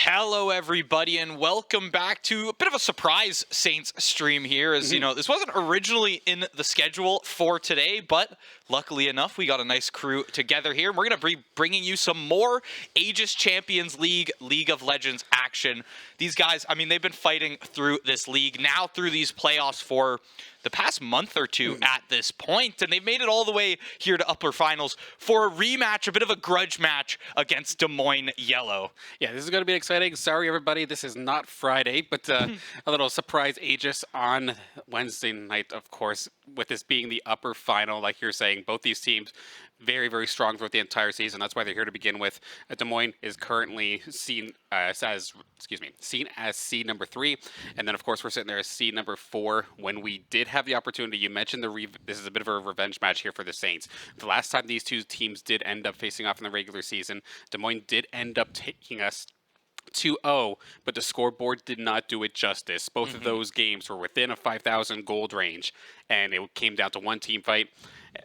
Hello, everybody, and welcome back to a bit of a surprise Saints stream here. As you know, this wasn't originally in the schedule for today, but luckily enough, we got a nice crew together here. And we're going to be bringing you some more Aegis Champions League, League of Legends action. These guys, I mean, they've been fighting through this league, now through these playoffs for the past month or two at this point, and they've made it all the way here to upper finals for a rematch, a bit of a grudge match against Des Moines Yellow. Yeah, this is going to be exciting. Sorry, everybody, this is not Friday, but a little surprise Aegis on Wednesday night, of course, with this being the upper final. Like you're saying, both these teams very, very strong throughout the entire season. That's why they're here to begin with. Des Moines is currently seen as seed number 3, and then of course we're sitting there as seed number 4. When we did have the opportunity, you mentioned this is a bit of a revenge match here for the Saints. The last time these two teams did end up facing off in the regular season, Des Moines did end up taking us 2-0, but the scoreboard did not do it justice. Both of those games were within a 5,000 gold range, and it came down to one team fight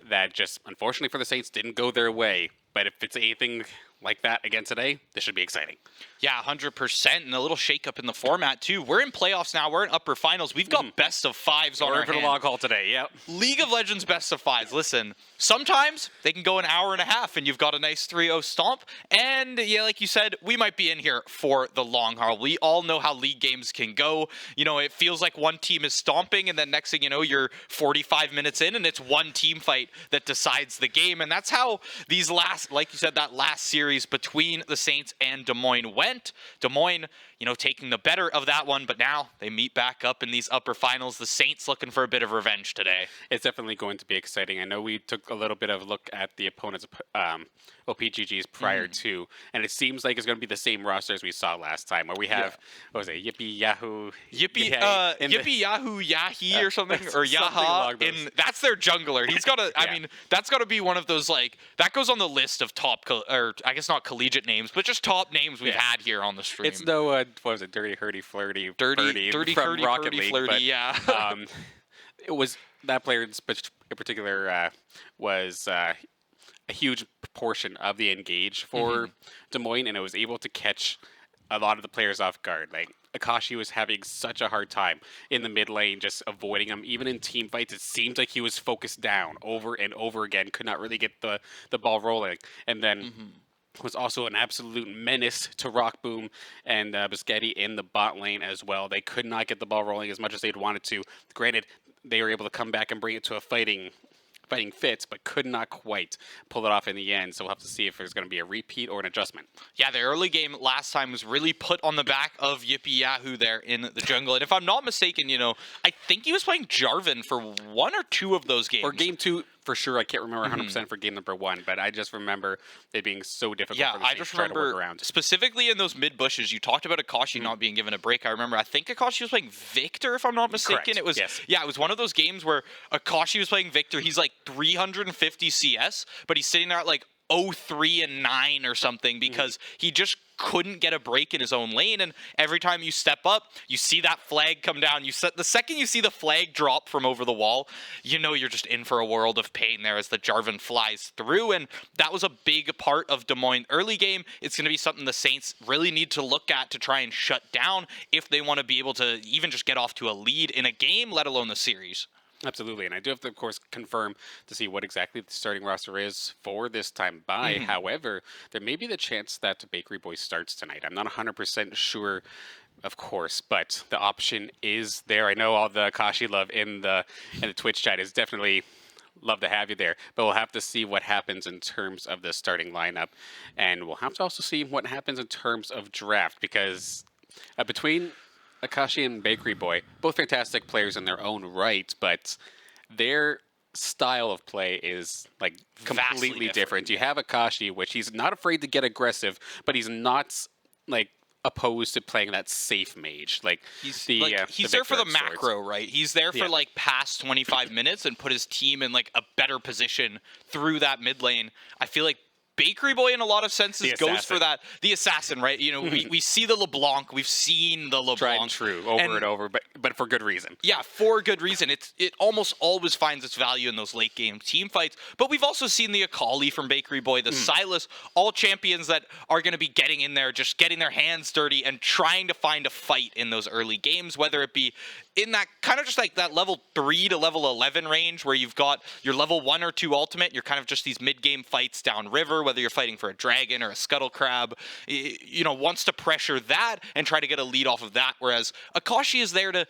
that just, unfortunately for the Saints, didn't go their way. But if it's anything like that again today, this should be exciting. Yeah, 100%, and a little shakeup in the format, too. We're in playoffs now. We're in upper finals. We've got best of 5s on our We're for the log haul today, yep. League of Legends best of 5s. Listen, sometimes they can go an hour and a half, and you've got a nice 3-0 stomp. And, yeah, like you said, we might be in here for the long haul. We all know how league games can go. You know, it feels like one team is stomping, and then next thing you know, you're 45 minutes in, and it's one team fight that decides the game. And that's how these last, like you said, that last series between the Saints and Des Moines went. Des Moines, you know, taking the better of that one, but now they meet back up in these upper finals. The Saints looking for a bit of revenge today. It's definitely going to be exciting. I know we took a little bit of a look at the opponents' OPGGs prior to, and it seems like it's going to be the same roster as we saw last time, where we have, what was it, Yippee Yahoo? Yippee Yahoo Yahi or something, or Yaha. That's their jungler. He's got to, I mean, that's got to be one of those, like, that goes on the list of top, or I guess not collegiate names, but just top names we've had here on the stream. It's no, what was it, Dirty Hurdy Flirty Dirty from Rocket Hurdy League, Flirty, but, yeah. it was, that player in particular was a huge portion of the engage for Des Moines, and it was able to catch a lot of the players off guard. Like, Akashi was having such a hard time in the mid lane, just avoiding him. Even in team fights, it seemed like he was focused down over and over again, could not really get the ball rolling. And then was also an absolute menace to Rockboom and Biscotti in the bot lane as well. They could not get the ball rolling as much as they'd wanted to. Granted, they were able to come back and bring it to a fighting fits, but could not quite pull it off in the end. So we'll have to see if there's going to be a repeat or an adjustment. Yeah, the early game last time was really put on the back of Yippee Yahoo there in the jungle. And if I'm not mistaken, you know, I think he was playing Jarvan for 1 or 2 of those games. Or game 2, for sure. I can't remember 100% for game number 1, but I just remember it being so difficult for the Saints to try to work around. Specifically in those mid bushes, you talked about Akashi not being given a break. I think Akashi was playing Victor, if I'm not mistaken. Correct. It was it was one of those games where Akashi was playing Victor. He's like 350 CS, but he's sitting there at like 0-3 and 9 or something because he just couldn't get a break in his own lane. And every time you step up, you see that flag come down. The second you see the flag drop from over the wall, you know you're just in for a world of pain there as the Jarvan flies through. And that was a big part of Des Moines' early game. It's going to be something the Saints really need to look at to try and shut down if they want to be able to even just get off to a lead in a game, let alone the series. Absolutely, and I do have to, of course, confirm to see what exactly the starting roster is for this time by. However, there may be the chance that Bakery Boy starts tonight. I'm not 100% sure, of course, but the option is there. I know all the Akashi love in the Twitch chat is definitely love to have you there, but we'll have to see what happens in terms of the starting lineup, and we'll have to also see what happens in terms of draft, because between Akashi and Bakery Boy, both fantastic players in their own right, but their style of play is like completely different. You have Akashi, which he's not afraid to get aggressive, but he's not like opposed to playing that safe mage. Like he's there for the macro, right? He's there for like past 25 minutes and put his team in like a better position through that mid lane. I feel like Bakery Boy, in a lot of senses, The goes for assassin. that. The assassin, right? You know, we see the LeBlanc. We've seen the LeBlanc. Tried and true, over and over, but for good reason. Yeah, for good reason. It almost always finds its value in those late game team fights. But we've also seen the Akali from Bakery Boy, the Silas, all champions that are going to be getting in there, just getting their hands dirty and trying to find a fight in those early games, whether it be in that kind of just like that level 3 to level 11 range where you've got your level 1 or 2 ultimate, you're kind of just these mid-game fights downriver, whether you're fighting for a dragon or a scuttle crab, wants to pressure that and try to get a lead off of that, whereas Akashi is there to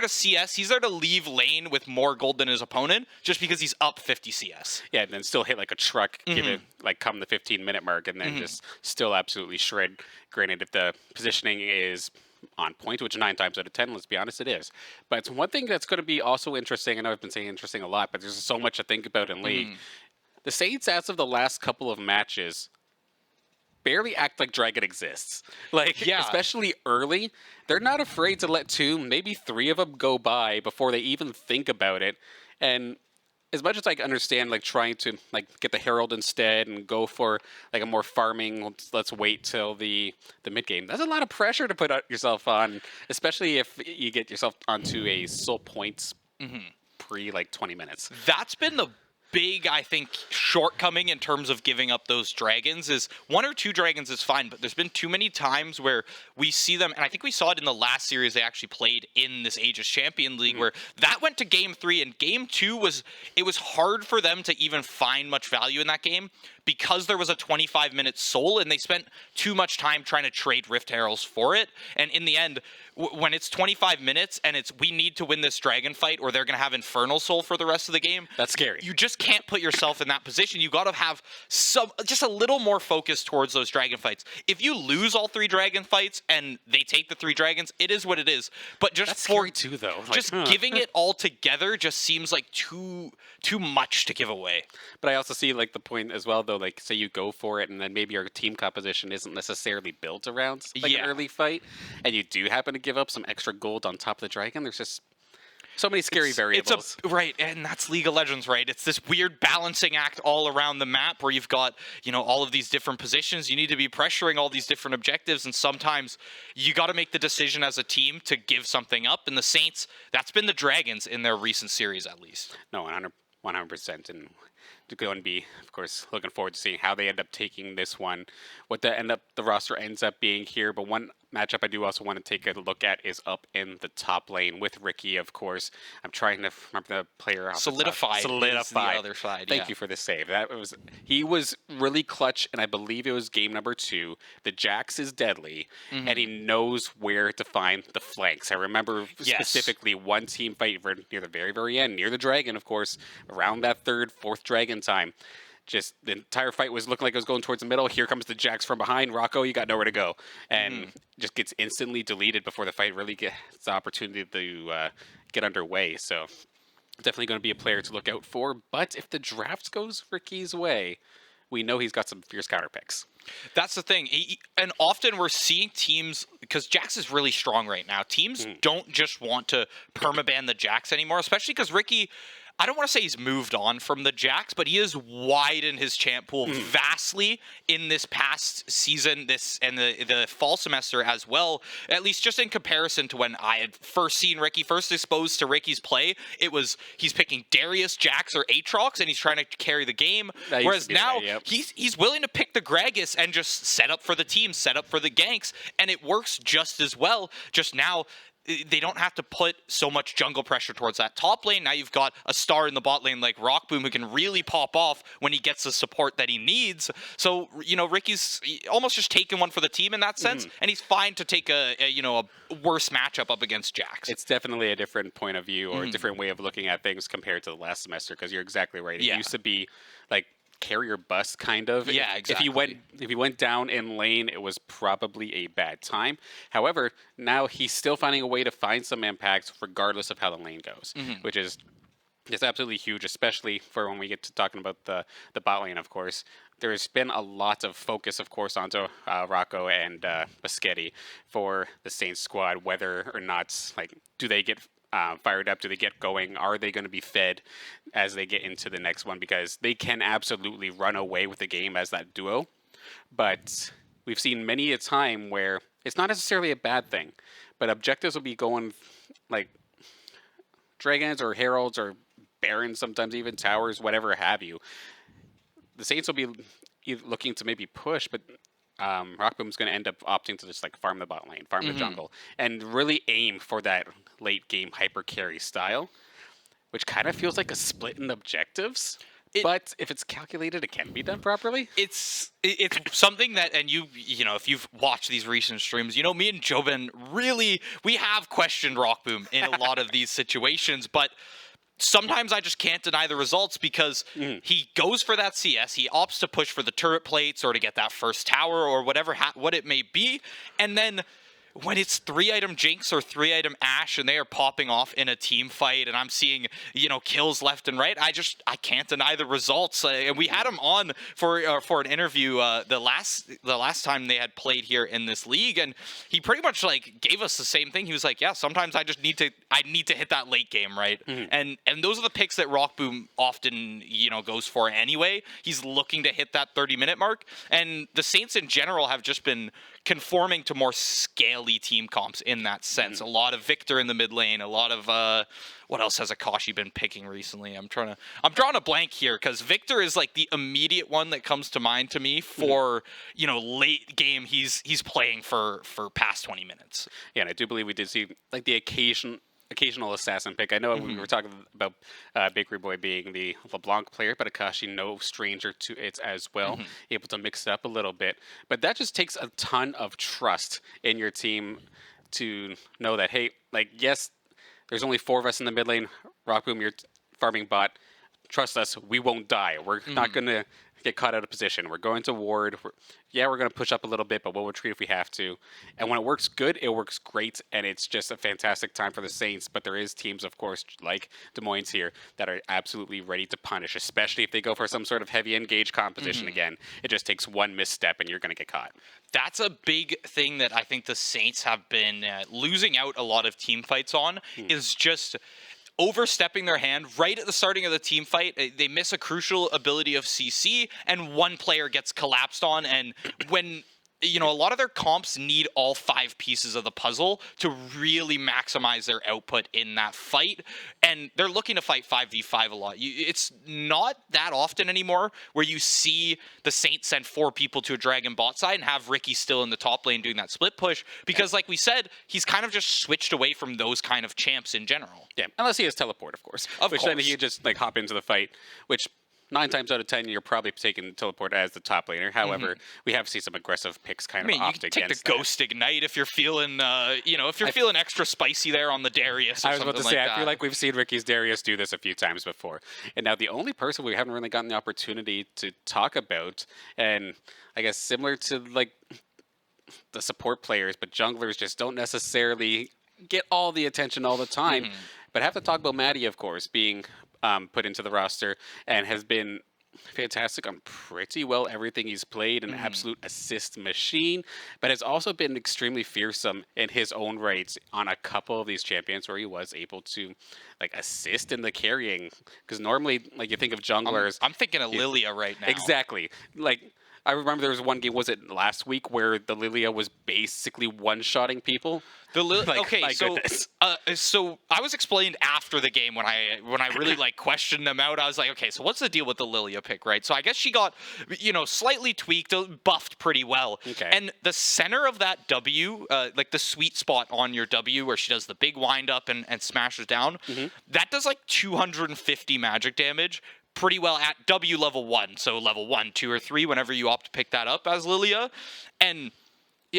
CS, he's there to leave lane with more gold than his opponent just because he's up 50 CS. Yeah, and then still hit like a truck, give it like come the 15-minute mark, and then just still absolutely shred. Granted, if the positioning is on point, which 9 times out of 10, let's be honest, it is. But it's one thing that's going to be also interesting. I know I've been saying interesting a lot, but there's so much to think about in League. The Saints, as of the last couple of matches, barely act like Dragon exists. Like, especially early, they're not afraid to let 2, maybe 3 of them go by before they even think about it. And as much as I understand, like, trying to, like, get the Herald instead and go for, like, a more farming, let's wait till the mid-game, that's a lot of pressure to put yourself on, especially if you get yourself onto a soul points like, 20 minutes. That's been the big, I think, shortcoming in terms of giving up those dragons is 1 or 2 dragons is fine, but there's been too many times where we see them, and I think we saw it in the last series they actually played in this Aegis Champion League, where that went to game 3, and game 2 was hard for them to even find much value in that game because there was a 25-minute soul, and they spent too much time trying to trade Rift Heralds for it, and in the end, when it's 25 minutes and it's we need to win this dragon fight or they're going to have Infernal Soul for the rest of the game. That's scary. You just can't put yourself in that position. You got to have just a little more focus towards those dragon fights. If you lose all 3 dragon fights and they take the 3 dragons, it is what it is. But just That's for scary too, though. Like, just giving it all together just seems like too much to give away. But I also see like the point as well, though. Like, say you go for it, and then maybe your team composition isn't necessarily built around like an early fight, and you do happen to give up some extra gold on top of the dragon. There's just so many scary variables. Right, and that's League of Legends, right? It's this weird balancing act all around the map where you've got, all of these different positions. You need to be pressuring all these different objectives, and sometimes you got to make the decision as a team to give something up. And the Saints, that's been the Dragons in their recent series, at least. No, 100%. And to go and be, of course, looking forward to seeing how they end up taking this one, what the roster ends up being here. But one matchup I do also want to take a look at is up in the top lane with Ricky, of course. I'm trying to remember the player off Solidified. Solidified. The other side. Thank you for the save. He was really clutch, and I believe it was game number 2. The Jax is deadly, and he knows where to find the flanks. I remember specifically one team fight near the very, very end, near the dragon, of course, around that 3rd, 4th dragon time. Just the entire fight was looking like it was going towards the middle. Here comes the Jax from behind. Rocco, you got nowhere to go. And just gets instantly deleted before the fight really gets the opportunity to get underway. So definitely going to be a player to look out for. But if the draft goes Ricky's way, we know he's got some fierce counter picks. That's the thing. And often we're seeing teams, because Jax is really strong right now, teams don't just want to permaban the Jax anymore, especially because Ricky, I don't want to say he's moved on from the Jax, but he has widened his champ pool vastly in this past season, and the fall semester as well. At least just in comparison to when I had first exposed to Ricky's play, it was he's picking Darius, Jax, or Aatrox, and he's trying to carry the game. Whereas now he's willing to pick the Gragas and just set up for the team, set up for the ganks, and it works just as well. Just now, they don't have to put so much jungle pressure towards that top lane. Now you've got a star in the bot lane like Rockboom who can really pop off when he gets the support that he needs. So, Ricky's almost just taking one for the team in that sense, and he's fine to take a worse matchup up against Jax. It's definitely a different point of view or a different way of looking at things compared to the last semester, because you're exactly right. It used to be like carrier bust kind of. Yeah, exactly. If he went down in lane, it was probably a bad time. However, now he's still finding a way to find some impact regardless of how the lane goes, which is absolutely huge, especially for when we get to talking about the bot lane, of course. There's been a lot of focus, of course, onto Rocco and Biscetti for the Saints squad, whether or not, do they get fired up? Do they get going? Are they going to be fed as they get into the next one? Because they can absolutely run away with the game as that duo. But we've seen many a time where it's not necessarily a bad thing, but objectives will be going like dragons or heralds or barons, sometimes even towers, whatever have you. The Saints will be looking to maybe push, but Rockboom's going to end up opting to just like farm the bot lane, farm the jungle, and really aim for that late game hyper carry style, which kind of feels like a split in objectives. But if it's calculated, it can be done properly. It's something that, and you know, if you've watched these recent streams, you know, me and Jobin really, we have questioned Rockboom in a lot of these situations, but sometimes I just can't deny the results because he goes for that CS, he opts to push for the turret plates or to get that first tower or whatever, what it may be, and then when it's 3-item Jinx or 3-item Ashe and they are popping off in a team fight and I'm seeing, you know, kills left and right, I can't deny the results. And we had him on for an interview the last time they had played here in this league, and he pretty much like gave us the same thing. He was like, yeah, sometimes I need to hit that late game, right? And those are the picks that Rockboom often, you know, goes for anyway. He's looking to hit that 30-minute mark, and the Saints in general have just been conforming to more scaly team comps in that sense. A lot of Victor in the mid lane, a lot of what else has Akashi been picking recently? I'm drawing a blank here because Victor is like the immediate one that comes to mind to me for you know, late game he's playing for past 20 minutes. Yeah, and I do believe we did see like the occasional assassin pick. I know we were talking about Bakery Boy being the LeBlanc player, but Akashi no stranger to it as well, able to mix it up a little bit. But that just takes a ton of trust in your team to know that, hey, like, yes, there's only 4 of us in the mid lane. Rockboom, you're farming bot. Trust us, we won't die. We're not going to get caught out of position. We're going to ward. We're going to push up a little bit, but we'll retreat if we have to. And when it works good, it works great, and it's just a fantastic time for the Saints. But there is teams, of course, like Des Moines here, that are absolutely ready to punish, especially if they go for some sort of heavy engage composition again. It just takes one misstep, and you're going to get caught. That's a big thing that I think the Saints have been losing out a lot of team fights on, is just overstepping their hand right at the starting of the team fight. They miss a crucial ability of CC, and one player gets collapsed on. And when, you know, a lot of their comps need all 5 pieces of the puzzle to really maximize their output in that fight, and they're looking to fight 5v5 a lot. It's not that often anymore where you see the Saints send 4 people to a Dragon bot side and have Ricky still in the top lane doing that split push, because like we said, he's kind of just switched away from those kind of champs in general. Yeah, unless he has teleport, of course. Of course. Then he just like hop into the fight, which 9 times out of 10, you're probably taking teleport as the top laner. However, we have seen some aggressive picks kind of opt against that. You can take the Ghost Ignite if you're feeling, you know, if you're feeling extra spicy there on the Darius or I was something about to say, like I feel like we've seen Ricky's Darius do this a few times before. And now the only person we haven't really gotten the opportunity to talk about, and I guess similar to like the support players, but junglers just don't necessarily get all the attention all the time. But I have to talk about Maddie, of course, being put into the roster and has been fantastic on pretty well everything he's played, an absolute assist machine, but has also been extremely fearsome in his own rights on a couple of these champions where he was able to like assist in the carrying, because normally like you think of junglers. I'm thinking of Lilia right now. Exactly. Like I remember there was one game, was it last week, where the Lilia was basically one-shotting people? Okay, so I was explained after the game when I really like questioned them out. I was like, okay, so what's the deal with the Lilia pick, right? So I guess she got, you know, slightly tweaked, buffed pretty well. Okay. And the center of that W, like the sweet spot on your W where she does the big wind up and smashes down, that does like 250 magic damage. Pretty well at W level 1, so level 1, 2, or 3, whenever you opt to pick that up as Lilia. And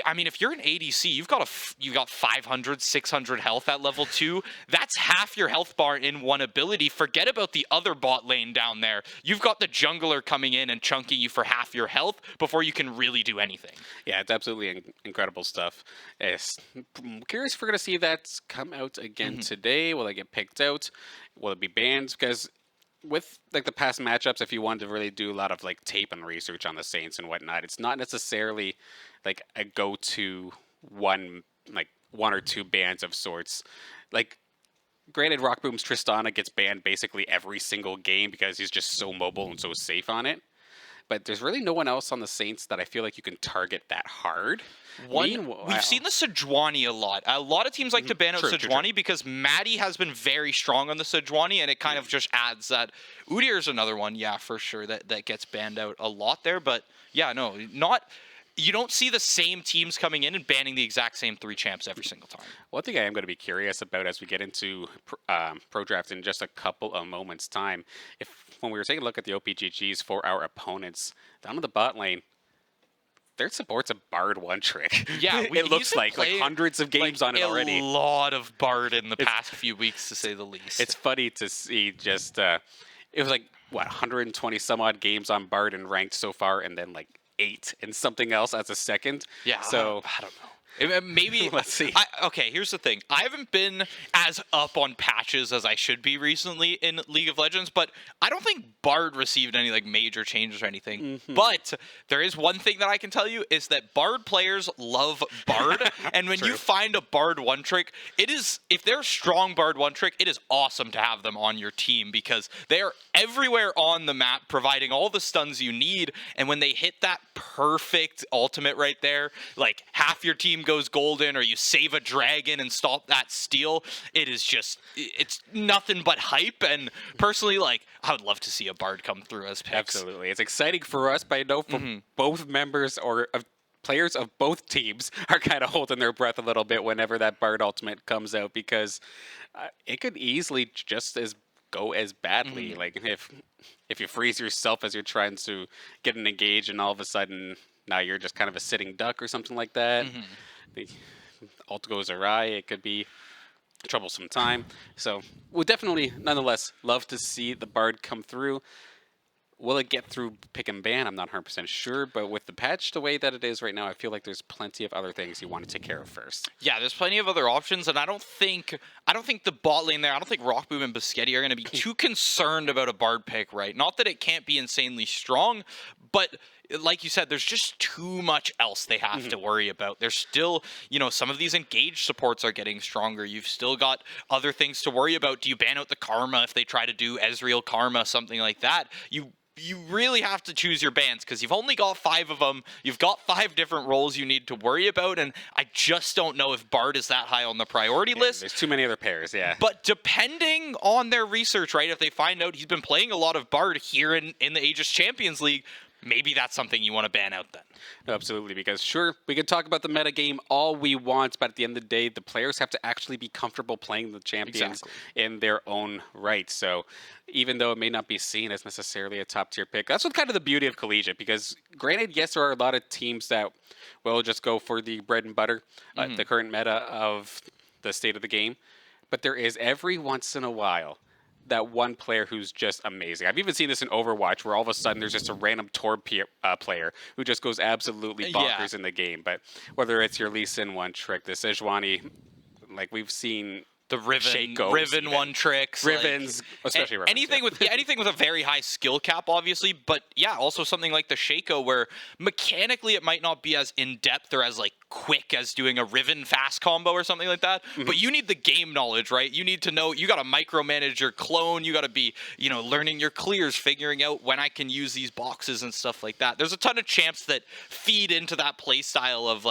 I mean, if you're an ADC, you've got 500, 600 health at level 2. That's half your health bar in one ability. Forget about the other bot lane down there. You've got the jungler coming in and chunking you for half your health before you can really do anything. Yeah, it's absolutely incredible stuff. I'm curious if we're going to see that come out again today. Will it get picked out? Will it be banned? Because with like the past matchups, if you wanted to really do a lot of like tape and research on the Saints and whatnot, it's not necessarily like a go-to one or two bands of sorts. Like granted, Rockboom's Tristana gets banned basically every single game because he's just so mobile and so safe on it. But there's really no one else on the Saints that I feel like you can target that hard. We've seen the Sejuani a lot. A lot of teams like to ban out Sejuani because Maddie has been very strong on the Sejuani, and it kind of just adds that. Udyr's another one, yeah, for sure, that gets banned out a lot there. But yeah, no, not. You don't see the same teams coming in and banning the exact same 3 champs every single time. One thing I am going to be curious about as we get into Pro Draft in just a couple of moments' time, when we were taking a look at the OPGGs for our opponents, down in the bot lane, their support's a Bard one-trick. Yeah, it looks like hundreds of games on it already. A lot of Bard in the past few weeks, to say the least. It's funny to see just, it was like, 120 some odd games on Bard and ranked so far, and then 8 and something else as a second. Yeah, so I don't know. Maybe let's see. Okay, here's the thing. I haven't been as up on patches as I should be recently in League of Legends, but I don't think Bard received any major changes or anything. But there is one thing that I can tell you is that Bard players love Bard, and when you find a Bard one trick, if they're strong Bard one trick, it is awesome to have them on your team because they are everywhere on the map, providing all the stuns you need. And when they hit that perfect ultimate right there, half your team goes golden, or you save a dragon and stop that steal, it's nothing but hype. And personally, I would love to see a Bard come through as picks. Absolutely. It's exciting for us, but I know for both members or players of both teams are kind of holding their breath a little bit whenever that Bard ultimate comes out, because it could easily just go as badly. If you freeze yourself as you're trying to get an engage, and all of a sudden now you're just kind of a sitting duck or something like that. The ult goes awry. It could be a troublesome time. So we'll definitely, nonetheless, love to see the Bard come through. Will it get through pick and ban? I'm not 100% sure, but with the patch the way that it is right now, I feel like there's plenty of other things you want to take care of first. Yeah, there's plenty of other options, and I don't think the bot lane there, I don't think Rockboom and Biscotti are going to be too concerned about a Bard pick, right? Not that it can't be insanely strong, but like you said, there's just too much else they have to worry about. There's still, some of these engaged supports are getting stronger. You've still got other things to worry about. Do you ban out the Karma if they try to do Ezreal Karma, something like that? You really have to choose your bans because you've only got 5 of them. You've got 5 different roles you need to worry about, and I just don't know if Bard is that high on the priority list. There's too many other pairs, yeah. But depending on their research, right, if they find out he's been playing a lot of Bard here in the Aegis Champions League, maybe that's something you want to ban out then. No, absolutely, because sure, we can talk about the meta game all we want, but at the end of the day, the players have to actually be comfortable playing the champions in their own right. So even though it may not be seen as necessarily a top-tier pick, that's what kind of the beauty of Collegiate, because granted, yes, there are a lot of teams that will just go for the bread and butter, the current meta of the state of the game, but there is every once in a while that one player who's just amazing. I've even seen this in Overwatch where all of a sudden there's just a random Torb player who just goes absolutely bonkers in the game. But whether it's your Lee Sin one trick, the Sejuani, we've seen the Riven one tricks, Rivens, especially Rivens, anything with a very high skill cap, obviously. But yeah, also something like the Shaco, where mechanically it might not be as in depth or as quick as doing a Riven fast combo or something like that. But you need the game knowledge, right? You need to know. You got to micromanage your clone. You got to be, learning your clears, figuring out when I can use these boxes and stuff like that. There's a ton of champs that feed into that play style of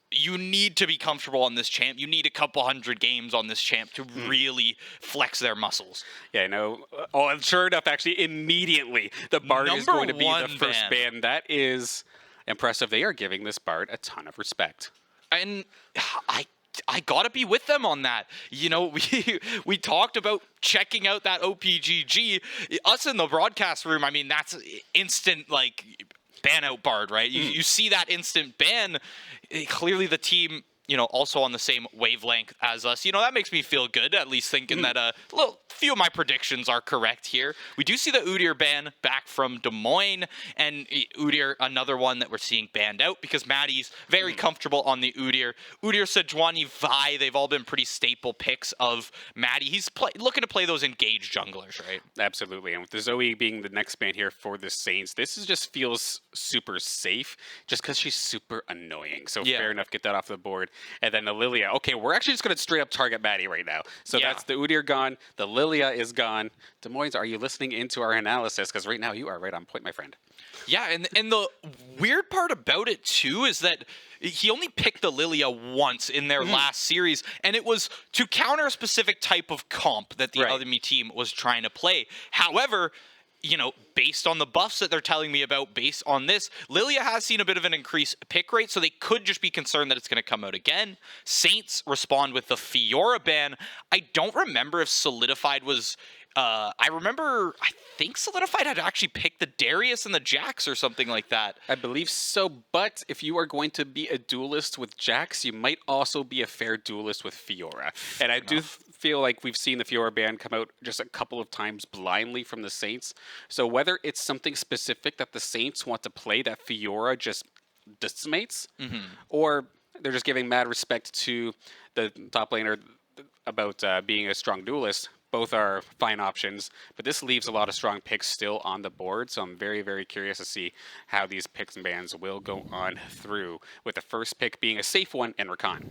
you need to be comfortable on this champ. You need a couple hundred games on this champ to really flex their muscles. Yeah, I know. Oh, and sure enough, actually, immediately, the Bard is going to be the first ban. That is impressive. They are giving this Bard a ton of respect. And I gotta be with them on that. We talked about checking out that OPGG. Us in the broadcast room, I mean, that's instant, ban out Bard, right? You see that instant ban. Clearly the team, also on the same wavelength as us. That makes me feel good, at least thinking that a few of my predictions are correct here. We do see the Udyr ban back from Des Moines, and Udyr, another one that we're seeing banned out because Maddie's very comfortable on the Udyr. Udyr, Sejuani, Vi, they've all been pretty staple picks of Maddie. He's looking to play those engaged junglers, right? Absolutely, and with the Zoe being the next ban here for the Saints, this just feels super safe just because she's super annoying. So fair enough, get that off the board. and then the Lilia. Okay, we're actually just going to straight up target Maddie right now. So Yeah. that's the Udyr gone. The Lilia is gone. Des Moines, are you listening into our analysis? Because right now you are right on point, my friend. Yeah, and the weird part about it too is that he only picked the Lilia once in their last series, and it was to counter a specific type of comp that the enemy team was trying to play. However, based on the buffs that they're telling me about, based on this, Lilia has seen a bit of an increased pick rate, so they could just be concerned that it's going to come out again. Saints respond with the Fiora ban. I don't remember if Solidified was... I think Solidified had actually picked the Darius and the Jax or something like that. I believe so, but if you are going to be a duelist with Jax, you might also be a fair duelist with Fiora. And I do feel like we've seen the Fiora ban come out just a couple of times blindly from the Saints. So whether it's something specific that the Saints want to play that Fiora just decimates, or they're just giving mad respect to the top laner about being a strong duelist, both are fine options, but this leaves a lot of strong picks still on the board, so I'm very, very curious to see how these picks and bans will go on through, with the first pick being a safe one in Rakan.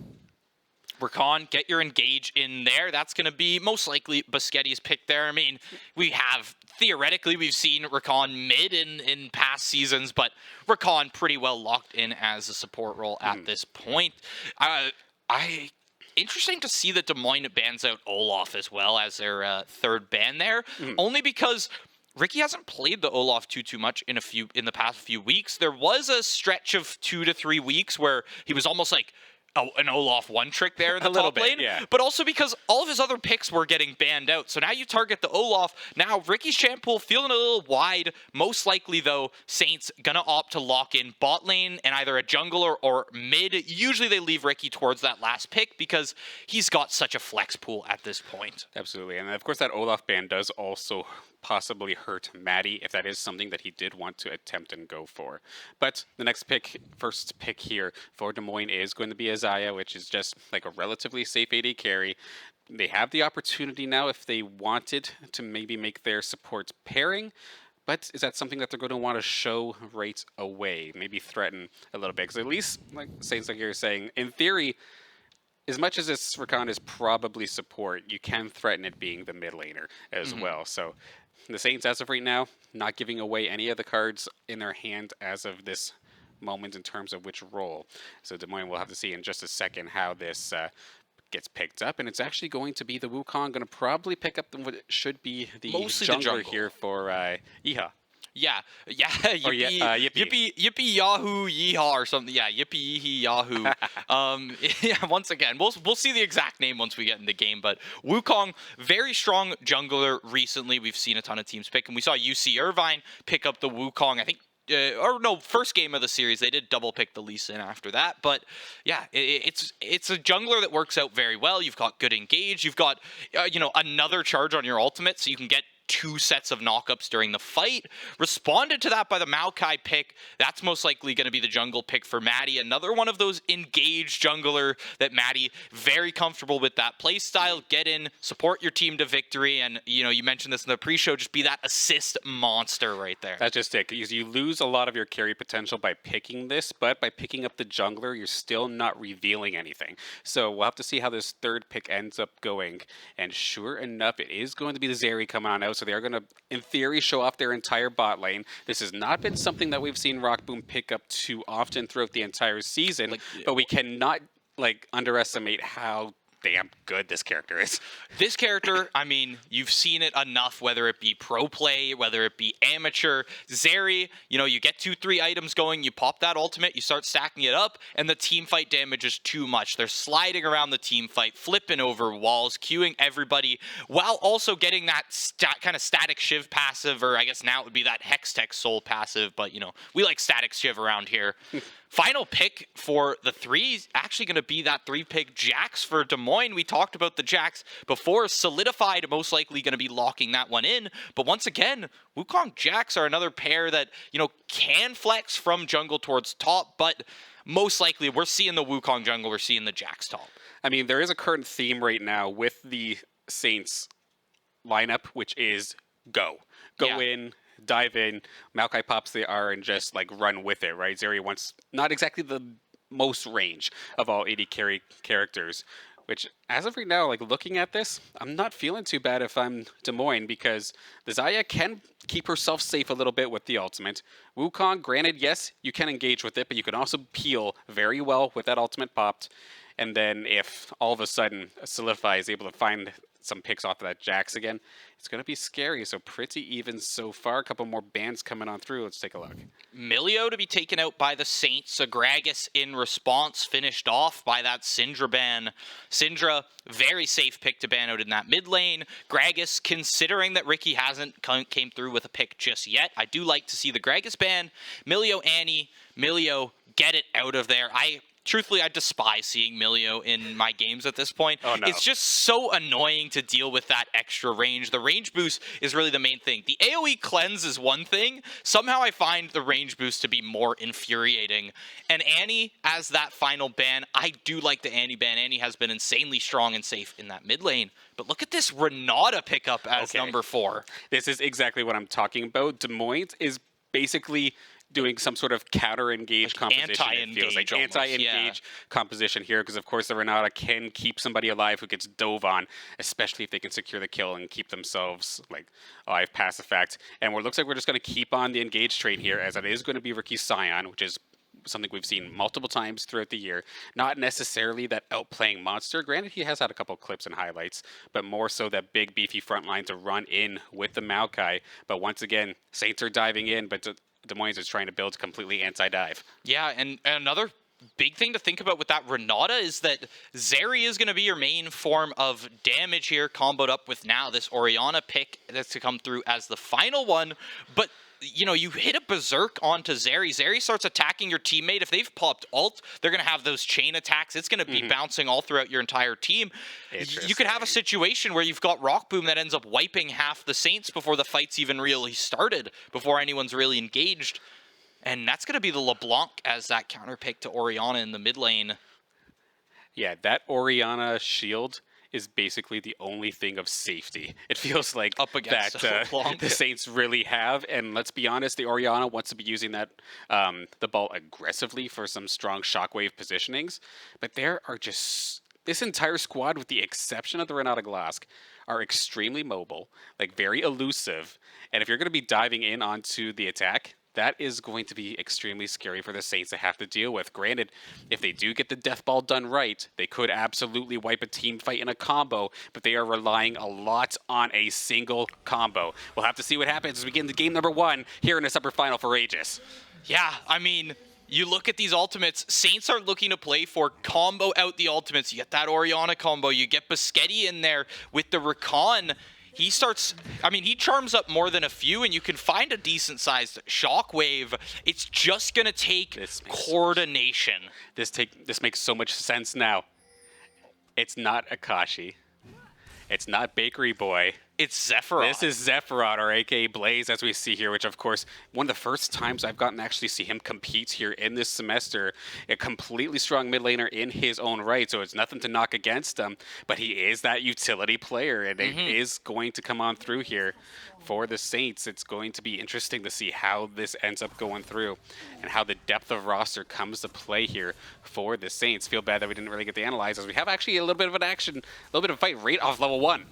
Rakan, get your engage in there. That's going to be most likely Boschetti's pick there. I mean, theoretically, we've seen Rakan mid in past seasons, but Rakan pretty well locked in as a support role at this point. Interesting to see that Des Moines bans out Olaf as well as their third ban there, only because Ricky hasn't played the Olaf too much in the past few weeks. There was a stretch of 2 to 3 weeks where he was almost like an Olaf one trick there in the top lane, but also because all of his other picks were getting banned out. So now you target the Olaf. Now Ricky's champ pool feeling a little wide. Most likely though, Saints gonna opt to lock in bot lane and either a jungler or mid. Usually they leave Ricky towards that last pick because he's got such a flex pool at this point. Absolutely, and of course that Olaf ban does also possibly hurt Maddie if that is something that he did want to attempt and go for. But the first pick here for Des Moines is going to be Isaiah, which is just like a relatively safe AD carry. They have the opportunity now if they wanted to maybe make their support pairing, but is that something that they're going to want to show right away? Maybe threaten a little bit, because at least, like Saints, like you're saying, in theory, as much as this Rakan is probably support, you can threaten it being the mid laner as well. So the Saints, as of right now, not giving away any of the cards in their hand as of this moment in terms of which role. So Des Moines will have to see in just a second how this gets picked up. And it's actually going to be the Wukong going to probably pick up what should be the jungler here for Iha. Yeah, yippee yahoo yeehaw or something. Yeah, yippee yee yahoo. Yeah, once again, we'll see the exact name once we get in the game. But Wukong, very strong jungler recently. We've seen a ton of teams pick, and we saw UC Irvine pick up the Wukong. I think. First game of the series, they did double pick the Lee Sin after that. But yeah, it's a jungler that works out very well. You've got good engage. You've got another charge on your ultimate, so you can get 2 sets of knockups during the fight. Responded to that by the Maokai pick. That's most likely going to be the jungle pick for Maddie. Another one of those engaged jungler that Maddie, very comfortable with that play style. Get in, support your team to victory, and you mentioned this in the pre-show, just be that assist monster right there. That's just it. You lose a lot of your carry potential by picking this, but by picking up the jungler, you're still not revealing anything. So we'll have to see how this third pick ends up going. And sure enough, it is going to be the Zeri coming on out. So they are going to, in theory, show off their entire bot lane. This has not been something that we've seen Rock Boom pick up too often throughout the entire season, but we cannot underestimate how damn good this character is. This character, I mean, you've seen it enough, whether it be pro play, whether it be amateur. Zeri, you get 2-3 items going, you pop that ultimate, you start stacking it up, and the team fight damage is too much. They're sliding around the team fight, flipping over walls, queuing everybody, while also getting that kind of static shiv passive, or I guess now it would be that Hextech soul passive, but we like static shiv around here. Final pick for the 3 is actually going to be that 3-pick Jax for Des Moines. We talked about the Jax before. Solidified, most likely going to be locking that one in. But once again, Wukong Jax are another pair that, can flex from jungle towards top. But most likely, we're seeing the Wukong jungle, we're seeing the Jax top. I mean, there is a current theme right now with the Saints lineup, which is go. Go in. Dive in, Maokai pops the R and just run with it, right? Zeri wants not exactly the most range of all AD carry characters. Which, as of right now, like looking at this, I'm not feeling too bad if I'm Des Moines, because the Xayah can keep herself safe a little bit with the ultimate. Wukong, granted, yes, you can engage with it, but you can also peel very well with that ultimate popped. And then if all of a sudden Solidify is able to find some picks off of that Jax again, it's going to be scary. So pretty even so far. A couple more bans coming on through. Let's take a look. Milio to be taken out by the Saints. Gragas in response, finished off by that Syndra ban. Syndra, very safe pick to ban out in that mid lane. Gragas, considering that Ricky hasn't came through with a pick just yet, I do like to see the Gragas ban. Milio, Annie, Milio, get it out of there. Truthfully, I despise seeing Milio in my games at this point. Oh, no. It's just so annoying to deal with that extra range. The range boost is really the main thing. The AoE cleanse is one thing. Somehow I find the range boost to be more infuriating. And Annie, as that final ban, I do like the Annie ban. Annie has been insanely strong and safe in that mid lane. But look at this Renata pickup as number 4. This is exactly what I'm talking about. Des Moines is basically doing some sort of counter-engage composition. Anti-engage, it feels like anti-engage composition here, because of course the Renata can keep somebody alive who gets dove on, especially if they can secure the kill and keep themselves like alive past effect. And it looks like we're just going to keep on the engage train here, as it is going to be Ricky's Scion, which is something we've seen multiple times throughout the year. Not necessarily that outplaying monster. Granted, he has had a couple clips and highlights, but more so that big beefy front line to run in with the Maokai. But once again, Saints are diving in, but Des Moines is trying to build completely anti-dive. Yeah, and another big thing to think about with that Renata is that Zeri is going to be your main form of damage here, comboed up with now this Orianna pick that's to come through as the final one. But you know, you hit a berserk onto Zeri. Zeri starts attacking your teammate. If they've popped ult, they're going to have those chain attacks. It's going to be bouncing all throughout your entire team. You could have a situation where you've got Rock Boom that ends up wiping half the Saints before the fight's even really started, before anyone's really engaged. And that's going to be the LeBlanc as that counter pick to Orianna in the mid lane. Yeah, that Orianna shield is basically the only thing of safety. It feels like up against that the Saints really have. And let's be honest, the Orianna wants to be using that the ball aggressively for some strong shockwave positionings. But there are just this entire squad, with the exception of the Renata Glask, are extremely mobile, like very elusive. And if you're going to be diving in onto the attack, that is going to be extremely scary for the Saints to have to deal with. Granted, if they do get the death ball done right, they could absolutely wipe a team fight in a combo, but they are relying a lot on a single combo. We'll have to see what happens as we get into game number 1 here in the upper final for Aegis. Yeah, I mean, you look at these ultimates, Saints are looking to play for combo out the ultimates. You get that Orianna combo, you get Biscotti in there with the Rakan. He starts, I mean, he charms up more than a few, and you can find a decent-sized shockwave. It's just going to take coordination. This makes so much sense now. It's not Akashi. It's not Bakery Boy. It's Zephyros. This is Zephyros, or aka Blaze, as we see here, which, of course, one of the first times I've gotten to actually see him compete here in this semester. A completely strong mid laner in his own right, so it's nothing to knock against him, but he is that utility player, and it is going to come on through here for the Saints. It's going to be interesting to see how this ends up going through and how the depth of roster comes to play here for the Saints. Feel bad that we didn't really get to analyze, as we have actually a little bit of an action, a little bit of a fight right off level 1.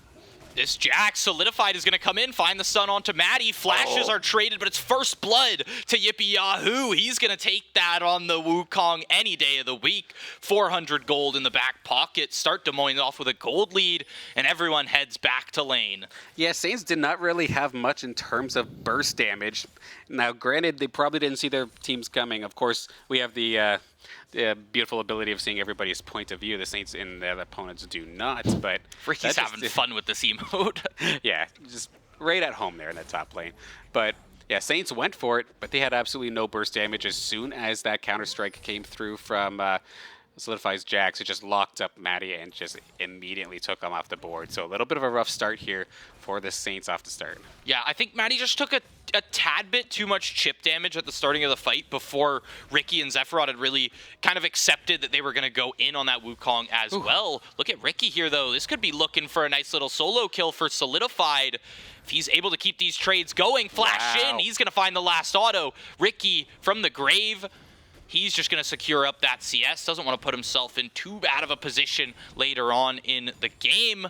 This Jax Solidified is going to come in, find the stun onto Maddie. Flashes are traded, but it's first blood to Yippee Yahoo. He's going to take that on the Wukong any day of the week. 400 gold in the back pocket. Start Des Moines off with a gold lead, and everyone heads back to lane. Yeah, Saints did not really have much in terms of burst damage. Now, granted, they probably didn't see their teams coming. Of course, we have the beautiful ability of seeing everybody's point of view. The Saints and the opponents do not, but Ricky's having fun with this emote. Yeah, just right at home there in that top lane. But yeah, Saints went for it, but they had absolutely no burst damage. As soon as that counter-strike came through from Solidify's Jax, it just locked up Maddie and just immediately took him off the board. So a little bit of a rough start here for the Saints off the start. Yeah, I think Maddie just took a tad bit too much chip damage at the starting of the fight before Ricky and Zephyros had really kind of accepted that they were going to go in on that Wukong as well. Look at Ricky here, though. This could be looking for a nice little solo kill for Solidified. If he's able to keep these trades going, flash in, he's going to find the last auto. Ricky from the grave. He's just going to secure up that CS. Doesn't want to put himself in too bad of a position later on in the game.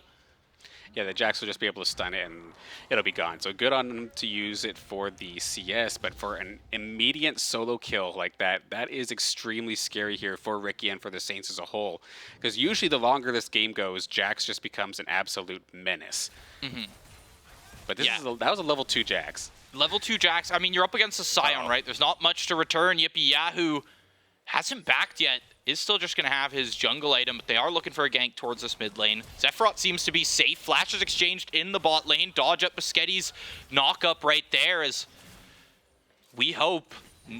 Yeah, the Jax will just be able to stun it and it'll be gone. So good on them to use it for the CS, but for an immediate solo kill like that, that is extremely scary here for Ricky and for the Saints as a whole. Because usually the longer this game goes, Jax just becomes an absolute menace. But this that was a level 2 Jax. Level 2 Jax, I mean, you're up against a Scion, right? There's not much to return. Yippee Yahoo hasn't backed yet. Is still just going to have his jungle item, but they are looking for a gank towards this mid lane. Sephiroth seems to be safe. Flashes exchanged in the bot lane. Dodge up Biscetti's knock up right there as we hope.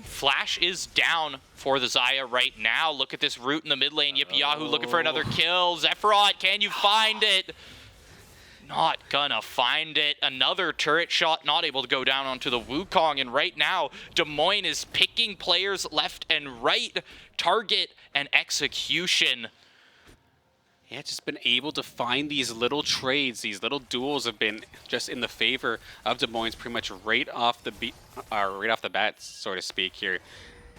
Flash is down for the Xayah right now. Look at this root in the mid lane. Yippee Yahoo looking for another kill. Sephiroth, can you find it? Not gonna find it. Another turret shot, not able to go down onto the Wukong. And right now, Moines is picking players left and right. Target and execution. Yeah, just been able to find these little trades. These little duels have been just in the favor of Moines pretty much right off the bat, so to speak here.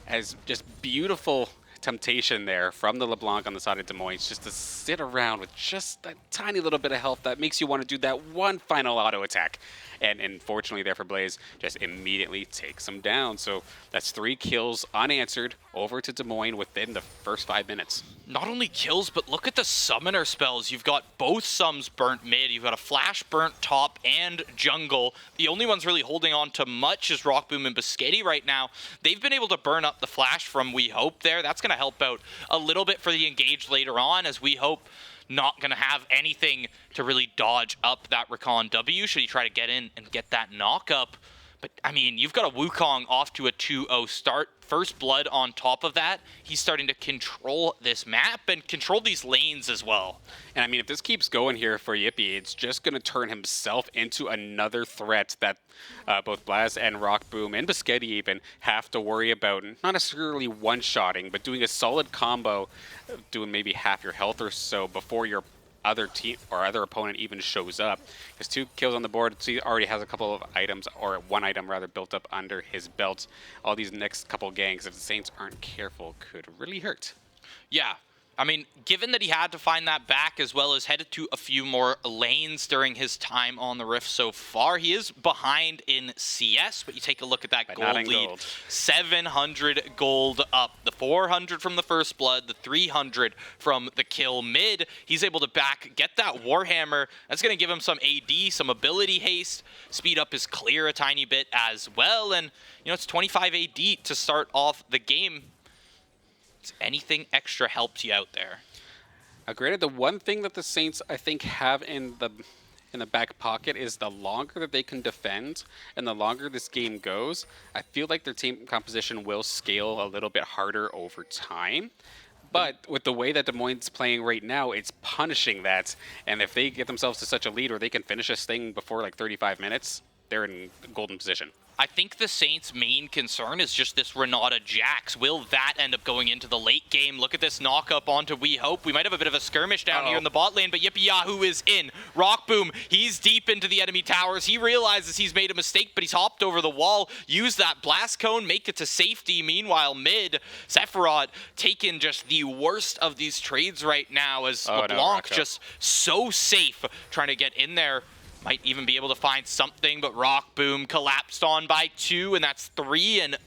As just beautiful temptation there from the LeBlanc on the side of Moines just to sit around with just a tiny little bit of health that makes you want to do that one final auto attack. And unfortunately there for Blaze, just immediately takes him down. So that's 3 kills unanswered over to Moines within the first 5 minutes. Not only kills, but look at the summoner spells. You've got both sums burnt mid. You've got a flash burnt top and jungle. The only ones really holding on to much is Rockboom and Biscetti right now. They've been able to burn up the flash from We Hope there. That's going to help out a little bit for the engage later on, as We Hope not going to have anything to really dodge up that Recon W should he try to get in and get that knock up. But, I mean, you've got a Wukong off to a 2-0 start. First blood on top of that. He's starting to control this map and control these lanes as well. And, I mean, if this keeps going here for Yippee, it's just going to turn himself into another threat that both Blaz and Rockboom and Biscetti even have to worry about. Not necessarily one-shotting, but doing a solid combo, doing maybe half your health or so before your other team or other opponent even shows up. His 2 kills on the board, so he already has a couple of items, or 1 item rather, built up under his belt. All these next couple ganks, if the Saints aren't careful, could really hurt. Yeah. I mean, given that he had to find that back as well as headed to a few more lanes during his time on the Rift so far, he is behind in CS, but you take a look at that gold lead. 700 gold up. The 400 from the first blood, the 300 from the kill mid. He's able to get that Warhammer. That's going to give him some AD, some ability haste, speed up his clear a tiny bit as well. And, you know, it's 25 AD to start off the game. Anything extra helps you out there. Granted, the one thing that the Saints, I think, have in the back pocket is the longer that they can defend and the longer this game goes, I feel like their team composition will scale a little bit harder over time. But with the way that Moines is playing right now, it's punishing that. And if they get themselves to such a lead where they can finish this thing before like 35 minutes, they're in golden position. I think the Saints' main concern is just this Renata Jax. Will that end up going into the late game? Look at this knock-up onto We Hope. We might have a bit of a skirmish down here in the bot lane, but Yippee Yahoo is in. Rockboom, he's deep into the enemy towers. He realizes he's made a mistake, but he's hopped over the wall. Use that blast cone, make it to safety. Meanwhile, mid, Sephiroth taking just the worst of these trades right now as LeBlanc just so safe trying to get in there. Might even be able to find something, but Rockboom collapsed on by 2, and that's 3-0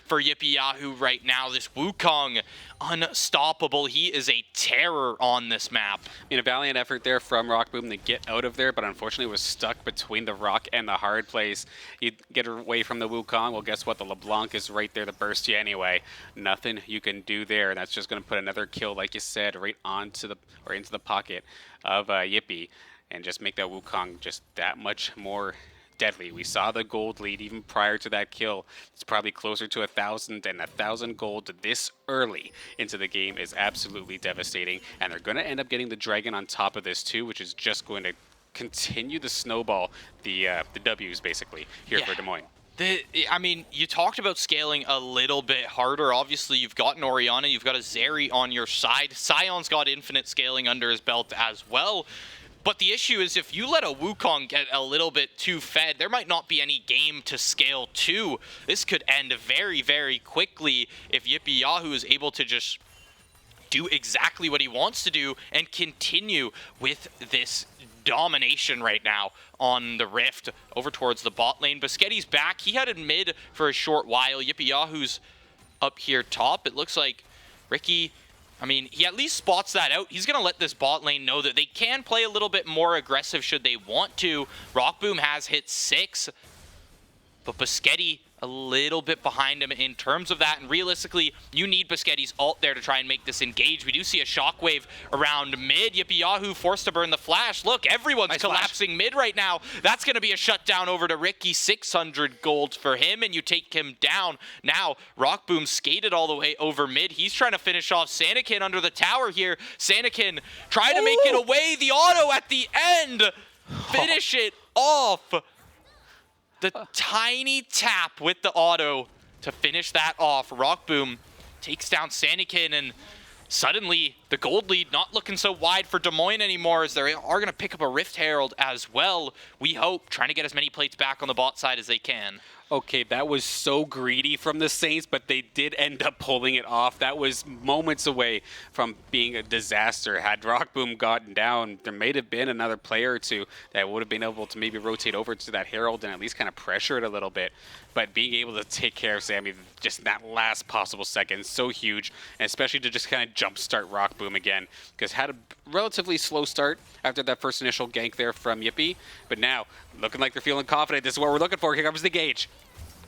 for Yippee Yahoo right now. This Wukong, unstoppable. He is a terror on this map. I mean, a valiant effort there from Rockboom to get out of there, but unfortunately was stuck between the rock and the hard place. You get away from the Wukong, well, guess what? The LeBlanc is right there to burst you anyway. Nothing you can do there, and that's just going to put another kill, like you said, right into the pocket of Yippee. And just make that Wukong just that much more deadly. We saw the gold lead even prior to that kill. It's probably closer to 1,000, and 1,000 gold this early into the game is absolutely devastating. And they're going to end up getting the dragon on top of this too, which is just going to continue the snowball, the W's basically here for Des Moines. I mean, you talked about scaling a little bit harder. Obviously, you've got an Orianna, you've got a Zeri on your side. Sion's got infinite scaling under his belt as well. But the issue is if you let a Wukong get a little bit too fed, there might not be any game to scale to. This could end very, very quickly if Yippee Yahoo is able to just do exactly what he wants to do and continue with this domination right now on the Rift over towards the bot lane. Biscetti's back. He headed mid for a short while. Yippee Yahoo's up here top. It looks like Ricky, I mean, he at least spots that out. He's going to let this bot lane know that they can play a little bit more aggressive should they want to. Rockboom has hit 6, but Biscetti a little bit behind him in terms of that. And realistically, you need Biscetti's ult there to try and make this engage. We do see a shockwave around mid. Yippee Yahoo forced to burn the flash. Look, everyone's nice collapsing flash. Mid right now. That's going to be a shutdown over to Ricky. 600 gold for him, and you take him down. Now, Rockboom skated all the way over mid. He's trying to finish off Sanakin under the tower here. Sanakin trying to make it away. The auto at the end. Finish it off. The tiny tap with the auto to finish that off. Rockboom takes down Sanakin, and suddenly the gold lead not looking so wide for Des Moines anymore, as they are going to pick up a Rift Herald as well. We hope, trying to get as many plates back on the bot side as they can. Okay, that was so greedy from the Saints, but they did end up pulling it off. That was moments away from being a disaster. Had Rockboom gotten down, there may have been another player or two that would have been able to maybe rotate over to that Herald and at least kind of pressure it a little bit. But being able to take care of Sammy just in that last possible second, so huge, and especially to just kind of jumpstart Rockboom again, because had a relatively slow start after that first initial gank there from Yippee, but now looking like they're feeling confident. This is what we're looking for. Here comes the gauge.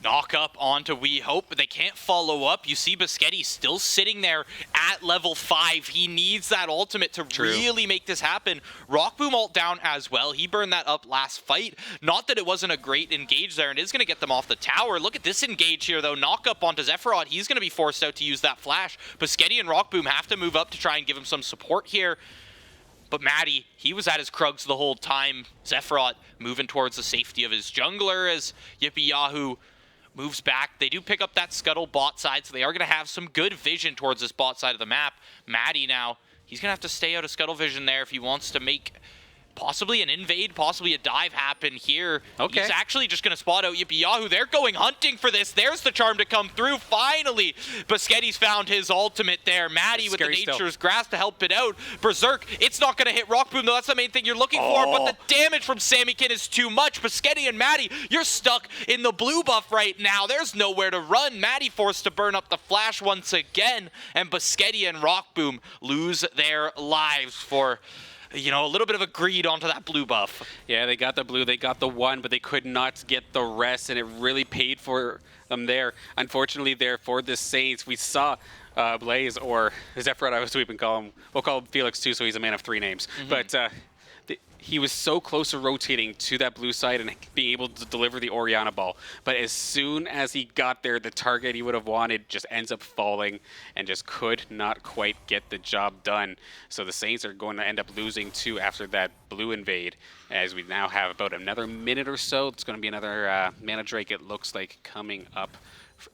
Knock up onto We Hope, but they can't follow up. You see Biscetti still sitting there at level 5. He needs that ultimate to really make this happen. Rockboom ult down as well. He burned that up last fight. Not that it wasn't a great engage there, and it is going to get them off the tower. Look at this engage here, though. Knock up onto Zephyros. He's going to be forced out to use that flash. Biscetti and Rockboom have to move up to try and give him some support here. But Maddie, he was at his Krugs the whole time. Zephyros moving towards the safety of his jungler as Yippee Yahoo moves back. They do pick up that Scuttle bot side, so they are going to have some good vision towards this bot side of the map. Maddie now, he's going to have to stay out of Scuttle vision there if he wants to make possibly an invade, possibly a dive happen here. Okay. He's actually just going to spot out Yippee Yahoo. They're going hunting for this. There's the charm to come through. Finally, Biscetti's found his ultimate there. Maddie with the Nature's Grasp to help it out. Berserk, it's not going to hit Rockboom, though. That's the main thing you're looking for, but the damage from Sammykin is too much. Biscetti and Maddie, you're stuck in the blue buff right now. There's nowhere to run. Maddie forced to burn up the flash once again, and Biscetti and Rockboom lose their lives for, you know, a little bit of a greed onto that blue buff. Yeah, they got the blue, they got the one, but they could not get the rest, and it really paid for them there. Unfortunately, there for the Saints, we saw Blaze, or Zephyros, I was sweeping call him. We'll call him Felix too, so he's a man of 3 names. But he was so close to rotating to that blue side and being able to deliver the Orianna ball. But as soon as he got there, the target he would have wanted just ends up falling and just could not quite get the job done. So the Saints are going to end up losing too after that blue invade, as we now have about another minute or so. It's going to be another Mana Drake, it looks like, coming up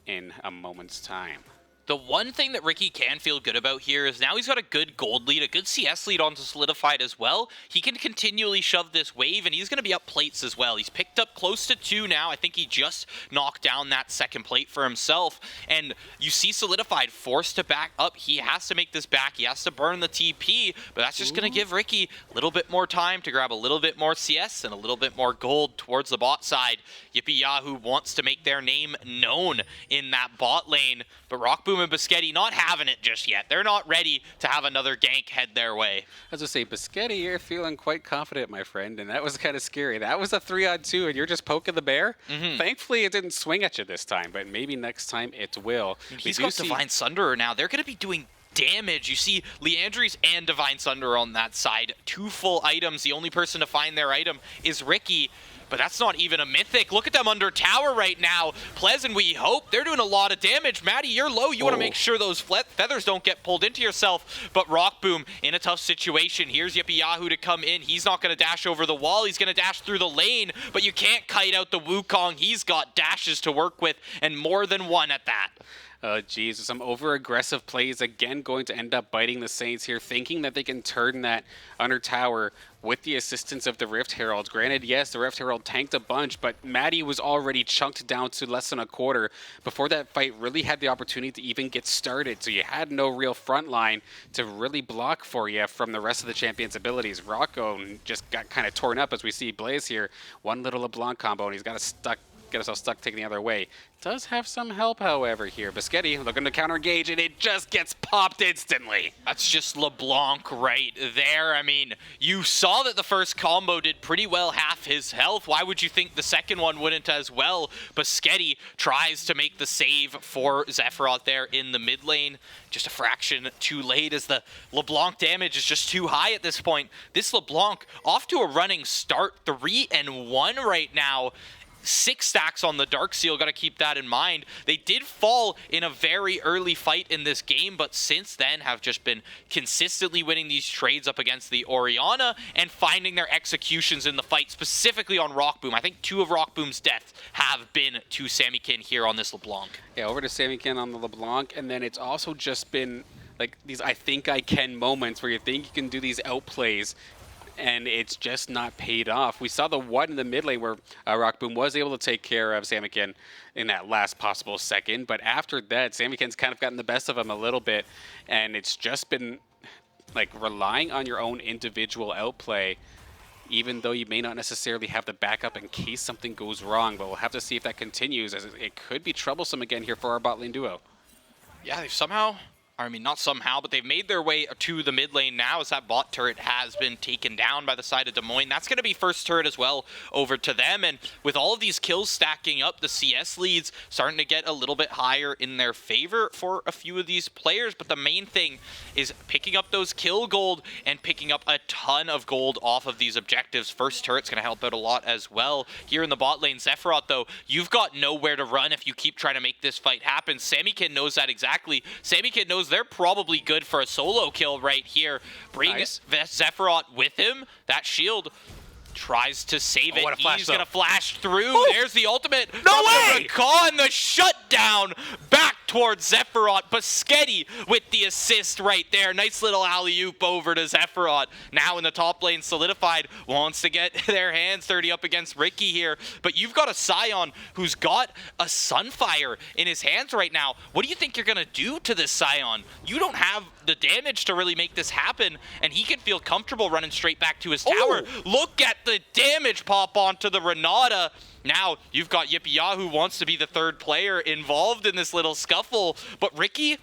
in a moment's time. The one thing that Ricky can feel good about here is now he's got a good gold lead, a good CS lead onto Solidified as well. He can continually shove this wave, and he's going to be up plates as well. He's picked up close to 2 now. I think he just knocked down that second plate for himself. And you see Solidified forced to back up. He has to make this back. He has to burn the TP, but that's just going to give Ricky a little bit more time to grab a little bit more CS and a little bit more gold towards the bot side. Yippee Yahoo wants to make their name known in that bot lane, but Rockboom and Biscetti not having it just yet. They're not ready to have another gank head their way. As I say, Biscetti, you're feeling quite confident, my friend, and that was kind of scary. That was a 3-on-2, and you're just poking the bear. Thankfully, it didn't swing at you this time, but maybe next time it will. He's got Divine Sunderer now. They're going to be doing damage. You see Leandries and Divine Sunderer on that side. 2 full items. The only person to find their item is Ricky. But that's not even a mythic. Look at them under tower right now. Pleasant, we hope. They're doing a lot of damage. Maddie, you're low. You want to make sure those feathers don't get pulled into yourself. But Rockboom in a tough situation. Here's Yippee Yahoo to come in. He's not going to dash over the wall. He's going to dash through the lane. But you can't kite out the Wukong. He's got dashes to work with, and more than one at that. Geez, some over-aggressive plays again going to end up biting the Saints here, thinking that they can turn that under tower with the assistance of the Rift Herald. Granted, yes, the Rift Herald tanked a bunch, but Maddie was already chunked down to less than a quarter before that fight really had the opportunity to even get started. So you had no real front line to really block for you from the rest of the champion's abilities. Rocco just got kind of torn up as we see Blaze here. One little LeBlanc combo, and he's got get himself stuck taking the other way. Does have some help, however, here. Biscotti looking to counter-engage, and it just gets popped instantly. That's just LeBlanc right there. I mean, you saw that the first combo did pretty well, half his health. Why would you think the second one wouldn't as well? Biscotti tries to make the save for Zephyroth there in the mid lane. Just a fraction too late as the LeBlanc damage is just too high at this point. This LeBlanc off to a running start, 3-1 right now. 6 stacks on the Dark Seal, got to keep that in mind. They did fall in a very early fight in this game, but since then have just been consistently winning these trades up against the Orianna and finding their executions in the fight, specifically on Rockboom. I think 2 of Rockboom's deaths have been to Sammykin here on this LeBlanc. Yeah, over to Sammykin on the LeBlanc, and then it's also just been like these I think I can moments where you think you can do these outplays, and it's just not paid off. We saw the one in the mid lane where Rockboom was able to take care of Sammykin in that last possible second, but after that, Sammykin's kind of gotten the best of him a little bit, and it's just been like relying on your own individual outplay, even though you may not necessarily have the backup in case something goes wrong, but we'll have to see if that continues, as it could be troublesome again here for our bot lane duo. Yeah, they've somehow... I mean, not somehow, but they've made their way to the mid lane now as that bot turret has been taken down by the side of Des Moines. That's going to be first turret as well over to them. And with all of these kills stacking up, the CS leads starting to get a little bit higher in their favor for a few of these players. But the main thing is picking up those kill gold and picking up a ton of gold off of these objectives. First turret's going to help out a lot as well. Here in the bot lane, Zephyroth, though, you've got nowhere to run if you keep trying to make this fight happen. Sammykin knows that exactly. Sammykin knows they're probably good for a solo kill right here. Bring Nice. Zephyroth with him. That shield tries to save it. What a flash, He's going to though. flash through. Ooh. There's the ultimate. No from way! The Rakan, the shutdown back towards Zephyroth. Biscotti with the assist right there. Nice little alley-oop over to Zephyroth. Now in the top lane, Solidified wants to get their hands dirty up against Ricky here. But you've got a Scion who's got a Sunfire in his hands right now. What do you think you're going to do to this Scion? You don't have the damage to really make this happen, and he can feel comfortable running straight back to his tower. Look at the damage pop onto the Renata. Now, you've got Yippee Yahoo wants to be the third player involved in this little scuffle, but Ricky,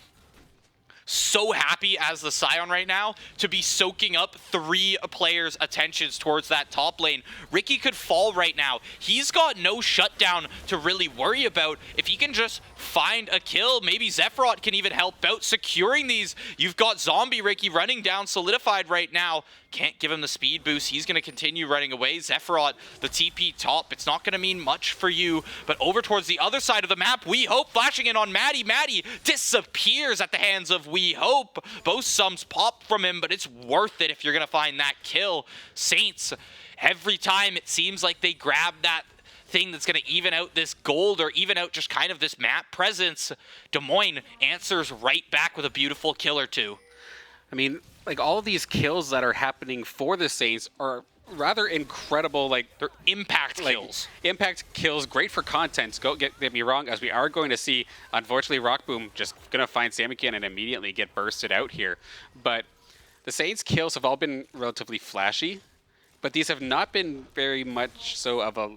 so happy as the Scion right now to be soaking up 3 players' attentions towards that top lane. Ricky could fall right now. He's got no shutdown to really worry about. If he can just find a kill, maybe Zephyroth can even help out securing these. You've got Zombie Ricky running down Solidified right now. Can't give him the speed boost. He's going to continue running away. Zephyroth, the TP top, it's not going to mean much for you. But over towards the other side of the map, We Hope flashing in on Maddie. Maddie disappears at the hands of We Hope. Both sums pop from him, but it's worth it if you're going to find that kill. Saints, every time it seems like they grab that thing that's going to even out this gold or even out just kind of this map presence, Des Moines answers right back with a beautiful kill or two. I mean, like all of these kills that are happening for the Saints are rather incredible. Like They're impact kills. Impact kills, great for content. Get me wrong, as we are going to see, unfortunately, Rockboom just going to find Sammykin and immediately get bursted out here. But the Saints' kills have all been relatively flashy, but these have not been very much so of a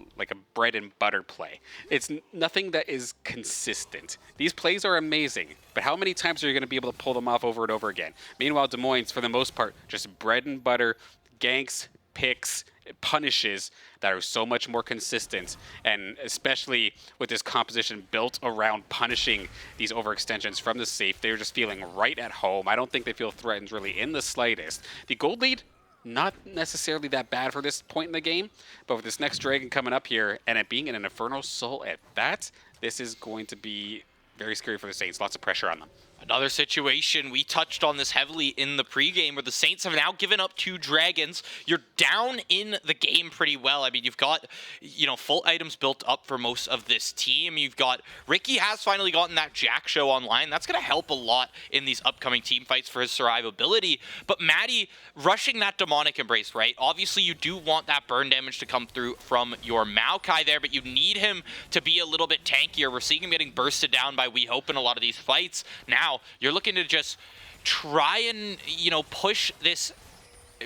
bread and butter play. It's nothing that is consistent. These plays are amazing, but how many times are you going to be able to pull them off over and over again? Meanwhile, Des Moines, for the most part, just bread and butter, ganks, picks, punishes that are so much more consistent, and especially with this composition built around punishing these overextensions from the safe, they're just feeling right at home. I don't think they feel threatened really in the slightest. The gold lead, not necessarily that bad for this point in the game, but with this next Dragon coming up here, and it being an Infernal Soul at that, this is going to be very scary for the Saints. Lots of pressure on them. Another situation, we touched on this heavily in the pregame, where the Saints have now given up 2 dragons. You're down in the game pretty well. I mean, you've got, full items built up for most of this team. You've got, Ricky has finally gotten that Jack show online. That's going to help a lot in these upcoming team fights for his survivability. But Maddie, rushing that demonic embrace, right? Obviously, you do want that burn damage to come through from your Maokai there, but you need him to be a little bit tankier. We're seeing him getting bursted down by We Hope in a lot of these fights. Now, you're looking to just try and, push this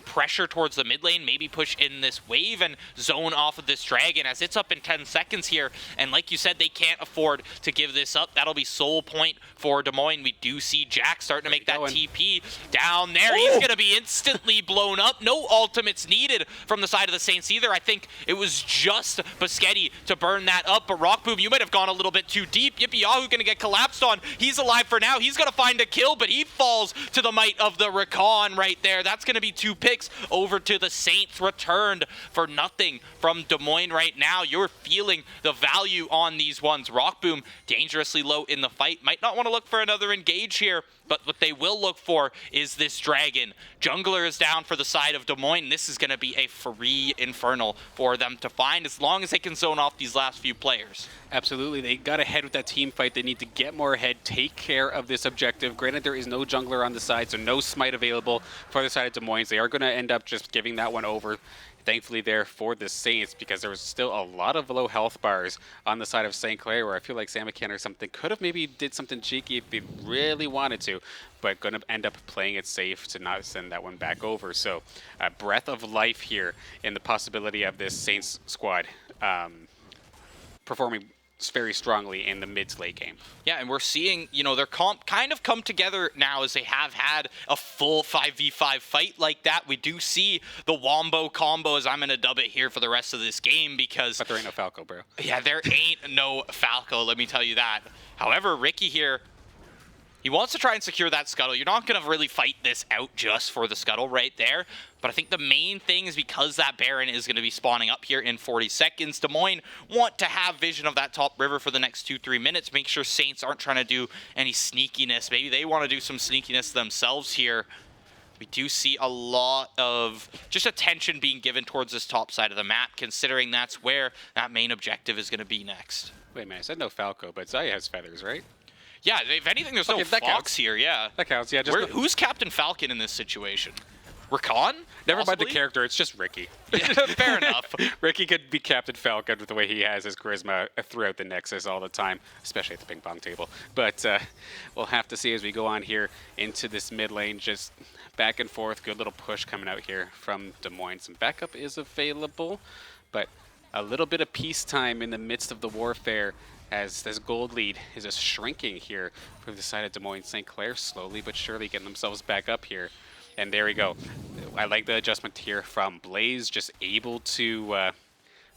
pressure towards the mid lane, maybe push in this wave and zone off of this dragon, as it's up in 10 seconds here. And like you said, they can't afford to give this up. That'll be soul point for Des Moines. We do see Jack starting to make that TP down there. Ooh. He's going to be instantly blown up. No ultimates needed from the side of the Saints either. I think it was just Biscetti to burn that up. But Rockboom, you might have gone a little bit too deep. Yippee Yahoo going to get collapsed on. He's alive for now. He's going to find a kill, but he falls to the might of the Recon right there. That's going to be 2 picks over to the Saints, returned for nothing from Des Moines right now. You're feeling the value on these ones. Rockboom, dangerously low in the fight. Might not want to look for another engage here, but what they will look for is this dragon. Jungler is down for the side of Des Moines. This is going to be a free Infernal for them to find, as long as they can zone off these last few players. Absolutely. They got ahead with that team fight. They need to get more ahead, take care of this objective. Granted, there is no jungler on the side, so no smite available for the side of Des Moines. They are going to end up just giving that one over. Thankfully there for the Saints, because there was still a lot of low health bars on the side of St. Clair, where I feel like Samican or something could have maybe did something cheeky if they really wanted to, but going to end up playing it safe to not send that one back over. So a breath of life here in the possibility of this Saints squad performing very strongly in the mid to late game. Yeah, and we're seeing, their comp kind of come together now, as they have had a full 5v5 fight like that. We do see the Wombo combo, as I'm going to dub it here for the rest of this game, because... But there ain't no Falco, bro. Yeah, there ain't no Falco, let me tell you that. However, Ricky here, he wants to try and secure that scuttle. You're not going to really fight this out just for the scuttle right there. But I think the main thing is, because that Baron is going to be spawning up here in 40 seconds, Des Moines want to have vision of that top river for the next 2-3 minutes. Make sure Saints aren't trying to do any sneakiness. Maybe they want to do some sneakiness themselves here. We do see a lot of just attention being given towards this top side of the map, considering that's where that main objective is going to be next. Wait a minute, I said no Falco, but Xayah has feathers, right? Yeah, if anything, there's no Fox here, yeah. That counts, yeah. Who's Captain Falcon in this situation? Rakan? Never mind the character, it's just Ricky. Yeah, fair enough. Ricky could be Captain Falcon with the way he has his charisma throughout the Nexus all the time, especially at the ping pong table. But we'll have to see as we go on here into this mid lane, just back and forth. Good little push coming out here from Des Moines. Some backup is available, but a little bit of peacetime in the midst of the warfare, as this gold lead is just shrinking here for the side of Des Moines. St. Clair slowly but surely getting themselves back up here. And there we go. I like the adjustment here from Blaze, just able to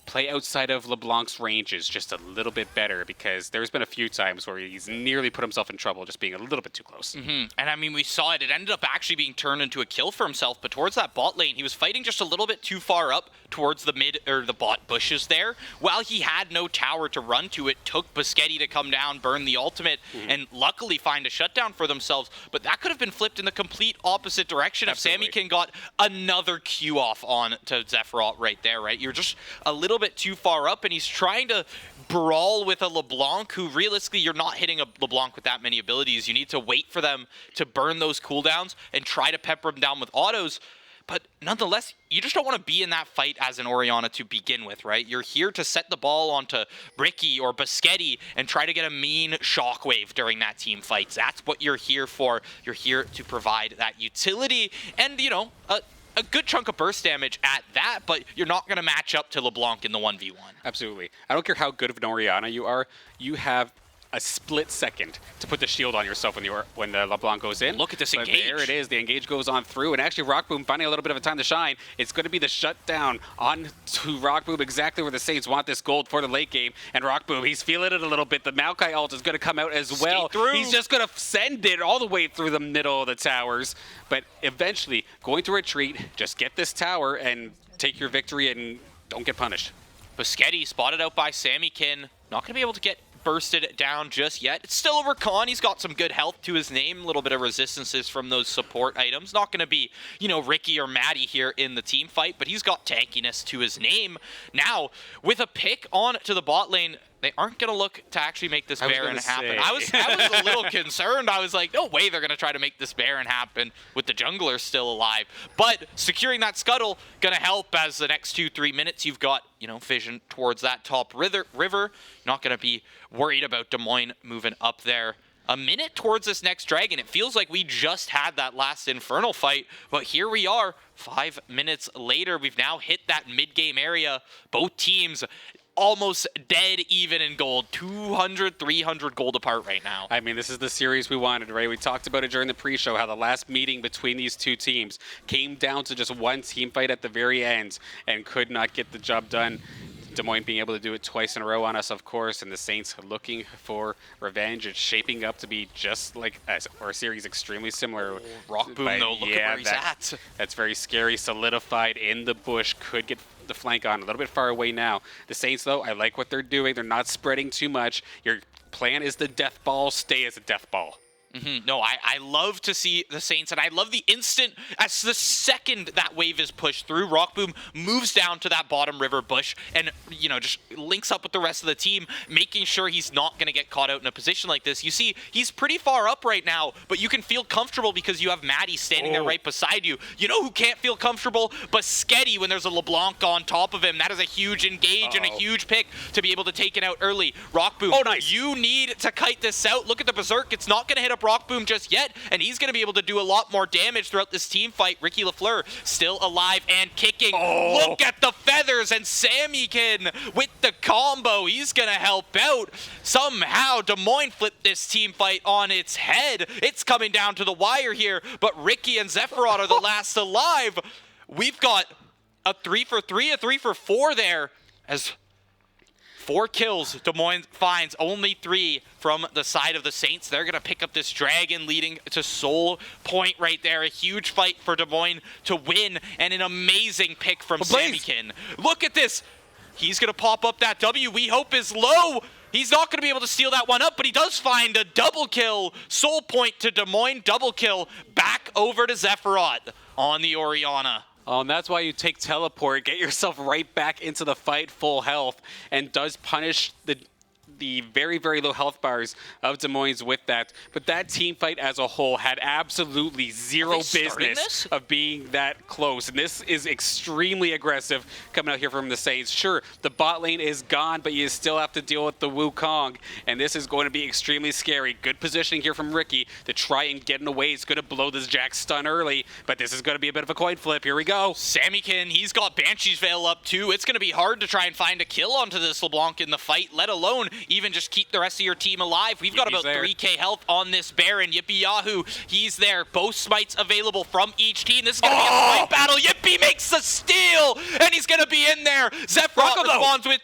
play outside of LeBlanc's ranges just a little bit better, because there's been a few times where he's nearly put himself in trouble just being a little bit too close. And I mean, we saw it. It ended up actually being turned into a kill for himself, but towards that bot lane, he was fighting just a little bit too far up towards the mid or the bot bushes there. While he had no tower to run to, it took Biscetti to come down, burn the ultimate, and luckily find a shutdown for themselves. But that could have been flipped in the complete opposite direction. Absolutely. If Samican got another Q off on to Zephyros right there, right? You're just a little bit too far up, and he's trying to brawl with a LeBlanc, who realistically, you're not hitting a LeBlanc with that many abilities. You need to wait for them to burn those cooldowns and try to pepper them down with autos. But nonetheless, you just don't want to be in that fight as an Orianna to begin with, right? You're here to set the ball onto Ricky or Biscetti and try to get a mean shockwave during that team fight. That's what you're here for. You're here to provide that utility and, a good chunk of burst damage at that, but you're not going to match up to LeBlanc in the 1v1. Absolutely. I don't care how good of an Orianna you are, you have a split second to put the shield on yourself when the LeBlanc goes in. Look at this engage. There it is. The engage goes on through, and actually Rockboom finding a little bit of a time to shine. It's going to be the shutdown on to Rockboom, exactly where the Saints want this gold for the late game. And Rockboom, he's feeling it a little bit. The Maokai ult is going to come out as well. He's just going to send it all the way through the middle of the towers. But eventually, going to retreat, just get this tower and take your victory and don't get punished. Biscetti spotted out by Samican. Not going to be able to get bursted down just yet. It's still a Rakan. He's got some good health to his name, a little bit of resistances from those support items. Not going to be, Ricky or Maddie here in the team fight, but he's got tankiness to his name. Now, with a pick on to the bot lane, they aren't going to look to actually make this Baron happen. I was a little concerned. I was like, no way they're going to try to make this Baron happen with the jungler still alive. But securing that scuttle going to help as the next 2-3 minutes you've got, vision towards that top river. You're not going to be worried about Des Moines moving up there. A minute towards this next dragon. It feels like we just had that last Infernal fight, but here we are 5 minutes later. We've now hit that mid-game area. Both teams almost dead even in gold. 200, 300 gold apart right now. I mean, this is the series we wanted, right? We talked about it during the pre-show, how the last meeting between these two teams came down to just one team fight at the very end and could not get the job done. Des Moines being able to do it twice in a row on us, of course, and the Saints looking for revenge. It's shaping up to be just like our series, extremely similar. Rock Boom, though, look at where he's at. That's very scary. Solidified in the bush, could get the flank on a little bit far away now. The Saints, though, I like what they're doing. They're not spreading too much. Your plan is the death ball. Stay as a death ball. No, I love to see the Saints, and I love the instant, as the second that wave is pushed through, Rockboom moves down to that bottom river bush and, just links up with the rest of the team, making sure he's not going to get caught out in a position like this. You see, he's pretty far up right now, but you can feel comfortable because you have Maddie standing there right beside you. You know who can't feel comfortable? Sketty when there's a LeBlanc on top of him. That is a huge engage and a huge pick to be able to take it out early. Rockboom, nice. You need to kite this out. Look at the Berserk. It's not going to hit up Rockboom just yet, and he's going to be able to do a lot more damage throughout this team fight. Ricky Lafleur still alive and kicking. Look at the feathers, and Sammykin with the combo. He's going to help out. Somehow, Des Moines flipped this team fight on its head. It's coming down to the wire here, but Ricky and Zephyros are the last alive. We've got a 3 for 3, a 3 for 4 there, as 4 kills. Des Moines finds only 3 from the side of the Saints. They're going to pick up this dragon leading to Soul Point right there. A huge fight for Des Moines to win, and an amazing pick from Sammykin. Look at this. He's going to pop up that W we hope is low. He's not going to be able to steal that one up, but he does find a double kill. Soul Point to Des Moines, double kill. Back over to Zephyros on the Orianna. Oh, and that's why you take teleport, get yourself right back into the fight full health, and does punish the very, very low health bars of Des Moines with that. But that team fight as a whole had absolutely zero business of being that close. And this is extremely aggressive coming out here from the Saints. Sure, the bot lane is gone, but you still have to deal with the Wukong. And this is going to be extremely scary. Good positioning here from Ricky to try and get in the way. He's going to blow this Jack stun early, but this is going to be a bit of a coin flip. Here we go. Sammykin, he's got Banshee's Veil up too. It's going to be hard to try and find a kill onto this LeBlanc in the fight, let alone even just keep the rest of your team alive. We've got about 3k health on this Baron. Yippee Yahoo, he's there. Both smites available from each team. This is going to be a smite battle. Yippee makes the steal, and he's going to be in there. Zephyros responds with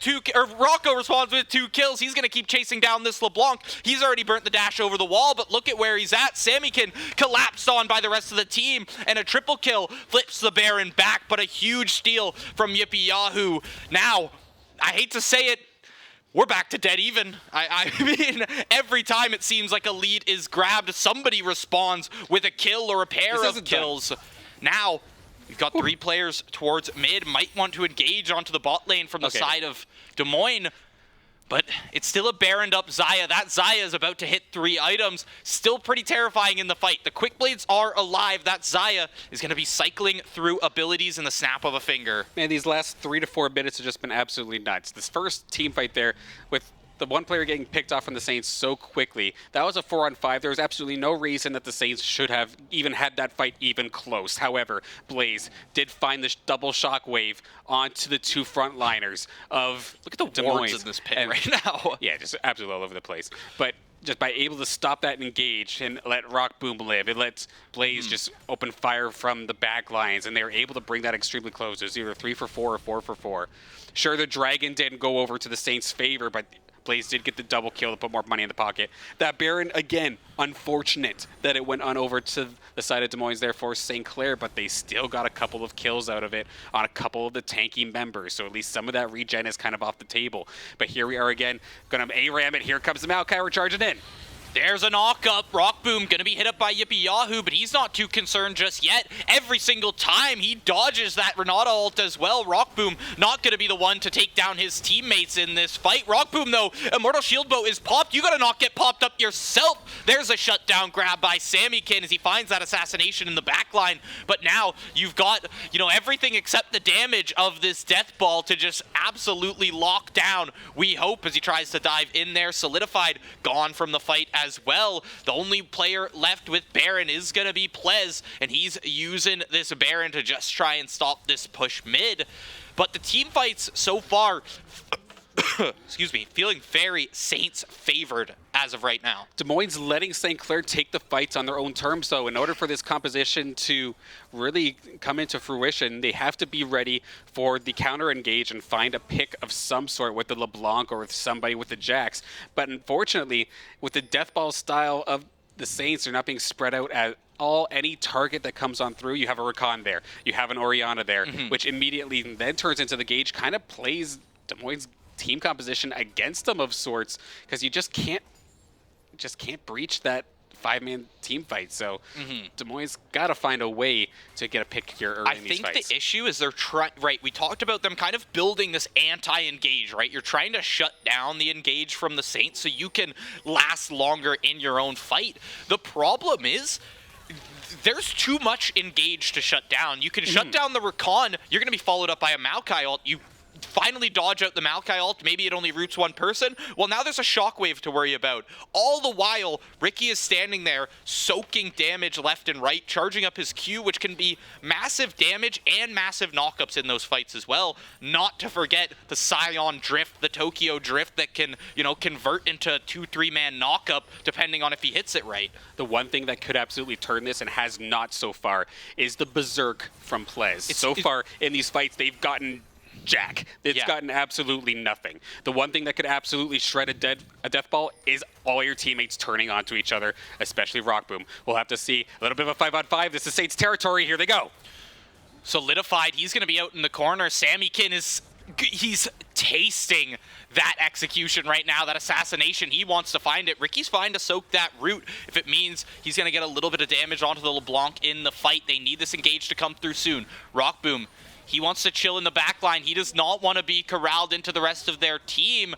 Rocco responds with 2 kills. He's going to keep chasing down this LeBlanc. He's already burnt the dash over the wall, but look at where he's at. Sammykin collapsed on by the rest of the team, and a triple kill flips the Baron back, but a huge steal from Yippee Yahoo. Now, I hate to say it, we're back to dead even. I mean, every time it seems like a lead is grabbed, somebody responds with a kill or a pair of kills. Now, we've got 3 players towards mid. Might want to engage onto the bot lane from the side of Des Moines. But it's still a Baroned up Xayah. That Xayah is about to hit 3 items. Still pretty terrifying in the fight. The Quick Blades are alive. That Xayah is going to be cycling through abilities in the snap of a finger. Man, these last 3 to 4 minutes have just been absolutely nuts. This first team fight there with the one player getting picked off from the Saints so quickly, that was a 4-on-5. There was absolutely no reason that the Saints should have even had that fight even close. However, Blaze did find this double shockwave onto the 2 frontliners of Look at the wards in this pit right now. Yeah, just absolutely all over the place. But just by able to stop that and engage and let Rock Boom live, it lets Blaze just open fire from the back lines, and they were able to bring that extremely close. It was either 3 for 4 or 4 for 4. Sure, the Dragon didn't go over to the Saints' favor, but Blaze did get the double kill to put more money in the pocket. That Baron, again, unfortunate that it went on over to the side of Des Moines there for St. Clair, but they still got a couple of kills out of it on a couple of the tanky members. So at least some of that regen is kind of off the table. But here we are again, going to ARAM it. Here comes the Maokai, we're charging in. There's a knock-up. Rockboom going to be hit up by Yippee Yahoo, but he's not too concerned just yet. Every single time he dodges that Renata ult as well. Rockboom not going to be the one to take down his teammates in this fight. Rockboom, though, Immortal Shield Bow is popped. You got to not get popped up yourself. There's a shutdown grab by Sammykin as he finds that assassination in the backline. But now you've got, everything except the damage of this Death Ball to just absolutely lock down. We hope as he tries to dive in there. Solidified, gone from the fight as well. The only player left with Baron is going to be Plez, and he's using this Baron to just try and stop this push mid. But the team fights so far, excuse me, feeling very Saints favored as of right now. Des Moines letting St. Clair take the fights on their own terms, though. In order for this composition to really come into fruition, they have to be ready for the counter engage and find a pick of some sort with the LeBlanc or with somebody with the Jax. But unfortunately, with the Death Ball style of the Saints, they're not being spread out at all. Any target that comes on through, you have a Rakan there, you have an Orianna there, which immediately then turns into the gauge, kind of plays Des Moines' team composition against them of sorts, because you just can't breach that 5-man team fight. So Des Moines got to find a way to get a pick here early in these fights. I think the issue is they're trying, right, we talked about them kind of building this anti-engage, right? You're trying to shut down the engage from the Saints so you can last longer in your own fight. The problem is there's too much engage to shut down. You can shut down the Rakan, you're going to be followed up by a Maokai ult. You finally dodge out the Maokai ult, maybe it only roots one person. Well, now there's a shockwave to worry about. All the while, Ricky is standing there soaking damage left and right, charging up his Q, which can be massive damage and massive knockups in those fights as well. Not to forget the Scion Drift, the Tokyo Drift that can, convert into a 2-3 man knockup depending on if he hits it right. The one thing that could absolutely turn this and has not so far is the Berserk from Plez. So far in these fights, they've gotten jack. It's gotten absolutely nothing. The one thing that could absolutely shred a death ball is all your teammates turning onto each other, especially Rockboom. We'll have to see a little bit of a 5-on-5. This is Saints territory. Here they go. Solidified. He's going to be out in the corner. Sammykin he's tasting that execution right now, that assassination. He wants to find it. Ricky's fine to soak that root if it means he's going to get a little bit of damage onto the LeBlanc in the fight. They need this engage to come through soon. Rockboom, he wants to chill in the back line. He does not want to be corralled into the rest of their team.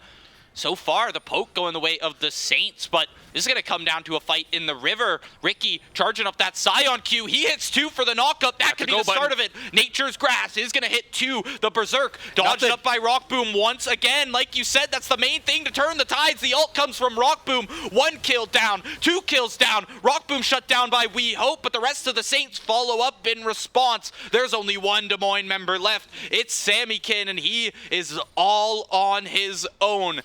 So far, the poke going the way of the Saints, but this is going to come down to a fight in the river. Ricky charging up that Scion Q. He hits 2 for the knockup. That could be the start of it. Nature's Grass is going to hit 2. The Berserk dodged up by Rockboom once again. Like you said, that's the main thing to turn the tides. The ult comes from Rockboom. 1 kill down, 2 kills down. Rockboom shut down by We Hope, but the rest of the Saints follow up in response. There's only one Des Moines member left. It's Sammykin, and he is all on his own.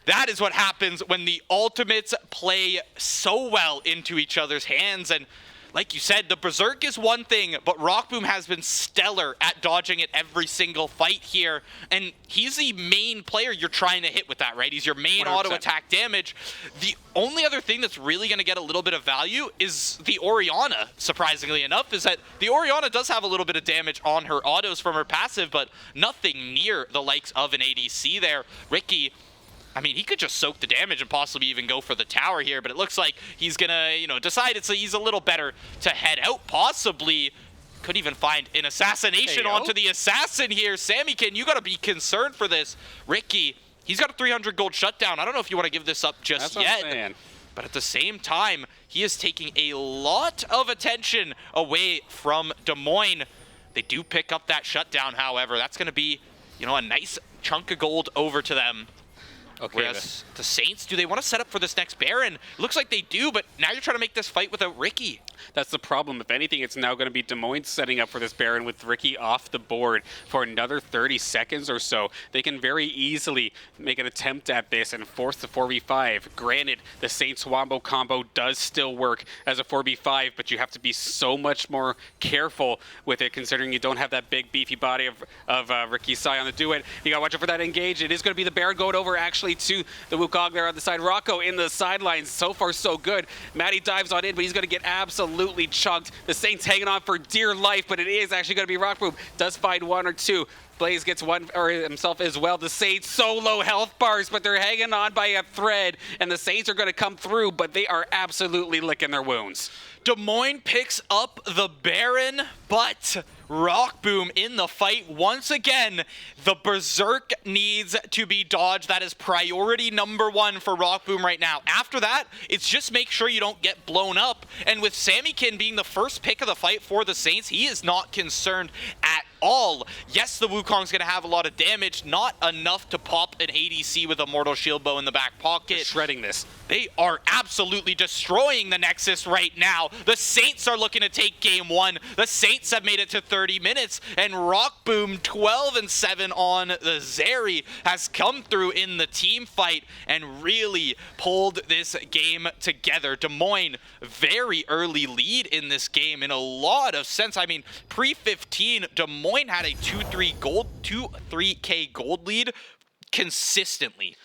That is what happens when the ultimates play so well into each other's hands. And like you said, the Berserk is one thing, but Rockboom has been stellar at dodging it every single fight here. And he's the main player you're trying to hit with that, right? He's your main 100%. Auto attack damage. The only other thing that's really going to get a little bit of value is the Orianna, surprisingly enough, is that the Orianna does have a little bit of damage on her autos from her passive, but nothing near the likes of an ADC there. Ricky, I mean, he could just soak the damage and possibly even go for the tower here, but it looks like he's gonna, decide he's a little better to head out, possibly. Could even find an assassination onto the assassin here. Sammykin, you gotta be concerned for this. Ricky, he's got a 300 gold shutdown. I don't know if you want to give this up just yet. But at the same time, he is taking a lot of attention away from Des Moines. They do pick up that shutdown, however. That's gonna be, a nice chunk of gold over to them. Okay, whereas the Saints, do they want to set up for this next Baron? Looks like they do, but now you're trying to make this fight without Ricky. That's the problem. If anything, it's now going to be Des Moines setting up for this Baron with Ricky off the board for another 30 seconds or so. They can very easily make an attempt at this and force the 4v5. Granted, the Saints Wombo combo does still work as a 4v5, but you have to be so much more careful with it considering you don't have that big beefy body of Ricky Scion to do it. You got to watch out for that engage. It is going to be the Baron going over actually directly to the Wukong there on the side. Rocco in the sidelines. So far, so good. Matty dives on in, but he's going to get absolutely chunked. The Saints hanging on for dear life, but it is actually going to be Rockboom. Does find one or two. Blaze gets one or himself as well. The Saints so low health bars, but they're hanging on by a thread, and the Saints are going to come through, but they are absolutely licking their wounds. Des Moines picks up the Baron, but Rockboom in the fight once again. The Berserk needs to be dodged. That is priority number one for Rockboom right now. After that, it's just make sure you don't get blown up. And with Sammykin being the first pick of the fight for the Saints, he is not concerned at all. Yes, the Wukong's going to have a lot of damage, not enough to pop an ADC with a Mortal Shield Bow in the back pocket. They're shredding this. They are absolutely destroying the Nexus right now. The Saints are looking to take game one. The Saints have made it to 30 minutes, and Rockboom 12-7 on the Zeri has come through in the team fight and really pulled this game together. Des Moines, very early lead in this game in a lot of sense. I mean, pre-15, Des Moines had a 2-3K gold lead consistently.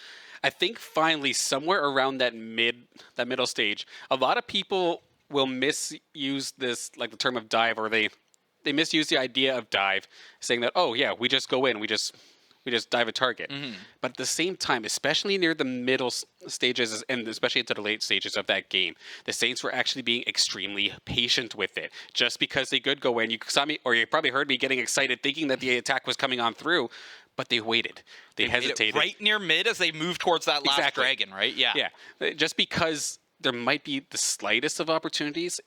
I think finally somewhere around that middle stage, a lot of people will misuse this, like the term of dive, or they misuse the idea of dive, saying that, oh yeah, we just go in, we just dive a target. But at the same time, especially near the middle stages and especially into the late stages of that game, the Saints were actually being extremely patient with it. Just because they could go in, you saw me, or you probably heard me getting excited thinking that the attack was coming on through, but they waited. They hesitated. Right near mid as they move towards that last dragon, right? Yeah. Yeah. Just because there might be the slightest of opportunities,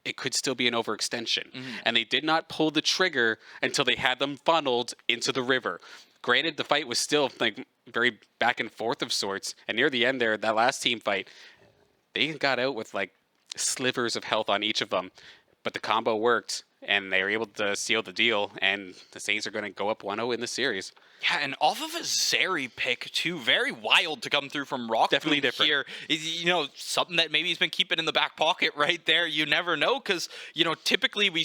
it could still be an overextension. And they did not pull the trigger until they had them funneled into the river. Granted, the fight was still like very back and forth of sorts. And near the end there, that last team fight, they got out with like slivers of health on each of them. But the combo worked, and they were able to seal the deal, and the Saints are going to go up 1-0 in the series. Yeah, and off of a Zeri pick, too. Very wild to come through from Rockboom. Definitely different. Here. You know, something that maybe he's been keeping in the back pocket right there. You never know, because, you know, typically we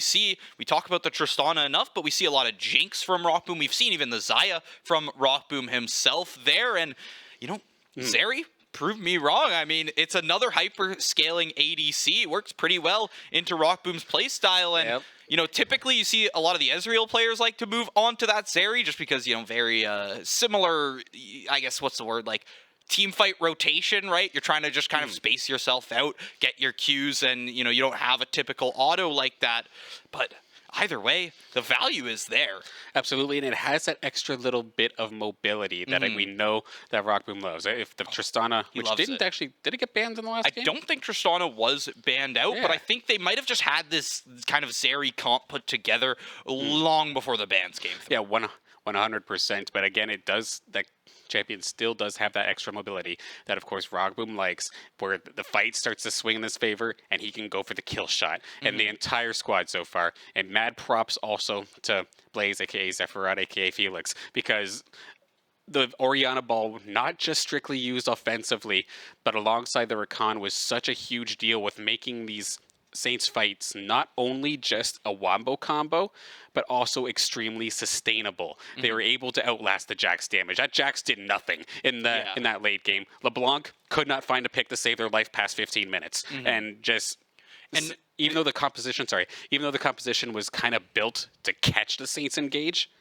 talk about the Tristana enough, but we see a lot of Jinx from Rockboom. We've seen even the Xayah from Rockboom himself there, and, you know, Zeri proved me wrong. I mean, it's another hyper-scaling ADC. It works pretty well into Rockboom's playstyle, and you know, typically you see a lot of the Ezreal players like to move on to that Zeri just because, you know, very similar, I guess, what's the word, like team fight rotation, right? You're trying to just kind of space yourself out, get your Qs, and, you know, you don't have a typical auto like that. But either way, the value is there. Absolutely, and it has that extra little bit of mobility that we know that Rockboom loves. If the Tristana, which did it get banned in the last game? I don't think Tristana was banned out, but I think they might have just had this kind of Zeri comp put together long before the bans came through. Yeah, 100%. But again, it does, that champion still does have that extra mobility that, of course, Rockboom likes, where the fight starts to swing in his favor, and he can go for the kill shot. And the entire squad so far. And mad props also to Blaze, a.k.a. Zephyrat, a.k.a. Felix, because the Orianna ball, not just strictly used offensively, but alongside the Rakan, was such a huge deal with making these Saints fights not only just a wombo combo, but also extremely sustainable. They were able to outlast the Jax damage. That Jax did nothing in that late game. LeBlanc could not find a pick to save their life past 15 minutes, and even though the composition was kind of built to catch the Saints engage,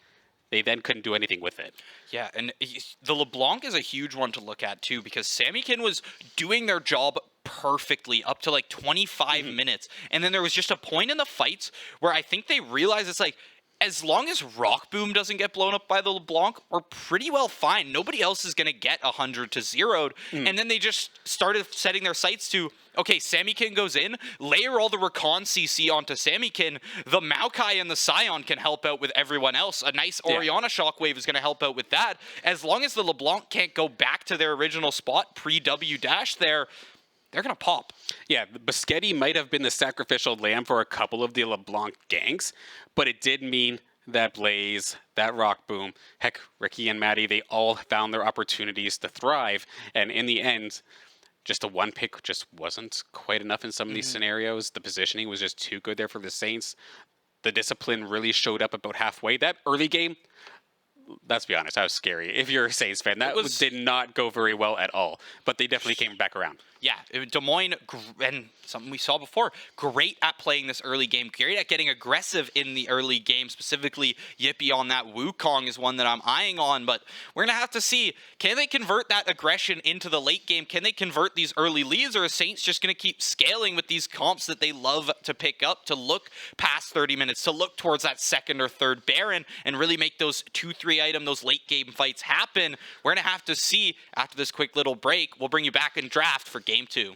they then couldn't do anything with it. Yeah, and the LeBlanc is a huge one to look at, too, because Sammykin was doing their job perfectly up to like 25 minutes. And then there was just a point in the fights where I think they realized it's like, as long as Rockboom doesn't get blown up by the LeBlanc, we're pretty well fine. Nobody else is going to get 100 to 0'd. And then they just started setting their sights to, okay, Sammykin goes in, layer all the Rakan CC onto Sammykin. The Maokai and the Scion can help out with everyone else. A nice Orianna Shockwave is going to help out with that. As long as the LeBlanc can't go back to their original spot pre-W dash there, they're going to pop. Yeah, Biscotti might have been the sacrificial lamb for a couple of the LeBlanc ganks, but it did mean that Blaze, that Rockboom, heck, Ricky and Maddie, they all found their opportunities to thrive. And in the end, just a one pick just wasn't quite enough in some of these scenarios. The positioning was just too good there for the Saints. The discipline really showed up about halfway. That early game, let's be honest, that was scary. If you're a Saints fan, that did not go very well at all. But they definitely came back around. Yeah, Des Moines, and something we saw before, great at playing this early game, great at getting aggressive in the early game. Specifically, Yippee on that Wukong is one that I'm eyeing on, but we're going to have to see, can they convert that aggression into the late game? Can they convert these early leads, or are Saints just going to keep scaling with these comps that they love to pick up, to look past 30 minutes, to look towards that second or third Baron, and really make those 2-3 item, those late game fights happen? We're going to have to see after this quick little break. We'll bring you back in draft for Game 2.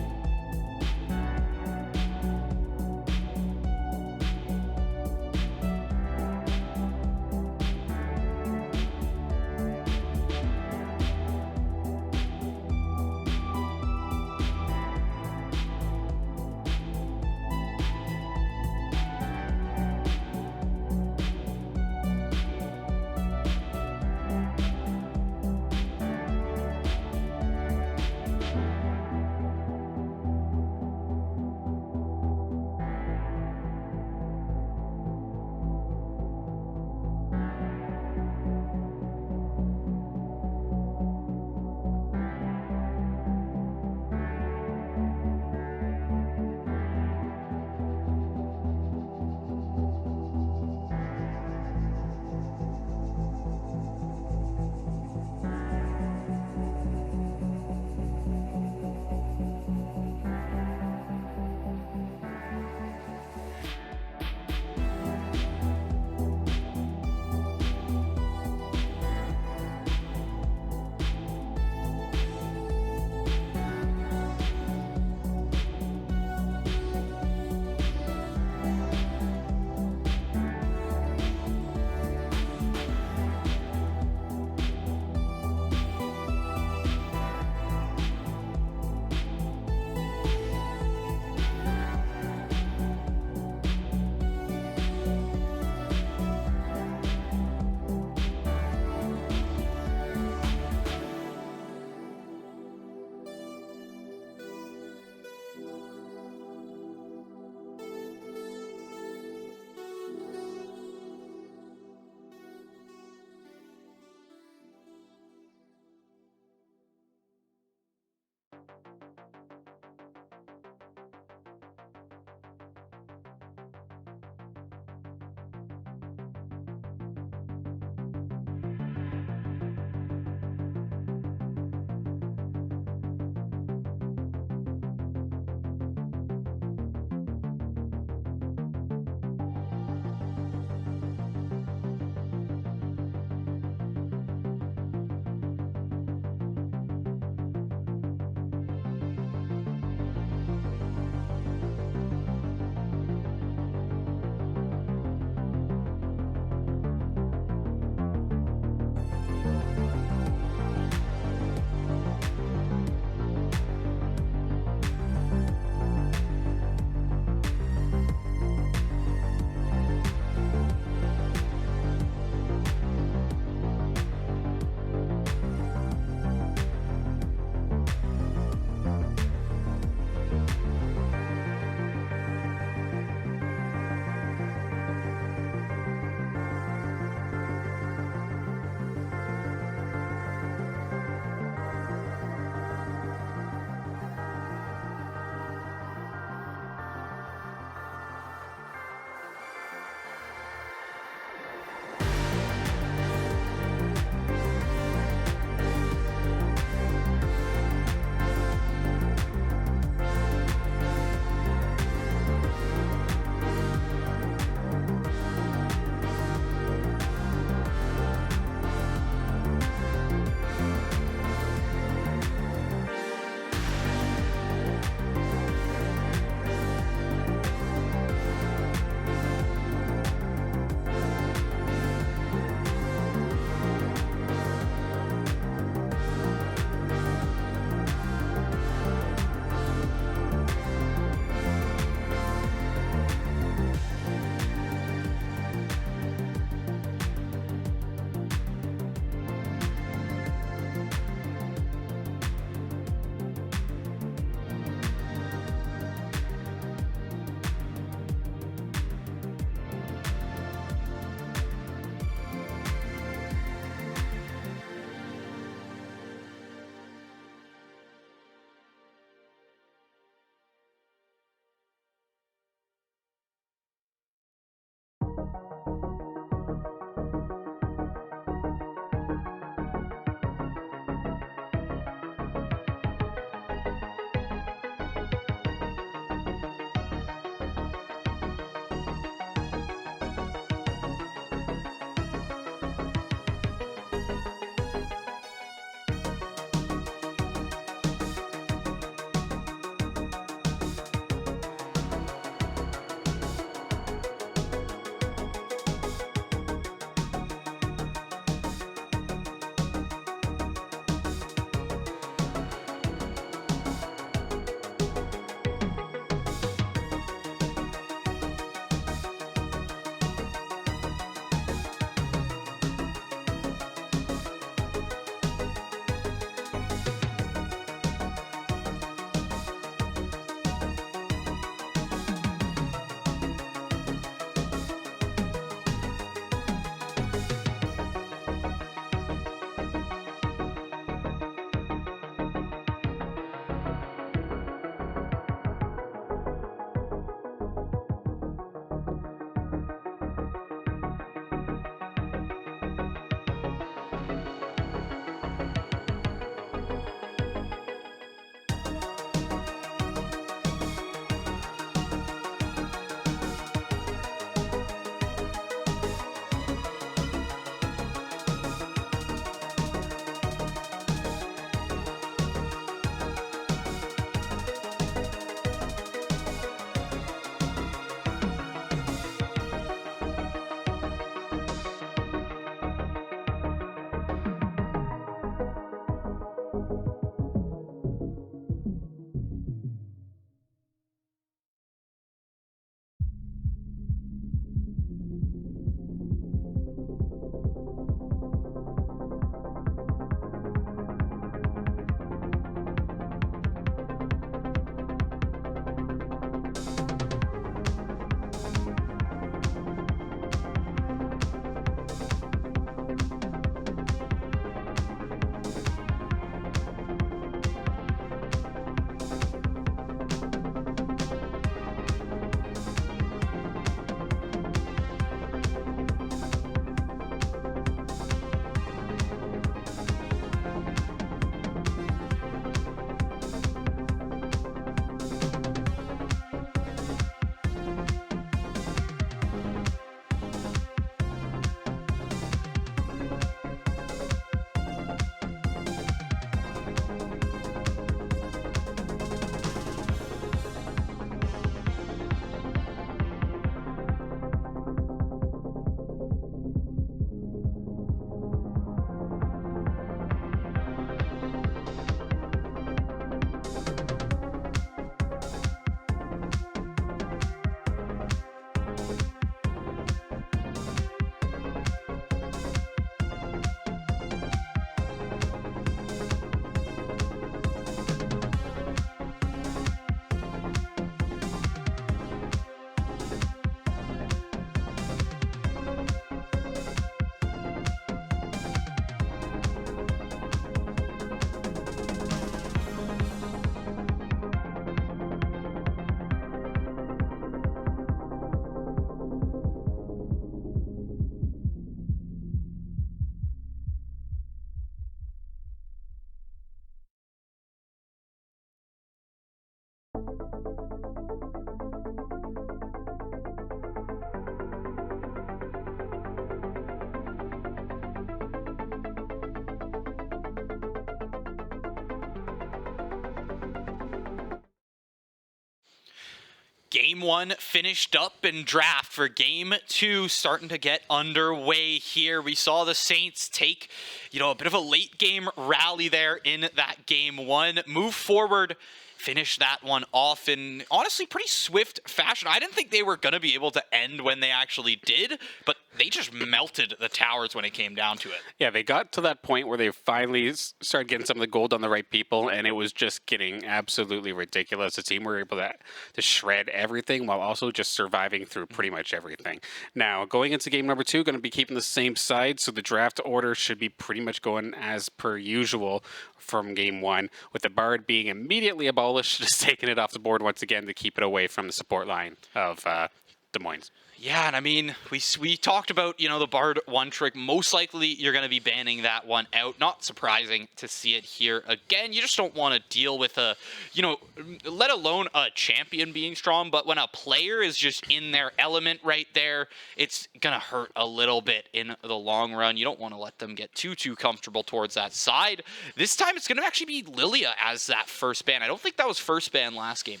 Game 1 finished up and draft for Game 2 starting to get underway here. We saw the Saints take, a bit of a late game rally there in that Game 1. Move forward, finish that one off in honestly pretty swift fashion. I didn't think they were going to be able to end when they actually did, but they just melted the towers when it came down to it. Yeah, they got to that point where they finally started getting some of the gold on the right people, and it was just getting absolutely ridiculous. The team were able to shred everything while also just surviving through pretty much everything. Now, going into game number 2, going to be keeping the same side, so the draft order should be pretty much going as per usual from game 1, with the Bard being immediately abolished, just taking it off the board once again to keep it away from the support line of Des Moines. Yeah, and I mean, we talked about, the Bard one trick. Most likely, you're going to be banning that one out. Not surprising to see it here again. You just don't want to deal with let alone a champion being strong, but when a player is just in their element right there, it's going to hurt a little bit in the long run. You don't want to let them get too comfortable towards that side. This time, it's going to actually be Lilia as that first ban. I don't think that was first ban last game,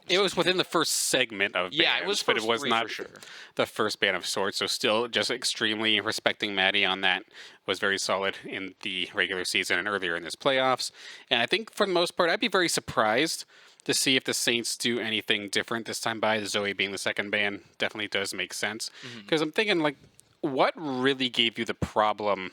it was within the first segment of bans, it was but it was not for sure. The first ban of sorts, so still just extremely respecting Maddie on that. Was very solid in the regular season and earlier in this playoffs. And I think for the most part, I'd be very surprised to see if the Saints do anything different this time by. Zoe being the second ban definitely does make sense. Because I'm thinking, what really gave you the problem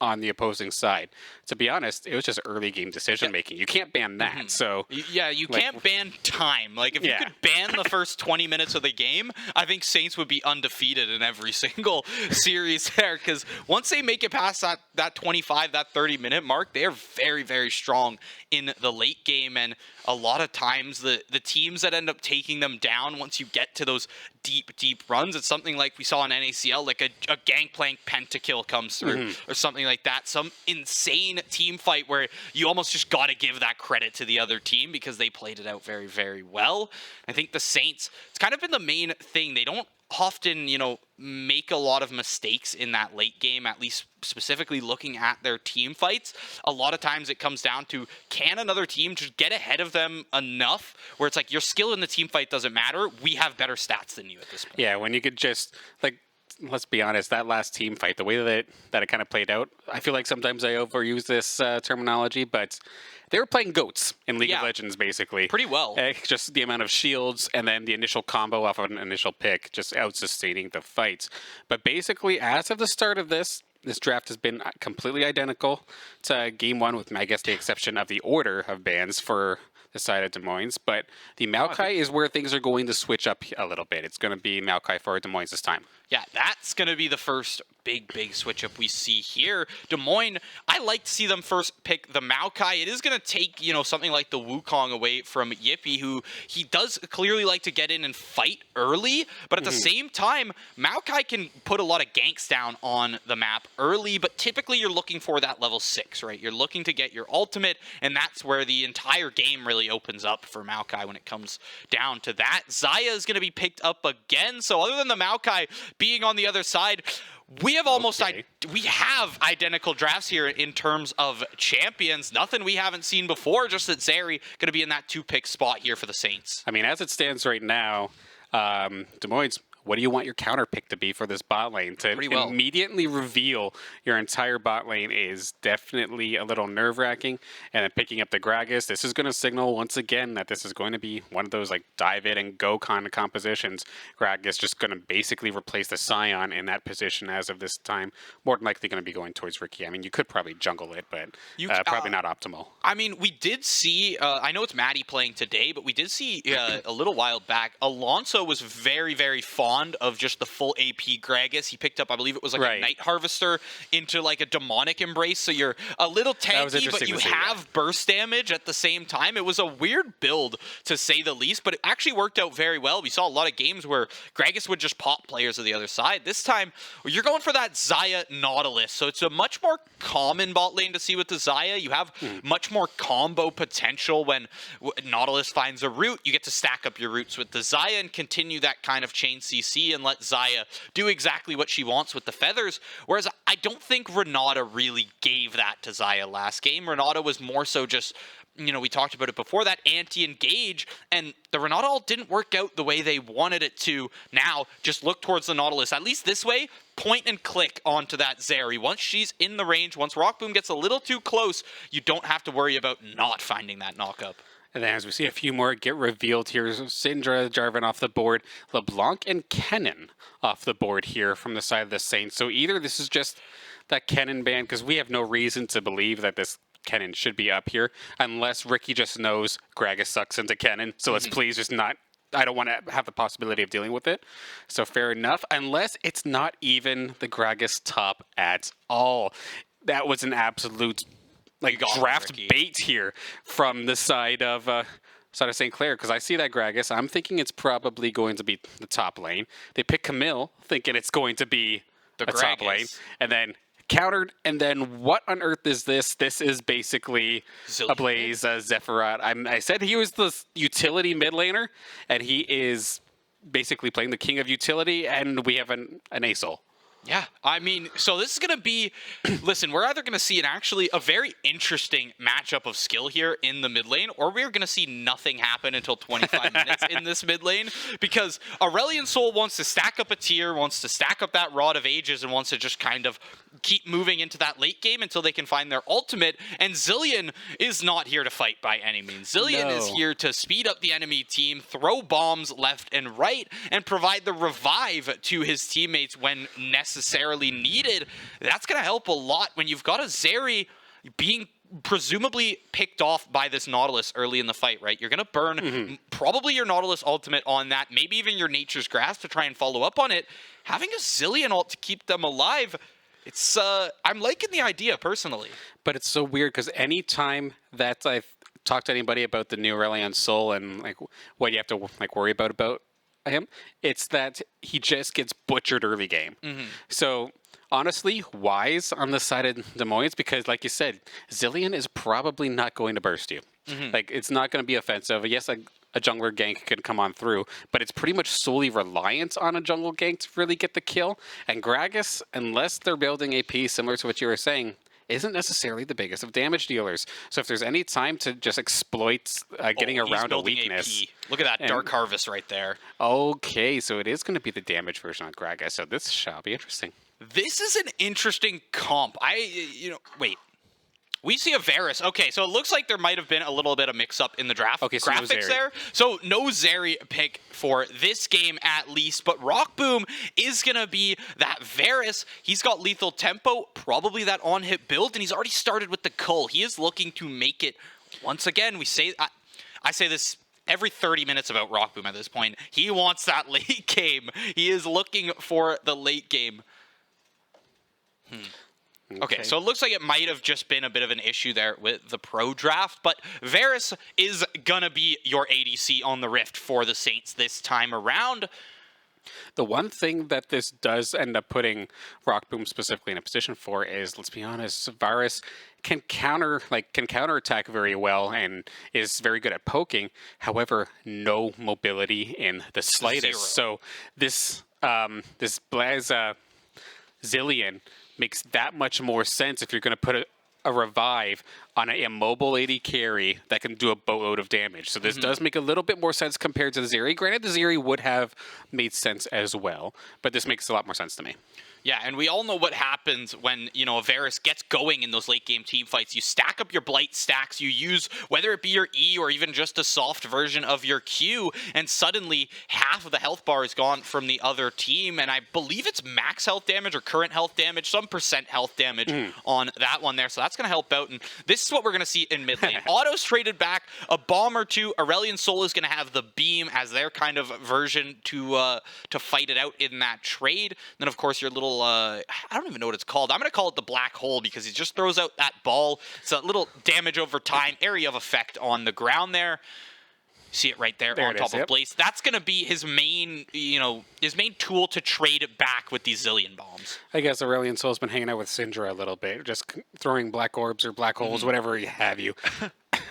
on the opposing side? To be honest, it was just early game decision making. You can't ban that. So you can't ban time. If you could ban the first 20 minutes of the game, I think Saints would be undefeated in every single series there. Because once they make it past that 25, that 30-minute mark, they are very, very strong in the late game. And a lot of times the teams that end up taking them down once you get to those deep runs, it's something like we saw in NACL, like a gangplank pentakill comes through or something like that. Some insane team fight where you almost just got to give that credit to the other team because they played it out very, very well. I think the Saints, it's kind of been the main thing. They don't often, make a lot of mistakes in that late game, at least specifically looking at their team fights. A lot of times it comes down to, can another team just get ahead of them enough where it's like your skill in the team fight doesn't matter. We have better stats than you at this point. Yeah, when you could just, let's be honest, that last team fight, the way that it kind of played out, I feel like sometimes I overuse this terminology, but they were playing goats in League of Legends, basically. Pretty well. Just the amount of shields and then the initial combo off of an initial pick, just out-sustaining the fights. But basically, as of the start of this draft has been completely identical to Game 1, with, I guess, the exception of the order of bans for the side of Des Moines. But the Maokai is where things are going to switch up a little bit. It's going to be Maokai for Des Moines this time. Yeah, that's going to be the first big switch up we see here. Des Moines, I like to see them first pick the Maokai. It is going to take, something like the Wukong away from Yippee, who he does clearly like to get in and fight early, but at the same time, Maokai can put a lot of ganks down on the map early, but typically you're looking for that level 6, right? You're looking to get your ultimate, and that's where the entire game really opens up for Maokai when it comes down to that. Xayah is going to be picked up again, so other than the Maokai being on the other side, we have we have identical drafts here in terms of champions. Nothing we haven't seen before, just that Zeri going to be in that 2-pick spot here for the Saints. I mean, as it stands right now, Des Moines, what do you want your counter pick to be for this bot lane? To immediately reveal your entire bot lane is definitely a little nerve-wracking. And then picking up the Gragas, this is going to signal once again that this is going to be one of those dive in and go kind of compositions. Gragas just going to basically replace the Scion in that position as of this time. More than likely going to be going towards Riki. I mean, you could probably jungle it, but probably not optimal. I mean, we did see, I know it's Maddie playing today, but we did see a little while back, Alonso was very, very fond of just the full AP Gragas. He picked up, I believe it was a Night Harvester into a Demonic Embrace, so you're a little tanky, but you have burst damage at the same time. It was a weird build, to say the least, but it actually worked out very well. We saw a lot of games where Gragas would just pop players of the other side. This time, you're going for that Xayah Nautilus, so it's a much more common bot lane to see with the Xayah. You have much more combo potential when Nautilus finds a root. You get to stack up your roots with the Xayah and continue that kind of chain CC and let Xayah do exactly what she wants with the feathers. Whereas I don't think Renata really gave that to Xayah last game. Renata was more so just we talked about it before, that anti-engage, and the Renata didn't work out the way they wanted it to. Now, just look towards the Nautilus. At least this way, point and click onto that Zeri. Once she's in the range, once Rockboom gets a little too close, you don't have to worry about not finding that knock-up. And then as we see a few more get revealed here, Syndra, Jarvan off the board, LeBlanc and Kennen off the board here from the side of the Saints. So either this is just that Kennen ban, because we have no reason to believe that this Kennen should be up here, unless Ricky just knows Gragas sucks into Kennen. So let's please just not, I don't want to have the possibility of dealing with it. So fair enough, unless it's not even the Gragas top at all. That was an absolute draft Ricky. bait here from the side of St. Clair, because I see that Gragas. I'm thinking it's probably going to be the top lane. They pick Camille, thinking it's going to be The a top Gragas. lane, and then countered. And then what on earth is this? This is basically a Blaze Zephyrat. I said he was the utility mid laner, and he is basically playing the king of utility, and we have an Asol. Yeah, I mean, so this is going to be, listen, we're either going to see a very interesting matchup of skill here in the mid lane, or we're going to see nothing happen until 25 minutes in this mid lane, because Aurelion Sol wants to stack up a tier, wants to stack up that Rod of Ages, and wants to just kind of keep moving into that late game until they can find their ultimate, and Zilean is not here to fight by any means. Zilean is here to speed up the enemy team, throw bombs left and right, and provide the revive to his teammates when necessarily needed. That's going to help a lot when you've got a Zeri being presumably picked off by this Nautilus early in the fight, right? You're going to burn probably your Nautilus ultimate on that, maybe even your Nature's Grasp to try and follow up on it. Having a Zilean ult to keep them alive, it's I'm liking the idea personally. But it's so weird because anytime that I've talked to anybody about the new Aurelion Sol and what you have to worry about him, it's that he just gets butchered early game. So honestly, wise on the side of the Moines, because like you said, Zilean is probably not going to burst you. It's not going to be offensive. Yes, a jungler gank could come on through, but it's pretty much solely reliant on a jungle gank to really get the kill. And Gragas, unless they're building AP similar to what you were saying, isn't necessarily the biggest of damage dealers. So if there's any time to just exploit getting around a weakness. AP. Look at that Dark Harvest right there. Okay, so it is going to be the damage version on Gragas. So this shall be interesting. This is an interesting comp. Wait. We see a Varus. Okay, so it looks like there might have been a little bit of mix-up in the draft okay, so graphics there. So no Zeri pick for this game at least, but Rockboom is going to be that Varus. He's got lethal tempo, probably that on-hit build, and he's already started with the Cull. He is looking to make it, once again, I say this every 30 minutes about Rockboom at this point. He wants that late game. He is looking for the late game. Okay, so it looks like it might have just been a bit of an issue there with the pro draft, but Varus is gonna be your ADC on the Rift for the Saints this time around. The one thing that this does end up putting Rockboom specifically in a position for is, let's be honest, Varus can counterattack very well and is very good at poking. However, no mobility in the slightest. Zero. So this Blaze Zilean makes that much more sense if you're going to put a revive on an immobile AD carry that can do a boatload of damage. So this does make a little bit more sense compared to the Zeri. Granted, the Zeri would have made sense as well, but this makes a lot more sense to me. Yeah, and we all know what happens when, a Varus gets going in those late-game team fights. You stack up your Blight stacks, you use, whether it be your E or even just a soft version of your Q, and suddenly half of the health bar is gone from the other team, and I believe it's max health damage or current health damage, some percent health damage on that one there, so that's going to help out, and this is what we're going to see in mid lane. Auto's traded back, a bomb or two. Aurelion Sol is going to have the beam as their kind of version to fight it out in that trade. Then, of course, your little I don't even know what it's called. I'm going to call it the black hole because he just throws out that ball. It's a little damage over time, area of effect on the ground there. See it right there on top of Blaze. That's going to be his main, his main tool to trade it back with these Zillion bombs. I guess Aurelion Sol's been hanging out with Syndra a little bit, just throwing black orbs or black holes, whatever you have you,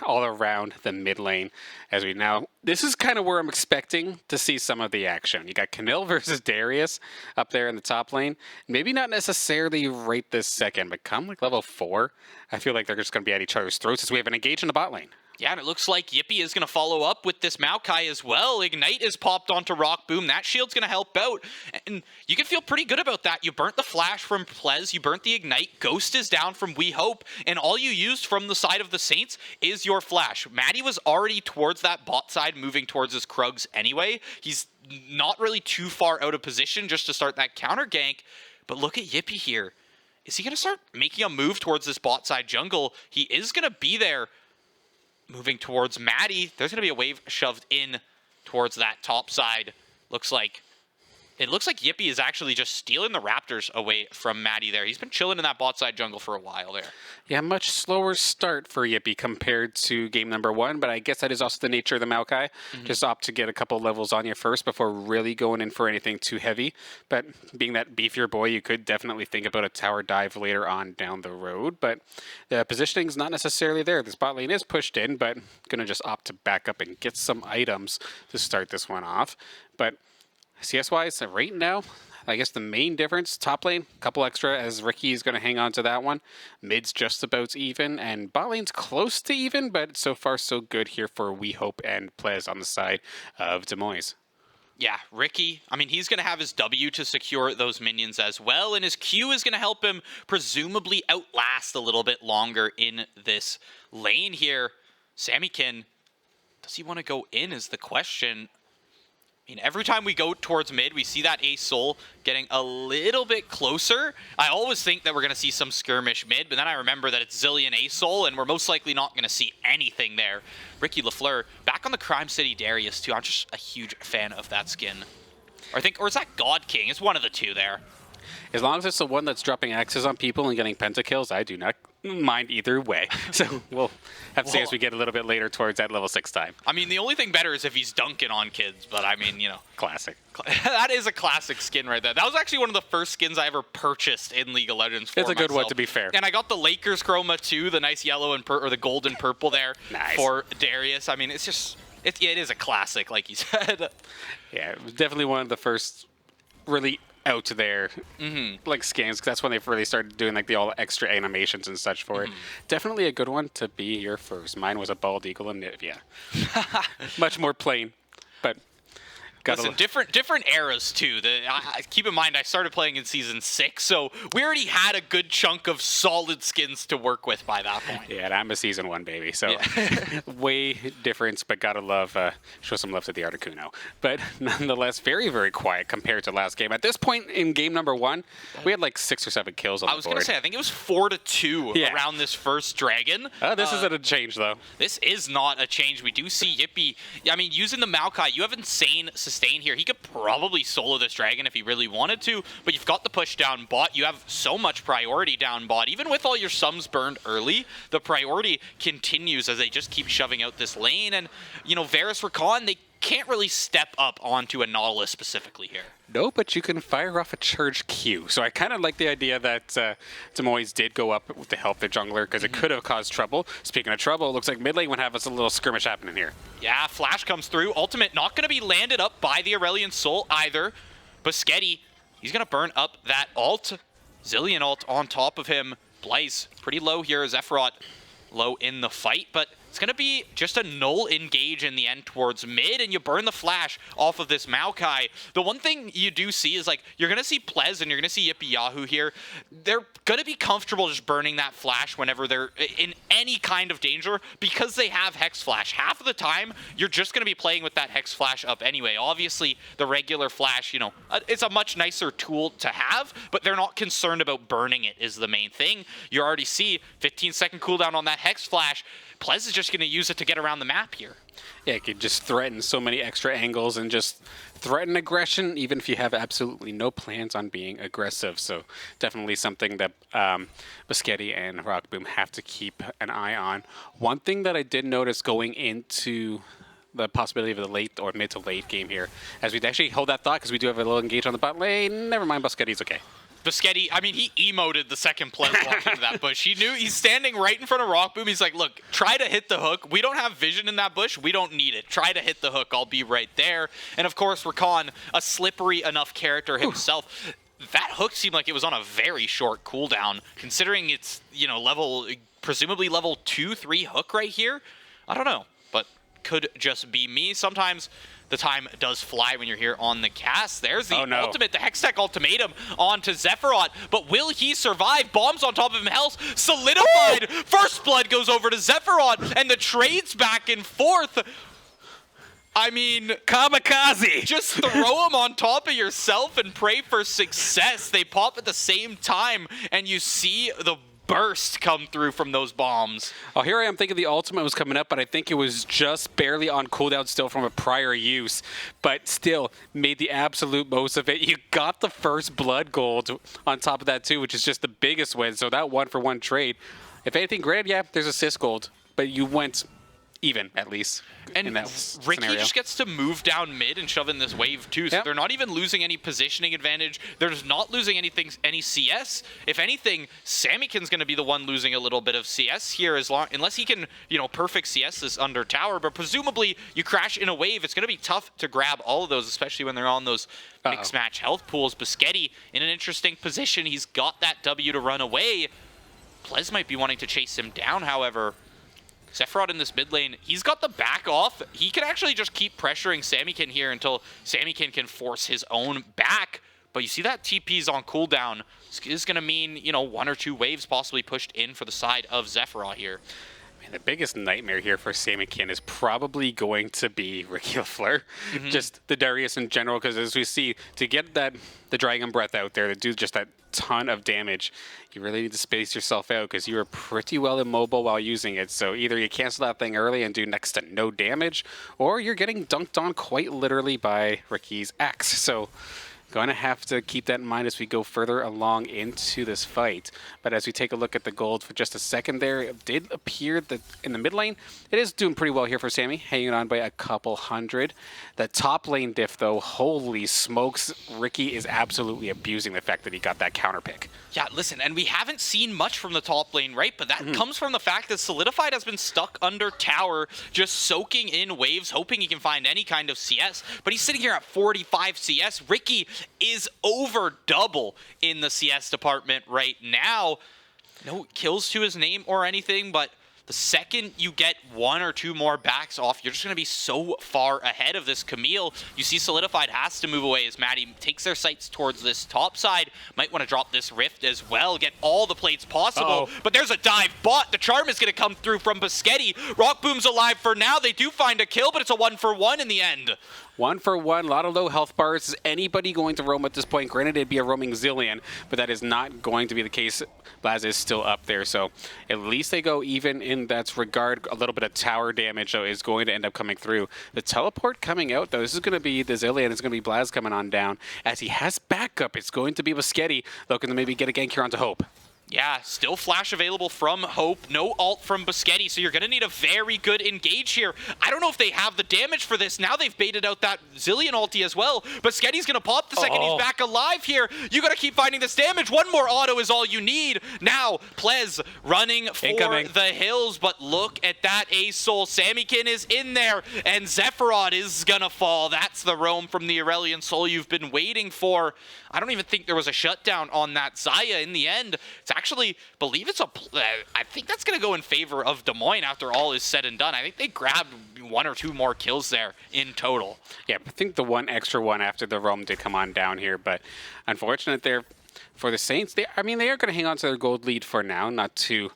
all around the mid lane. As we now this is kind of where I'm expecting to see some of the action. You got Camille versus Darius up there in the top lane. Maybe not necessarily right this second, but come like level 4, I feel like they're just going to be at each other's throats as we have an engage in the bot lane. Yeah, and it looks like Yippee is going to follow up with this Maokai as well. Ignite is popped onto Rock Boom. That shield's going to help out. And you can feel pretty good about that. You burnt the flash from Plez. You burnt the Ignite. Ghost is down from We Hope. And all you used from the side of the Saints is your flash. Maddie was already towards that bot side, moving towards his Krugs anyway. He's not really too far out of position just to start that counter gank. But look at Yippee here. Is he going to start making a move towards this bot side jungle? He is going to be there. Moving towards Maddie. There's going to be a wave shoved in towards that top side. It looks like Yippee is actually just stealing the Raptors away from Maddie there. He's been chilling in that bot side jungle for a while there. Yeah, much slower start for Yippee compared to game number 1, but I guess that is also the nature of the Maokai. Just opt to get a couple levels on you first before really going in for anything too heavy. But being that beefier boy, you could definitely think about a tower dive later on down the road, but the positioning is not necessarily there. This bot lane is pushed in, but going to just opt to back up and get some items to start this one off. But CS-wise, right now, I guess the main difference, top lane, couple extra as Ricky is going to hang on to that one. Mid's just about even, and bot lane's close to even, but so far so good here for We Hope and Plez on the side of Moines. Yeah, Ricky, I mean, he's going to have his W to secure those minions as well, and his Q is going to help him presumably outlast a little bit longer in this lane here. Sammykin, does he want to go in is the question. I mean, every time we go towards mid, we see that Ace Soul getting a little bit closer. I always think that we're going to see some skirmish mid, but then I remember that it's Zillion Ace Soul, and we're most likely not going to see anything there. Ricky LaFleur, back on the Crime City Darius, too. I'm just a huge fan of that skin. Or is that God King? It's one of the two there. As long as it's the one that's dropping axes on people and getting pentakills, I do not mind either way. So we'll have to see as we get a little bit later towards that level 6 time. I mean, the only thing better is if he's dunking on kids, but I mean, you know. Classic. That is a classic skin right there. That was actually one of the first skins I ever purchased in League of Legends for It's a good myself. one, to be fair. And I got the Lakers chroma too, the nice yellow and or the gold and purple there for Darius. I mean, it's just, it is a classic, like you said. Yeah, it was definitely one of the first really out there like skins, because that's when they really started doing like the all extra animations and such for it. Definitely a good one to be your first. Mine was a bald eagle and Nivea. Much more plain, but Listen, different eras too. Keep in mind, I started playing in season 6, so we already had a good chunk of solid skins to work with by that point. Yeah, and I'm a season 1 baby, so way different, but gotta love, show some love to the Articuno. But nonetheless, very, very quiet compared to last game. At this point in game number 1, we had like 6 or 7 kills on the board. I was going to say, I think it was 4-2 around this first dragon. This isn't a change, though. This is not a change. We do see Yippee. I mean, using the Maokai, you have insane sustain here. He could probably solo this dragon if he really wanted to, but you've got the push down bot. You have so much priority down bot. Even with all your sums burned early, the priority continues as they just keep shoving out this lane. And, you know, Varus Rakan, they can't really step up onto a Nautilus specifically here. No, but you can fire off a charge Q. So I kind of like the idea that Moines did go up to help the jungler, because it could have caused trouble. Speaking of trouble, it looks like mid lane would have us a little skirmish happening here. Yeah, flash comes through. Ultimate not going to be landed up by the Aurelion Soul either. Buscetti, he's going to burn up that ult. Zillion ult on top of him. Blaze pretty low here. Zephrot low in the fight, but it's going to be just a null engage in the end towards mid, and you burn the flash off of this Maokai. The one thing you do see is, like, you're going to see Plez and you're going to see Yippee Yahoo here. They're going to be comfortable just burning that flash whenever they're in any kind of danger, because they have Hex Flash. Half of the time, you're just going to be playing with that Hex Flash up anyway. Obviously, the regular flash, you know, it's a much nicer tool to have, but they're not concerned about burning it is the main thing. You already see 15-second cooldown on that Hex Flash. Plez is just going to use it to get around the map here. Yeah, it could just threaten so many extra angles and just threaten aggression, even if you have absolutely no plans on being aggressive. So definitely something that Buscetti and Rockboom have to keep an eye on. One thing that I did notice going into the possibility of the late or mid to late game here, as we actually hold that thought, because we do have a little engage on the bot lane. Never mind, Buscetti's okay. Biscotti, I mean, he emoted the second Plez walked into that bush. He knew he's standing right in front of Rock Boom. He's like, look, try to hit the hook. We don't have vision in that bush. We don't need it. Try to hit the hook. I'll be right there. And of course, Rakan, a slippery enough character himself. That hook seemed like it was on a very short cooldown, considering it's, presumably level 2-3 hook right here. I don't know, but could just be me. Sometimes the time does fly when you're here on the cast. There's the ultimate, the Hextech ultimatum onto Zephyros, but will he survive? Bombs on top of him, health solidified. Woo! First blood goes over to Zephyros, and the trades back and forth. I mean, kamikaze. Just throw them on top of yourself and pray for success. They pop at the same time, and you see the burst come through from those bombs. Oh, here I am thinking the ultimate was coming up, but I think it was just barely on cooldown still from a prior use, but still made the absolute most of it. You got the first blood gold on top of that too, which is just the biggest win. So that 1-for-1 trade, if anything, granted, yeah, there's assist gold, but you went even, at least, and in that Ricky scenario. just gets to move down mid and shove in this wave too, so they're not even losing any positioning advantage. They're just not losing any CS. If anything, Samikin's going to be the one losing a little bit of CS here, unless he can, perfect CS this under tower. But presumably, you crash in a wave, it's going to be tough to grab all of those, especially when they're on those mixed match health pools. Biscotti in an interesting position. He's got that W to run away. Plez might be wanting to chase him down, however. Zephyros in this mid lane, he's got the back off. He can actually just keep pressuring Samikin here until Samikin can force his own back. But you see that TP's on cooldown. This is going to mean, 1 or 2 waves possibly pushed in for the side of Zephyros here. The biggest nightmare here for Samikin is probably going to be Ricky LaFleur. Just the Darius in general, because as we see, to get the Dragon Breath out there, to do just that ton of damage, you really need to space yourself out because you are pretty well immobile while using it. So either you cancel that thing early and do next to no damage, or you're getting dunked on quite literally by Ricky's axe. So going to have to keep that in mind as we go further along into this fight. But as we take a look at the gold for just a second there, it did appear that in the mid lane, it is doing pretty well here for Sammy, hanging on by a couple hundred. The top lane diff, though, holy smokes, Ricky is absolutely abusing the fact that he got that counter pick. Yeah, listen, and we haven't seen much from the top lane, right? But that comes from the fact that Solidified has been stuck under tower, just soaking in waves, hoping he can find any kind of CS. But he's sitting here at 45 CS. Ricky is over double in the CS department right now. No kills to his name or anything, but the second you get 1 or 2 more backs off, you're just going to be so far ahead of this Camille. You see Solidified has to move away as Maddie takes their sights towards this top side. Might want to drop this Rift as well, get all the plates possible. But there's a dive bot. The charm is going to come through from Biscotti. Rock Boom's alive for now. They do find a kill, but it's a 1-for-1 in the end. 1-for-1, a lot of low health bars. Is anybody going to roam at this point? Granted, it'd be a roaming Zillion, but that is not going to be the case. Blaz is still up there, so at least they go even in that regard. A little bit of tower damage, though, is going to end up coming through. The teleport coming out, though, this is going to be the Zillion. It's going to be Blaz coming on down. As he has backup, it's going to be Biscotti looking to maybe get a gank here onto Hope. Yeah, still flash available from Hope. No ult from Biscotti, so you're going to need a very good engage here. I don't know if they have the damage for this. Now they've baited out that Zillion ulti as well. Biscotti's going to pop the second he's back alive here. You got to keep finding this damage. 1 more auto is all you need. Now, Plez running for the hills, but look at that Ace Soul. Samikin is in there, and Zephyros is going to fall. That's the roam from the Aurelian Soul you've been waiting for. I don't even think there was a shutdown on that Xayah in the end. It's actually, I think that's going to go in favor of Des Moines after all is said and done. I think they grabbed 1 or 2 more kills there in total. Yeah, I think the one extra one after the roam did come on down here, but unfortunate there for the Saints. They are going to hang on to their gold lead for now, not too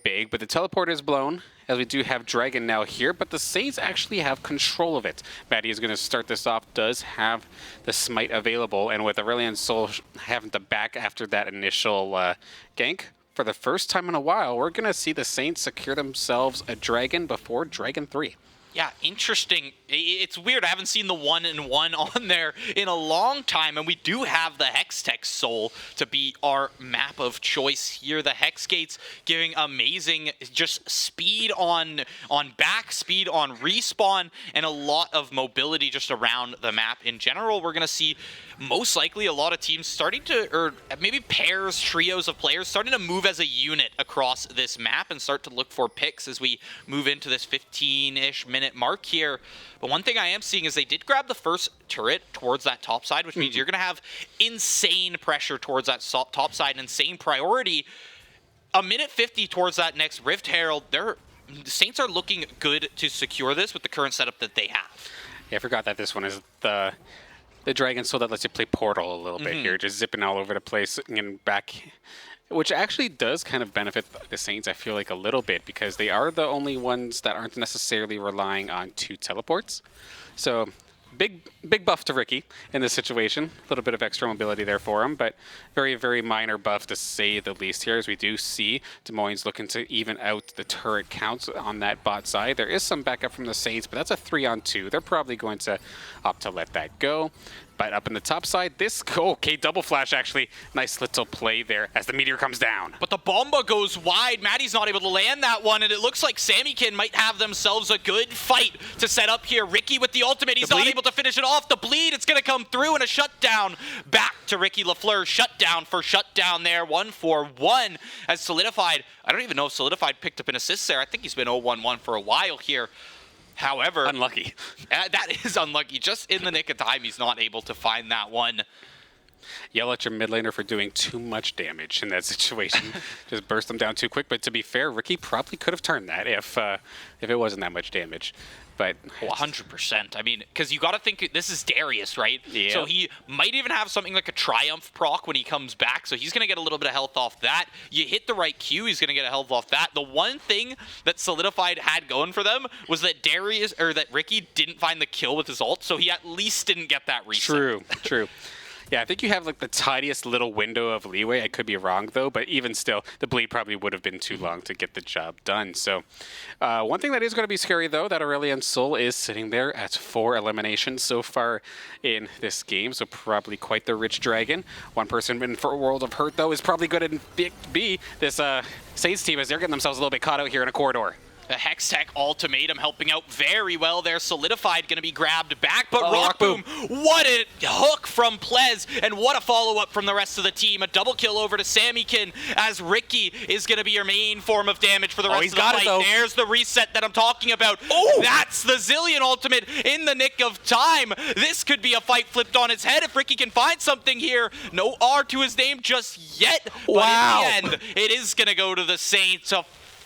big, but the teleport is blown, as we do have Dragon now here, but the Saints actually have control of it. Maddie is going to start this off, does have the smite available, and with Aurelian Soul having to back after that initial gank, for the first time in a while, we're going to see the Saints secure themselves a Dragon before Dragon 3. Yeah, interesting. It's weird. I haven't seen the 1-in-1 on there in a long time, and we do have the Hextech Soul to be our map of choice here. The Hex Gates giving amazing just speed on back, speed on respawn, and a lot of mobility just around the map in general. We're going to see most likely a lot of teams starting to, or maybe pairs, trios of players starting to move as a unit across this map and start to look for picks as we move into this 15-ish minute mark here. But one thing I am seeing is they did grab the first turret towards that top side, which means you're going to have insane pressure towards that top side, insane priority. A minute 50 towards that next Rift Herald, the Saints are looking good to secure this with the current setup that they have. Yeah, I forgot that this one is the Dragon Soul that lets you play Portal a little bit here, just zipping all over the place and back, which actually does kind of benefit the Saints, I feel like, a little bit, because they are the only ones that aren't necessarily relying on 2 teleports. So big buff to Ricky in this situation. A little bit of extra mobility there for him, but very, very minor buff to say the least here, as we do see Moines looking to even out the turret counts on that bot side. There is some backup from the Saints, but that's a 3-on-2. They're probably going to opt to let that go. But up in the top side, this, okay, double flash actually. Nice little play there as the meteor comes down. But the bomba goes wide. Maddie's not able to land that one, and it looks like Sammykin might have themselves a good fight to set up here. Ricky with the ultimate, he's not able to finish it off. The bleed, it's going to come through, and a shutdown back to Ricky Lafleur. Shutdown for shutdown there, 1-for-1 as Solidified. I don't even know if Solidified picked up an assist there. I think he's been 0-1-1 for a while here. However, unlucky. That is unlucky. Just in the nick of time, he's not able to find that one. Yell at your mid laner for doing too much damage in that situation. Just burst them down too quick. But to be fair, Ricky probably could have turned that if it wasn't that much damage. But 100%. I mean, because you got to think this is Darius, right? Yeah. So he might even have something like a Triumph proc when he comes back. So he's going to get a little bit of health off that. You hit the right Q, he's going to get a health off that. The one thing that Solidified had going for them was that Ricky didn't find the kill with his ult, so he at least didn't get that reset. True. Yeah, I think you have like the tiniest little window of leeway. I could be wrong though, but even still, the bleed probably would have been too long to get the job done. So one thing that is going to be scary though, that Aurelion Sol is sitting there at 4 eliminations so far in this game. So probably quite the rich dragon. One person in for a World of Hurt though is probably going to be this Saints team, as they're getting themselves a little bit caught out here in a corridor. The Hextech ultimatum helping out very well there. Solidified going to be grabbed back, but Rock Boom, what a hook from Plez, and what a follow-up from the rest of the team. A double kill over to Sammykin, as Ricky is going to be your main form of damage for the rest of the fight. There's the reset that I'm talking about. Oh, that's the Zillion ultimate in the nick of time. This could be a fight flipped on its head if Ricky can find something here. No R to his name just yet, but in the end, it is going to go to the Saints.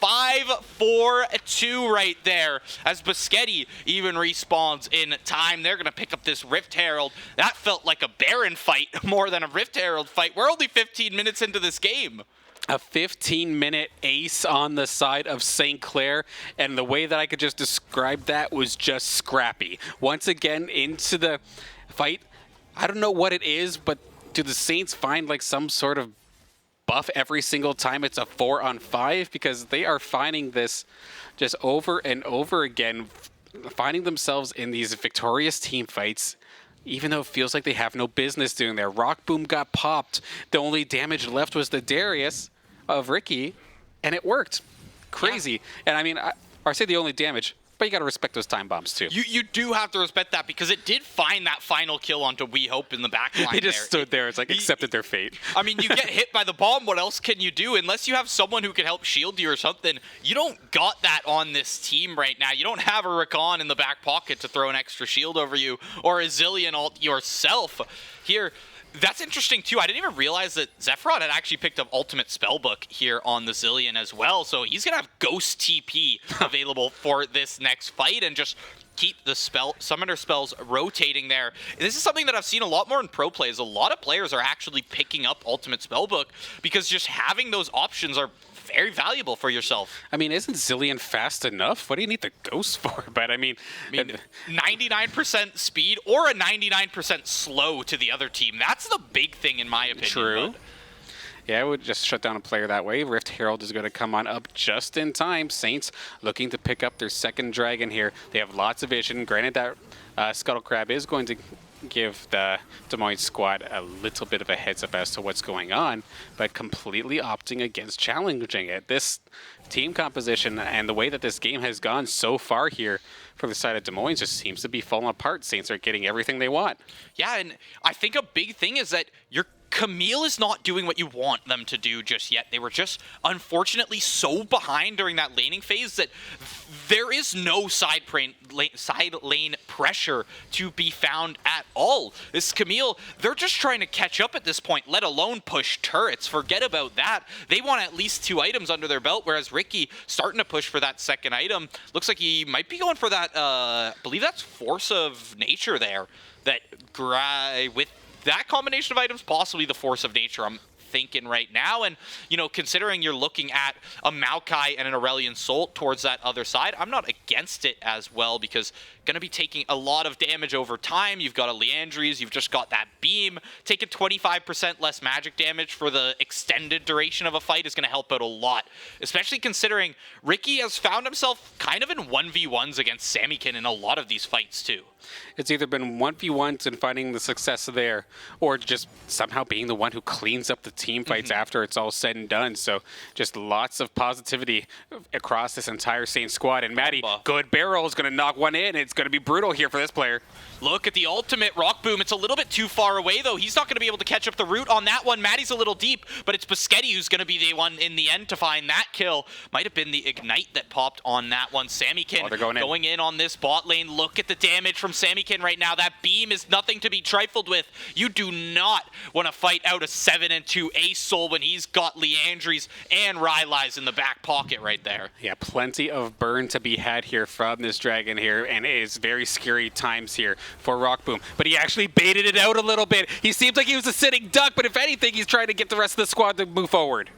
5-4-2 right there, as Boschetti even respawns in time. They're going to pick up this Rift Herald. That felt like a Baron fight more than a Rift Herald fight. We're only 15 minutes into this game. A 15-minute ace on the side of St. Clair, and the way that I could just describe that was just scrappy. Once again, into the fight. I don't know what it is, but do the Saints find like some sort of buff every single time it's a 4-on-5, because they are finding this just over and over again, finding themselves in these victorious team fights, even though it feels like they have no business doing there. Rock Boom got popped. The only damage left was the Darius of Ricky, and it worked. Crazy. Yeah. And I mean, I say the only damage, but you got to respect those time bombs too. You do have to respect that, because it did find that final kill onto We Hope in the back line. They just stood there. It's like accepted their fate. I mean, you get hit by the bomb. What else can you do? Unless you have someone who can help shield you or something, you don't got that on this team right now. You don't have a Rakan in the back pocket to throw an extra shield over you, or a Zillion ult yourself. Here, that's interesting too. I didn't even realize that Zephrod had actually picked up Ultimate Spellbook here on the Zillion as well. So he's going to have Ghost TP available for this next fight, and just keep the summoner spells rotating there. This is something that I've seen a lot more in pro plays. A lot of players are actually picking up Ultimate Spellbook, because just having those options are very valuable for yourself. I mean, isn't Zillion fast enough? What do you need the Ghost for? But I mean 99% speed or a 99% slow to the other team. That's the big thing in my opinion. True. Yeah, I would just shut down a player that way. Rift Herald is going to come on up just in time. Saints looking to pick up their second dragon here. They have lots of vision. Granted, that Scuttle Crab is going to give the Des Moines squad a little bit of a heads up as to what's going on, but completely opting against challenging it. This team composition and the way that this game has gone so far here for the side of Des Moines just seems to be falling apart. Saints are getting everything they want. Yeah, and I think a big thing is that your Camille is not doing what you want them to do just yet. They were just, unfortunately, so behind during that laning phase that there is no side lane pressure to be found at all. This Camille, they're just trying to catch up at this point, let alone push turrets. Forget about that. They want at least 2 items under their belt, whereas Ricky starting to push for that second item. Looks like he might be going for that, I believe that's Force of Nature there. That with that combination of items, possibly the Force of Nature, I'm thinking right now. And, you know, considering you're looking at a Maokai and an Aurelion Sol towards that other side, I'm not against it as well, because going to be taking a lot of damage over time. You've got a Leandries, you've just got that beam. Taking 25% less magic damage for the extended duration of a fight is going to help out a lot, especially considering Ricky has found himself kind of in 1v1s against Samikin in a lot of these fights too. It's either been 1v1s and finding the success there, or just somehow being the one who cleans up the team fights after it's all said and done. So just lots of positivity across this entire Saints squad. And Maddie, good barrel is going to knock one in. It's going to be brutal here for this player. Look at the ultimate Rock Boom. It's a little bit too far away, though. He's not going to be able to catch up the root on that one. Maddie's a little deep, but it's Biscotti who's going to be the one in the end to find that kill. Might have been the Ignite that popped on that one. Samikin going in on this bot lane. Look at the damage from Samikin right now. That beam is nothing to be trifled with. You do not want to fight out a 7-2 Ace Soul when he's got Leandries and Rylai's in the back pocket right there. Yeah, plenty of burn to be had here from this dragon here, and it is very scary times here for Rock Boom. But he actually baited it out a little bit. He seems like he was a sitting duck, but if anything, he's trying to get the rest of the squad to move forward.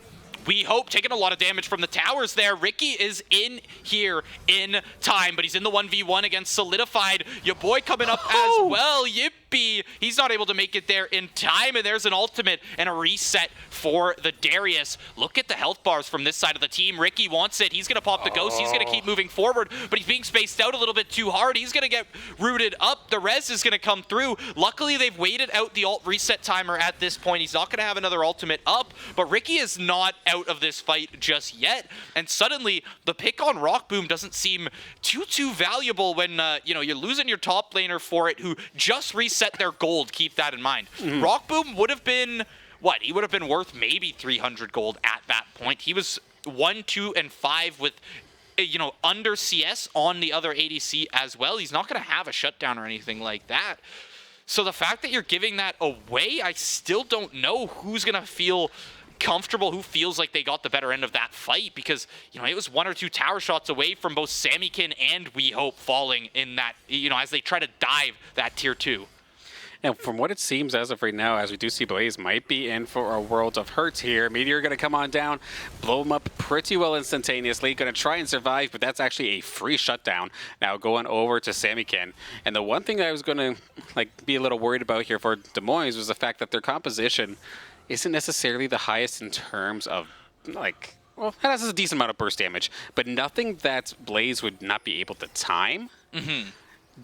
We hope, taking a lot of damage from the towers there. Ricky is in here in time, but he's in the 1v1 against Solidified. Your boy coming up as well. Yippee! He's not able to make it there in time, and there's an ultimate and a reset for the Darius. Look at the health bars from this side of the team. Ricky wants it. He's going to pop the Ghost. He's going to keep moving forward, but he's being spaced out a little bit too hard. He's going to get rooted up. The res is going to come through. Luckily, they've waited out the ult reset timer at this point. He's not going to have another ultimate up, but Ricky is not out of this fight just yet, and suddenly the pick on Rock Boom doesn't seem too valuable when you know, you're losing your top laner for it, who just reset their gold. Keep that in mind. Rock Boom would have been what? He would have been worth maybe 300 gold at that point. He was 1, 2, and 5 with, you know, under CS on the other ADC as well. He's not going to have a shutdown or anything like that. So the fact that you're giving that away, I still don't know who's going to feel comfortable, who feels like they got the better end of that fight, because, you know, it was 1 or 2 tower shots away from both Samikin and We Hope falling in that, you know, as they try to dive that tier 2. And from what it seems as of right now, as we do see Blaze might be in for a world of hurt here. Meteor going to come on down, blow him up pretty well instantaneously. Going to try and survive, but that's actually a free shutdown. Now going over to Samikin. And the one thing that I was going to be a little worried about here for Des Moines was the fact that their composition isn't necessarily the highest in terms of, well, it has a decent amount of burst damage, but nothing that Blaze would not be able to time.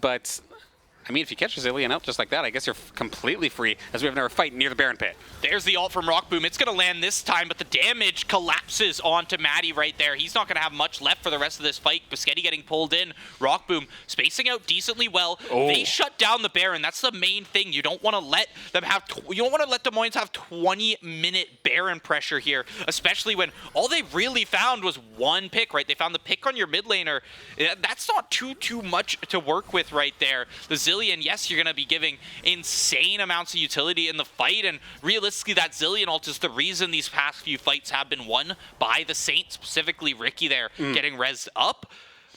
But I mean, if you catch Resilient out just like that, I guess you're completely free, as we have another fight near the Baron Pit. There's the ult from Rock Boom. It's going to land this time, but the damage collapses onto Maddie right there. He's not going to have much left for the rest of this fight. Biscotti getting pulled in. Rock Boom spacing out decently well. They shut down the Baron. That's the main thing. You don't want to let them have, you don't want to let Des Moines have 20-minute Baron pressure here, especially when all they really found was one pick, right? They found the pick on your mid laner. That's not too much to work with right there. The Zillion, yes, you're going to be giving insane amounts of utility in the fight, and realistically, that Zillion ult is the reason these past few fights have been won by the Saints, specifically Ricky there getting rezzed up.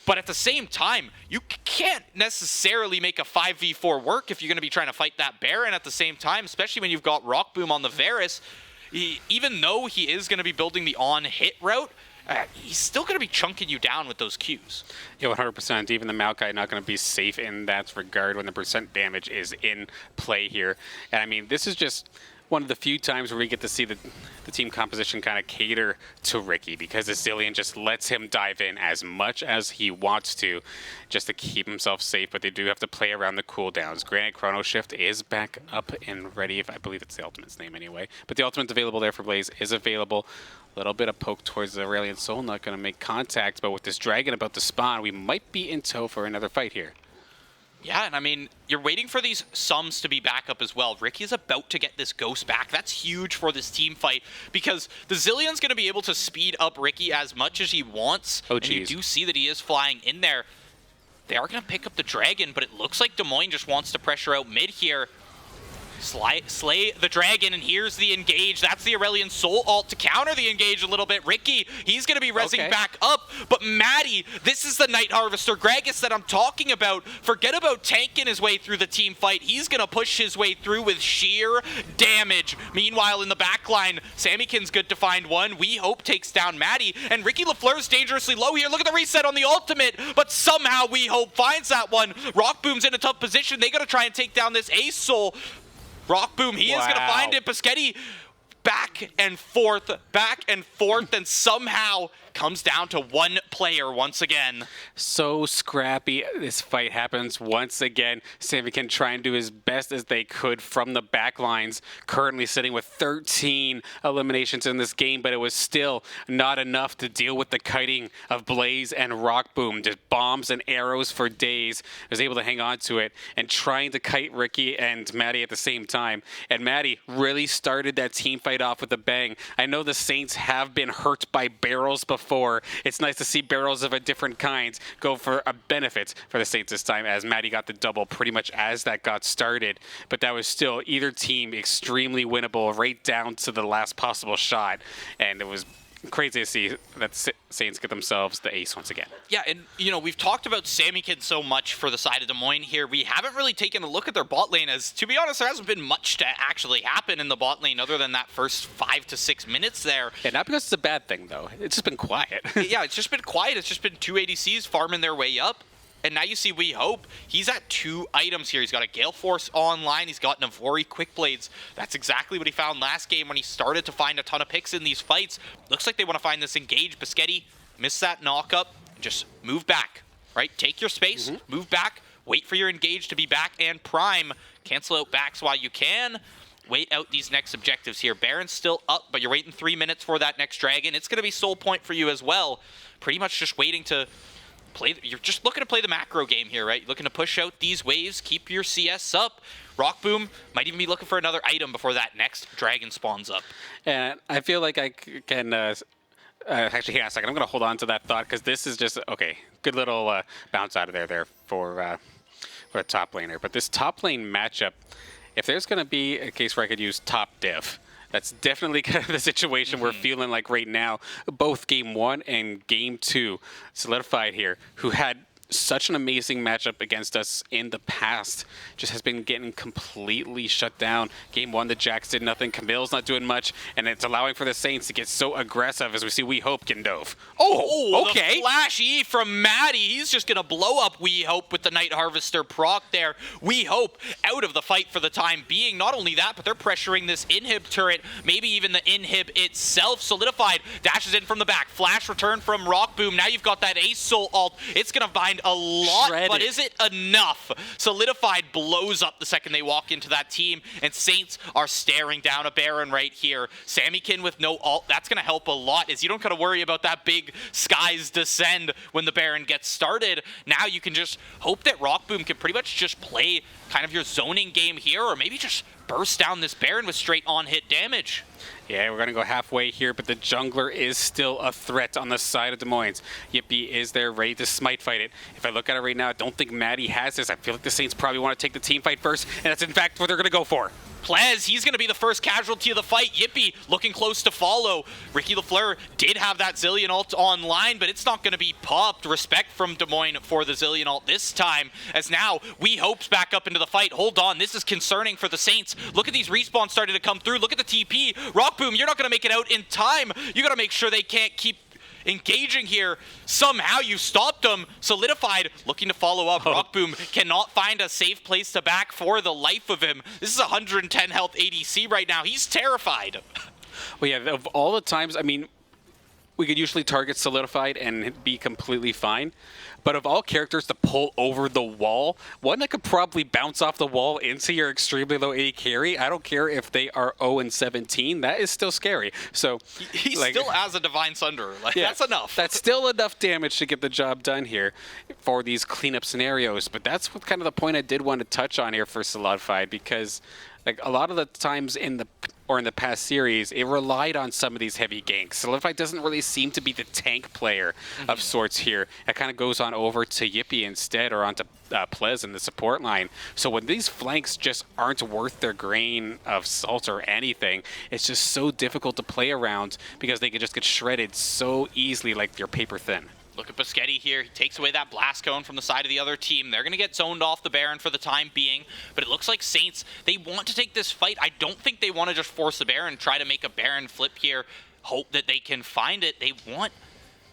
But at the same time, you can't necessarily make a 5v4 work if you're going to be trying to fight that Baron at the same time, especially when you've got Rock Boom on the Varus. Even though he is going to be building the on-hit route, he's still going to be chunking you down with those Qs. Yeah, 100%. Even the Maokai not going to be safe in that regard when the percent damage is in play here. And I mean, this is just one of the few times where we get to see the team composition kind of cater to Ricky, because the Zillion just lets him dive in as much as he wants to just to keep himself safe, but they do have to play around the cooldowns. Granted, Chrono Shift is back up and ready, if I believe it's the ultimate's name anyway, but the ultimate's available there for Blaze is available. A little bit of poke towards the Aurelion Soul, not going to make contact, but with this dragon about to spawn, we might be in tow for another fight here. Yeah, and I mean, you're waiting for these sums to be back up as well. Ricky's about to get this ghost back. That's huge for this team fight because the Zillion's going to be able to speed up Ricky as much as he wants. Oh, and you do see that he is flying in there. They are going to pick up the dragon, but it looks like Des Moines just wants to pressure out mid here. Slay the dragon, and here's the engage. That's the Aurelion Soul ult to counter the engage a little bit. Ricky, he's going to be rezzing back up, but Maddie, this is the Night Harvester Gragas that I'm talking about. Forget about tanking his way through the team fight. He's going to push his way through with sheer damage. Meanwhile, in the backline, Sammykin's good to find one. We Hope takes down Maddie, and Ricky LaFleur's dangerously low here. Look at the reset on the ultimate, but somehow We Hope finds that one. Rock Boom's in a tough position. They got to try and take down this Ace Soul. Rock Boom, he is going to find it. Paschetti back and forth, and somehow comes down to one player once again. So scrappy. This fight happens once again. Sammykin trying to do his best as they could from the back lines. Currently sitting with 13 eliminations in this game, but it was still not enough to deal with the kiting of Blaze and Rock Boom. Just bombs and arrows for days. Was able to hang on to it and trying to kite Ricky and Maddie at the same time. And Maddie really started that team fight off with a bang. I know the Saints have been hurt by barrels before. It's nice to see barrels of a different kind go for a benefit for the Saints this time, as Maddie got the double pretty much as that got started. But that was still either team extremely winnable right down to the last possible shot. And it was crazy to see that Saints get themselves the ace once again. Yeah, and you know, we've talked about Sammykin so much for the side of Des Moines here. We haven't really taken a look at their bot lane, as to be honest, there hasn't been much to actually happen in the bot lane other than that first 5 to 6 minutes there. And not because it's a bad thing, though. It's just been quiet. Yeah, it's just been quiet. It's just been two ADCs farming their way up. And now you see We Hope. He's at 2 items here. He's got a Gale Force online. He's got Navori Quick Blades. That's exactly what he found last game when he started to find a ton of picks in these fights. Looks like they want to find this engage. Paschetti missed that knock up. Just move back, right? Take your space, move back, wait for your engage to be back and prime. Cancel out backs while you can. Wait out these next objectives here. Baron's still up, but you're waiting 3 minutes for that next dragon. It's going to be soul point for you as well. Pretty much just waiting to you're just looking to play the macro game here, right? You're looking to push out these waves, keep your CS up. Rock Boom might even be looking for another item before that next dragon spawns up. And I feel like I can actually, hang on a second. I'm going to hold on to that thought, because this is just, okay, good little bounce out of there for a top laner. But this top lane matchup, if there's going to be a case where I could use top diff, that's definitely kind of the situation we're feeling like right now. Both Game 1 and Game 2 solidified here, who had such an amazing matchup against us in the past, just has been getting completely shut down. Game 1, the Jax did nothing. Camille's not doing much, and it's allowing for the Saints to get so aggressive as we see We Hope getting dove. Oh, okay. The flash E from Maddie. He's just going to blow up We Hope with the Night Harvester proc there. We Hope out of the fight for the time being. Not only that, but they're pressuring this inhib turret, maybe even the inhib itself. Solidified, dashes in from the back. Flash return from Rock Boom. Now you've got that Ace Soul ult. It's going to bind a lot, but is it enough? Solidified blows up the second they walk into that team, and Saints are staring down a Baron right here. Sammykin with no ult, that's going to help a lot, as you don't got to worry about that big skies descend when the Baron gets started. Now you can just hope that Rock Boom can pretty much just play kind of your zoning game here, or maybe just burst down this Baron with straight on-hit damage. Yeah, we're going to go halfway here, but the jungler is still a threat on the side of Des Moines. Yippee is there, ready to smite fight it. If I look at it right now, I don't think Maddie has this. I feel like the Saints probably want to take the team fight first, and that's in fact what they're going to go for. Plez, he's going to be the first casualty of the fight. Yippee looking close to follow. Ricky LaFleur did have that Zillion ult online, but it's not going to be popped. Respect from Des Moines for the Zillion ult this time, as now We Hope's back up into the fight. Hold on, this is concerning for the Saints. Look at these respawns starting to come through. Look at the TP. Rock Boom, you're not going to make it out in time. You got to make sure they can't keep engaging here. Somehow you stopped him. Solidified, looking to follow up. Rockboom cannot find a safe place to back for the life of him. This is 110 health ADC right now. He's terrified. Well, yeah, of all the times, I mean, we could usually target Solidified and be completely fine. But of all characters to pull over the wall, one that could probably bounce off the wall into your extremely low AD carry, I don't care if they are 0-17, that is still scary. So he still has a Divine Sunderer. Like, yeah, that's enough. That's still enough damage to get the job done here for these cleanup scenarios. But that's what kind of the point I did want to touch on here for Solidified, because like a lot of the times in the past series, it relied on some of these heavy ganks. Solidified doesn't really seem to be the tank player of sorts here. It kind of goes on over to Yippee instead, or onto Plez in the support line. So when these flanks just aren't worth their grain of salt or anything, it's just so difficult to play around because they can just get shredded so easily like they're paper thin. Look at Biscotti here. He takes away that blast cone from the side of the other team. They're going to get zoned off the Baron for the time being, but it looks like Saints, they want to take this fight. I don't think they want to just force the Baron, try to make a Baron flip here, hope that they can find it. They want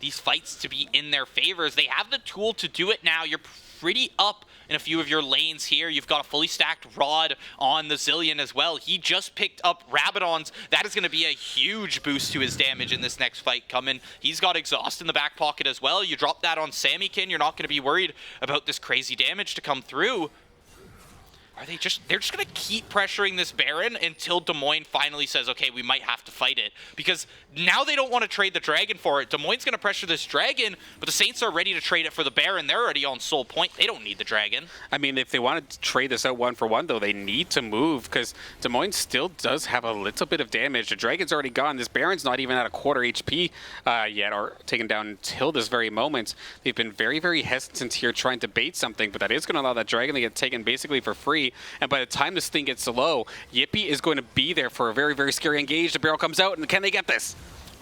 these fights to be in their favors. They have the tool to do it now. You're pretty up in a few of your lanes here. You've got a fully stacked Rod on the Zillion as well. He just picked up Rabadons. That is going to be a huge boost to his damage in this next fight coming. He's got Exhaust in the back pocket as well. You drop that on Sammykin, you're not going to be worried about this crazy damage to come through. They're just going to keep pressuring this Baron until Des Moines finally says, okay, we might have to fight it. Because now they don't want to trade the Dragon for it. Des Moines going to pressure this Dragon, but the Saints are ready to trade it for the Baron. They're already on Soul Point. They don't need the Dragon. I mean, if they want to trade this out 1-for-1, though, they need to move, because Des Moines still does have a little bit of damage. The Dragon's already gone. This Baron's not even at a quarter HP yet, or taken down until this very moment. They've been very, very hesitant here trying to bait something, but that is going to allow that Dragon to get taken basically for free. And by the time this thing gets low, Yippee is going to be there for a very, very scary engage. The barrel comes out, and can they get this?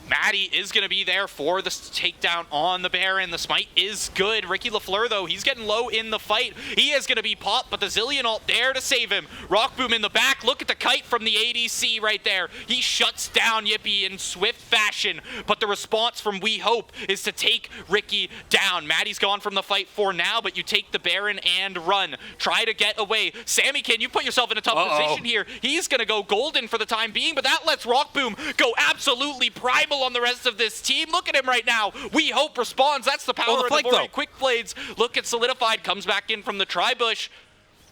Maddie is going to be there for the takedown on the Baron. The smite is good. Ricky Lafleur, though, he's getting low in the fight. He is going to be popped, but the Zillion ult there to save him. Rockboom in the back. Look at the kite from the ADC right there. He shuts down Yippee in swift fashion, but the response from We Hope is to take Ricky down. Maddie's gone from the fight for now, but you take the Baron and run. Try to get away. Sammykin, you put yourself in a tough position here. He's going to go golden for the time being, but that lets Rockboom go absolutely primal on the rest of this team. Look at him right now. We Hope responds. That's the power of the very quick blades. Look at Solidified. Comes back in from the Tri-Bush.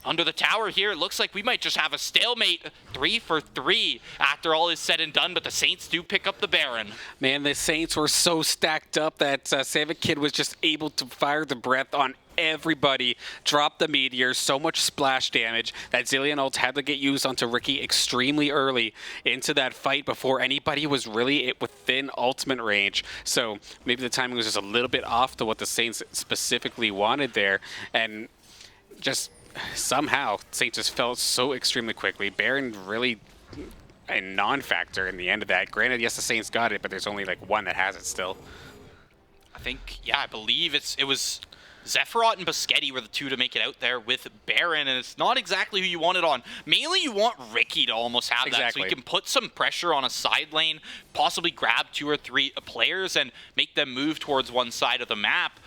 Under the tower here, it looks like we might just have a stalemate. 3 for 3 after all is said and done, but the Saints do pick up the Baron. Man, the Saints were so stacked up that Sammykin was just able to fire the breath on everybody, drop the meteors, so much splash damage that Zillion ult had to get used onto Ricky extremely early into that fight before anybody was really within ultimate range. So maybe the timing was just a little bit off to what the Saints specifically wanted there, and just somehow Saints just fell so extremely quickly. Baron really a non-factor in the end of that. Granted, yes, the Saints got it, but there's only like one that has it still. I think, yeah, I believe it was Zephyros and Biscotti were the two to make it out there with Baron, and it's not exactly who you wanted on. Mainly, you want Ricky to almost have that, so you can put some pressure on a side lane, possibly grab 2 or 3 players and make them move towards one side of the map.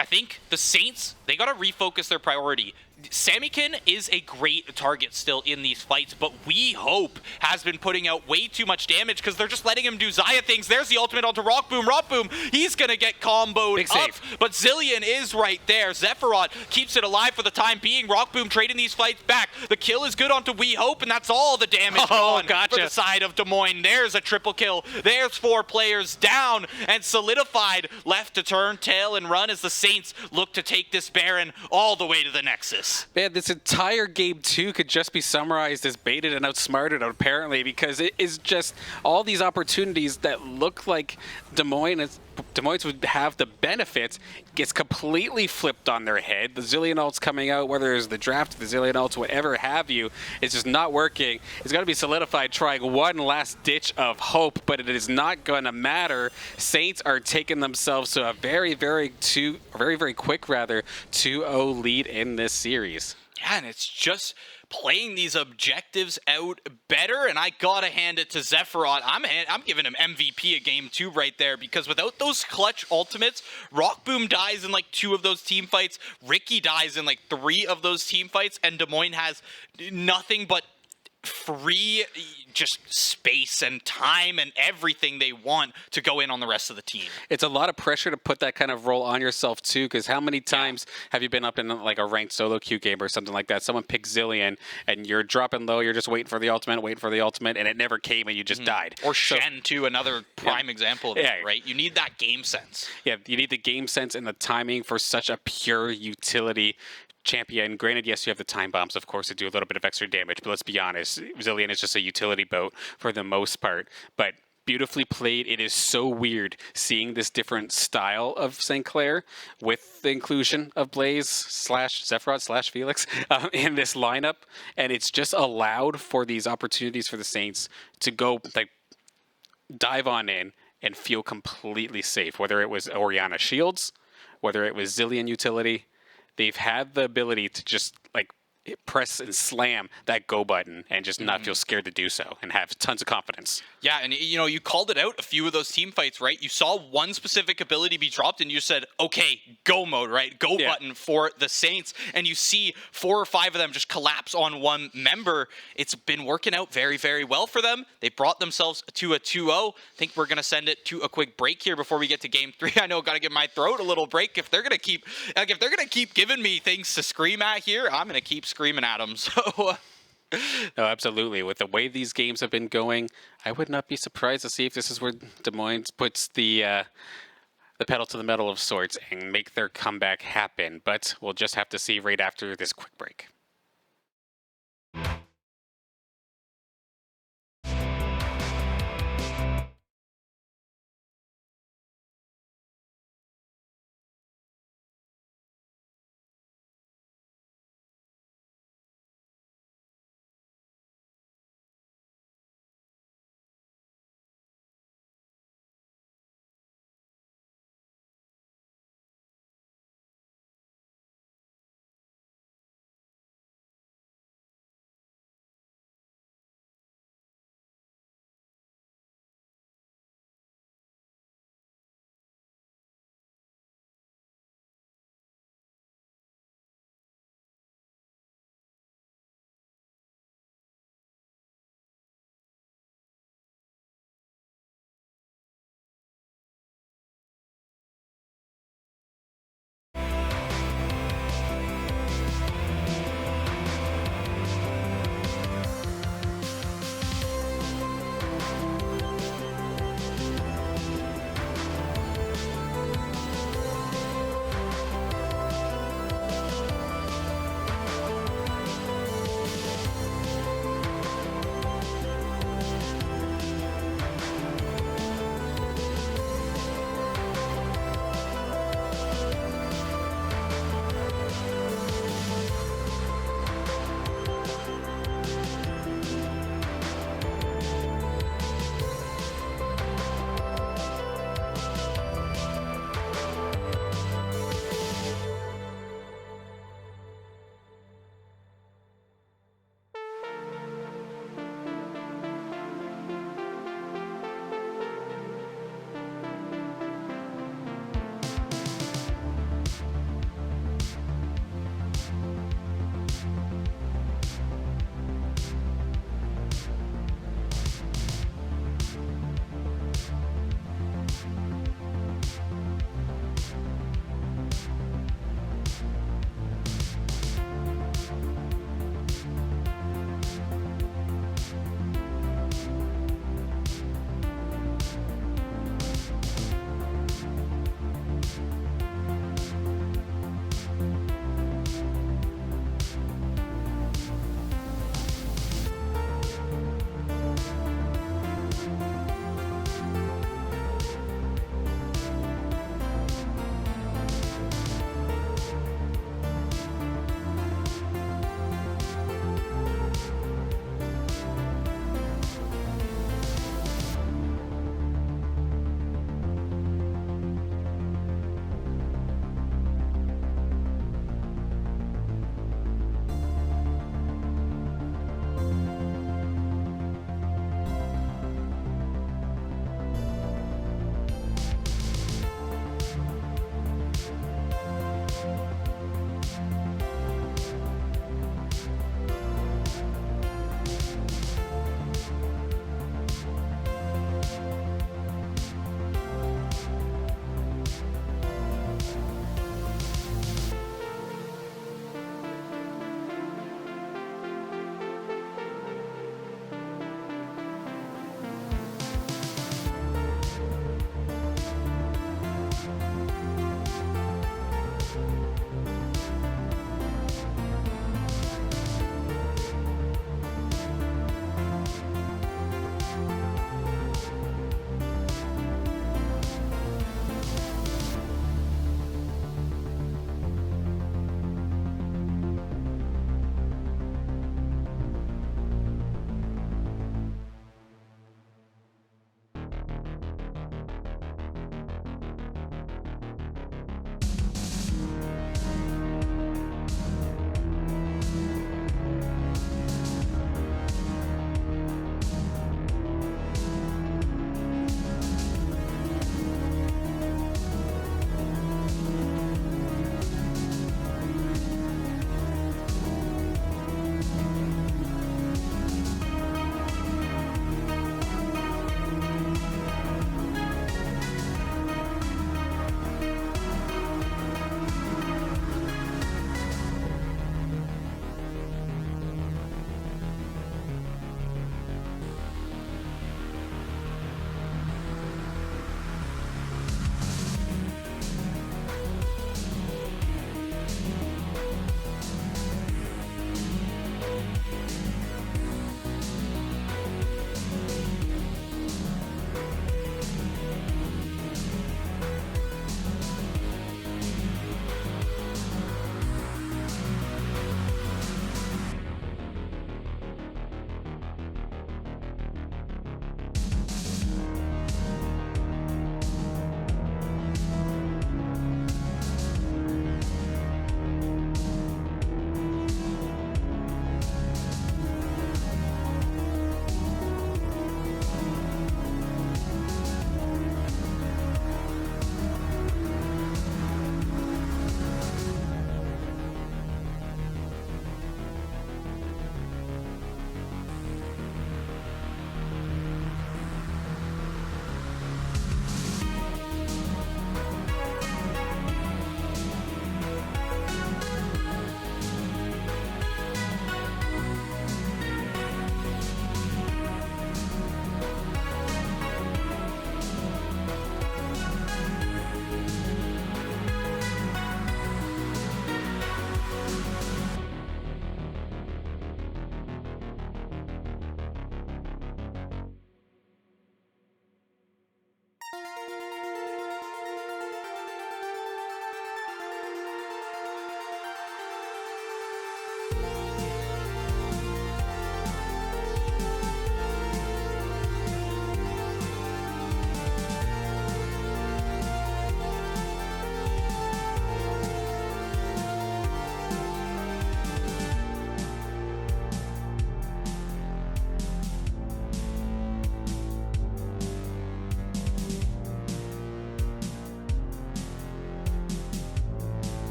I think the Saints, they got to refocus their priority. Sammykin is a great target still in these fights, but We Hope has been putting out way too much damage because they're just letting him do Xayah things. There's the ultimate onto Rockboom. Rockboom, he's going to get comboed up, but Zillion is right there. Zephyros keeps it alive for the time being. Rockboom trading these fights back. The kill is good onto We Hope, and that's all the damage gone for the side of Des Moines. There's a triple kill. There's 4 players down, and Solidified left to turn tail and run as the Saints look to take this Baron all the way to the Nexus. Man, this entire game 2 could just be summarized as baited and outsmarted, apparently, because it is just all these opportunities that look like Des Moines would have the benefits gets completely flipped on their head. The Zillion ults coming out, whether it's the draft, the Zillion ults, whatever have you, it's just not working. It's got to be Solidified trying one last ditch of hope, but it is not going to matter. Saints are taking themselves to a very, very quick 2-0 lead in this series. Yeah, and it's just playing these objectives out better, and I gotta hand it to Zephyros. I'm giving him MVP of game 2 right there, because without those clutch ultimates, Rockboom dies in like 2 of those team fights, Ricky dies in like 3 of those team fights, and Des Moines has nothing but free just space and time and everything they want to go in on the rest of the team. It's a lot of pressure to put that kind of role on yourself too, because how many times have you been up in like a ranked solo queue game or something like that? Someone picks Zillion and you're dropping low, you're just waiting for the ultimate, and it never came and you just died. Or Shen too, another prime example of that, right? You need that game sense. Yeah, you need the game sense and the timing for such a pure utility champion. Granted, yes, you have the time bombs, of course, to do a little bit of extra damage, but let's be honest, Zillion is just a utility boat for the most part. But beautifully played. It is so weird seeing this different style of St. Clair with the inclusion of Blaze / Zephyros / Felix in this lineup, and it's just allowed for these opportunities for the Saints to go like dive on in and feel completely safe, whether it was Orianna Shields, whether it was Zillion utility. They've had the ability to just like press and slam that go button and just not feel scared to do so and have tons of confidence. Yeah, and you know, you called it out a few of those team fights, right? You saw one specific ability be dropped and you said, okay, go mode, right? Go button for the Saints. And you see 4 or 5 of them just collapse on one member. It's been working out very, very well for them. They brought themselves to a 2-0. I think we're going to send it to a quick break here before we get to game 3. I know, got to give my throat a little break. If they're going to keep giving me things to scream at here, I'm going to keep screaming at them. So no, absolutely. With the way these games have been going, I would not be surprised to see if this is where Des Moines puts the pedal to the metal of sorts and make their comeback happen. But we'll just have to see right after this quick break.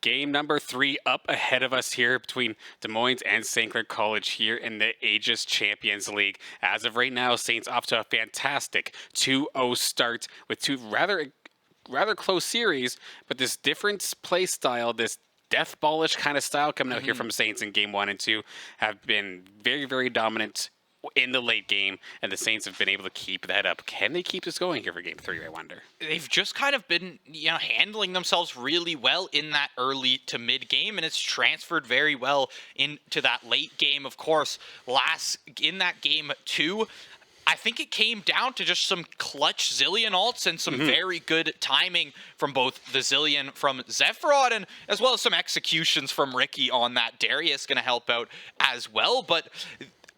Game number 3 up ahead of us here between Des Moines and St. Clair College here in the Aegis Champions League. As of right now, Saints off to a fantastic 2-0 start with two rather close series, but this different play style, this death ballish kind of style coming out here from Saints in game 1 and 2 have been very, very dominant in the late game, and the Saints have been able to keep that up. Can they keep this going here for game 3, I wonder? They've just kind of been, handling themselves really well in that early to mid game, and it's transferred very well into that late game. Of course, in that game 2, I think it came down to just some clutch Zillion ults and some very good timing from both the Zillion from Zephrod, and as well as some executions from Ricky on that. Darius going to help out as well, but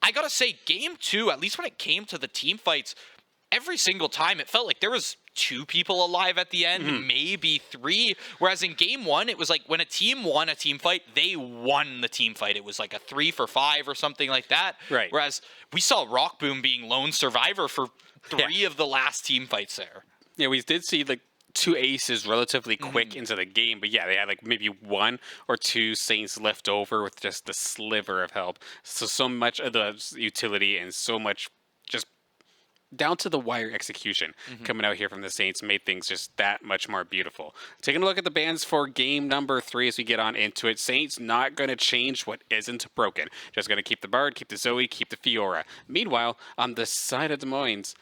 I gotta say, game 2, at least when it came to the team fights, every single time it felt like there was 2 people alive at the end, maybe 3. Whereas in game 1, it was like when a team won a team fight, they won the team fight. It was like a 3 for 5 or something like that. Right. Whereas we saw Rockboom being lone survivor for 3 of the last team fights there. Yeah, we did see like 2 aces relatively quick into the game, but yeah, they had like maybe 1 or 2 Saints left over with just the sliver of help. So much of the utility and so much just down to the wire execution coming out here from the Saints made things just that much more beautiful. Taking a look at the bans for game number 3 as we get on into it. Saints not going to change what isn't broken. Just going to keep the Bard, keep the Zoe, keep the Fiora. Meanwhile, on the side of Des Moines,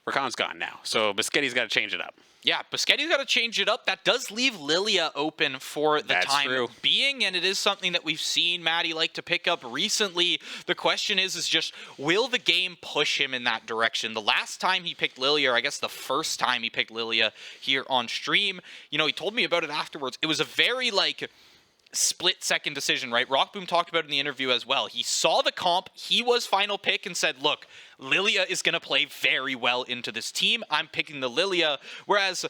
Rakan's gone now, so Biscetti's got to change it up. Yeah, Biscetti's got to change it up. That does leave Lilia open for the time being, and it is something that we've seen Maddie like to pick up recently. The question is just, will the game push him in that direction? The last time he picked Lilia, or I guess the first time he picked Lilia here on stream, he told me about it afterwards. It was a very, split-second decision, right? Rockboom talked about it in the interview as well. He saw the comp, he was final pick, and said, look, Lilia is going to play very well into this team. I'm picking the Lilia. Whereas,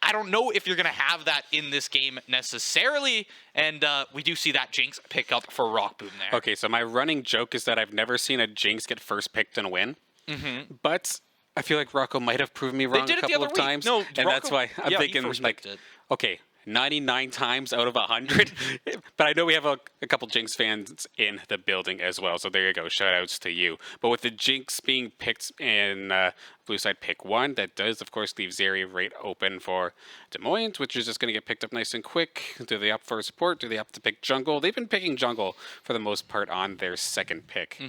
I don't know if you're going to have that in this game necessarily, and we do see that Jinx pick up for Rockboom there. Okay, so my running joke is that I've never seen a Jinx get first picked and win, but I feel like Rocco might have proven me wrong a couple of times, and that's why I'm thinking, okay, 99 times out of 100. But I know we have a couple Jinx fans in the building as well, so there you go. Shout-outs to you. But with the Jinx being picked in blue side pick 1, that does, of course, leave Zeri right open for Des Moines, which is just going to get picked up nice and quick. Do they opt for support? Do they opt to pick jungle? They've been picking jungle for the most part on their second pick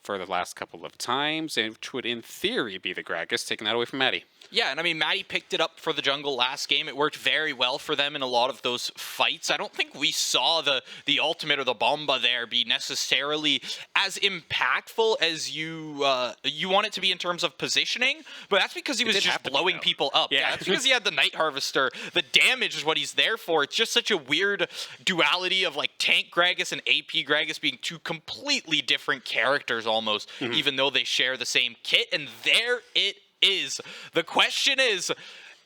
for the last couple of times, which would, in theory, be the Gragas, taking that away from Maddie. Yeah, and I mean, Maddie picked it up for the jungle last game. It worked very well for them in a lot of those fights. I don't think we saw the ultimate or the bomba there be necessarily as impactful as you want it to be in terms of positioning, but that's because he was just blowing people up. Yeah, that's because he had the Night Harvester. The damage is what he's there for. It's just such a weird duality of tank Gragas and AP Gragas being 2 completely different characters almost, even though they share the same kit, and there it is. The question is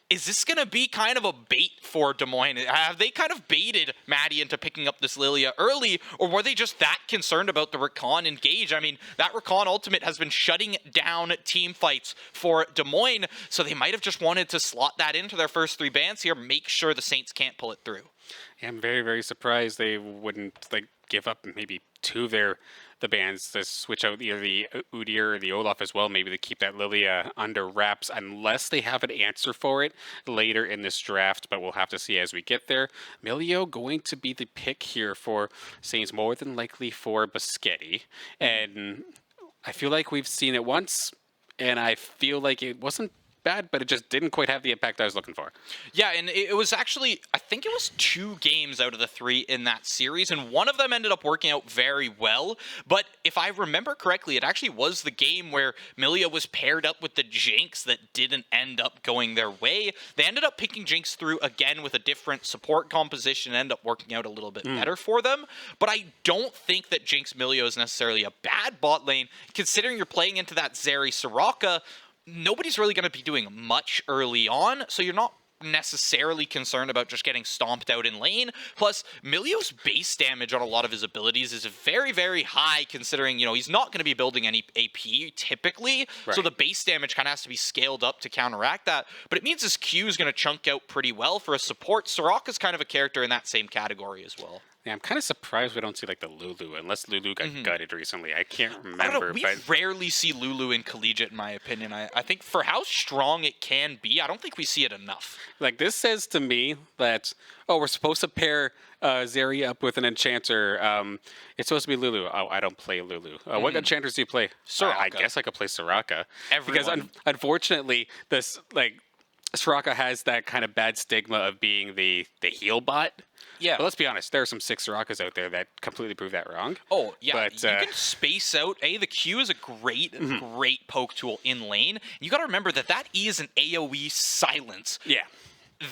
this going to be kind of a bait for Des Moines? Have they kind of baited Maddie into picking up this Lilia early, or were they just that concerned about the Rakan engage? I mean, that Rakan ultimate has been shutting down team fights for Des Moines, so they might have just wanted to slot that into their first 3 bans here, make sure the Saints can't pull it through. Yeah, I'm very, very surprised they wouldn't give up maybe 2 of the bans to switch out either the Udyr or the Olaf as well, maybe to keep that Lilia under wraps, unless they have an answer for it later in this draft, but we'll have to see as we get there. Milio going to be the pick here for Saints, more than likely for Biscetti, and I feel like we've seen it once, and I feel like it wasn't bad, but it just didn't quite have the impact I was looking for. Yeah, and it was actually, I think it was 2 games out of the 3 in that series, and one of them ended up working out very well, but if I remember correctly, it actually was the game where Milia was paired up with the Jinx that didn't end up going their way. They ended up picking Jinx through again with a different support composition and ended up working out a little bit better for them, but I don't think that Jinx Milio is necessarily a bad bot lane, considering you're playing into that Zeri Soraka. Nobody's really going to be doing much early on, so you're not necessarily concerned about just getting stomped out in lane. Plus, Milio's base damage on a lot of his abilities is very, very high, considering, he's not going to be building any AP typically. Right. So the base damage kind of has to be scaled up to counteract that. But it means his Q is going to chunk out pretty well for a support. Soraka's kind of a character in that same category as well. Yeah, I'm kind of surprised we don't see like the Lulu, unless Lulu got gutted recently. I can't remember. I don't know, we but rarely see Lulu in collegiate, in my opinion. I think for how strong it can be, I don't think we see it enough. like this says to me that we're supposed to pair Zeri up with an enchanter. It's supposed to be Lulu. Oh, I don't play Lulu. What enchanters do you play? Soraka. I guess I could play Soraka. Everyone. Because unfortunately, this Soraka has that kind of bad stigma of being the heal bot. Yeah. But let's be honest, there are some sick Sorakas out there that completely prove that wrong. Oh, yeah. But, you can space out. The Q is a great poke tool in lane. You got to remember that E is an AoE silence. Yeah.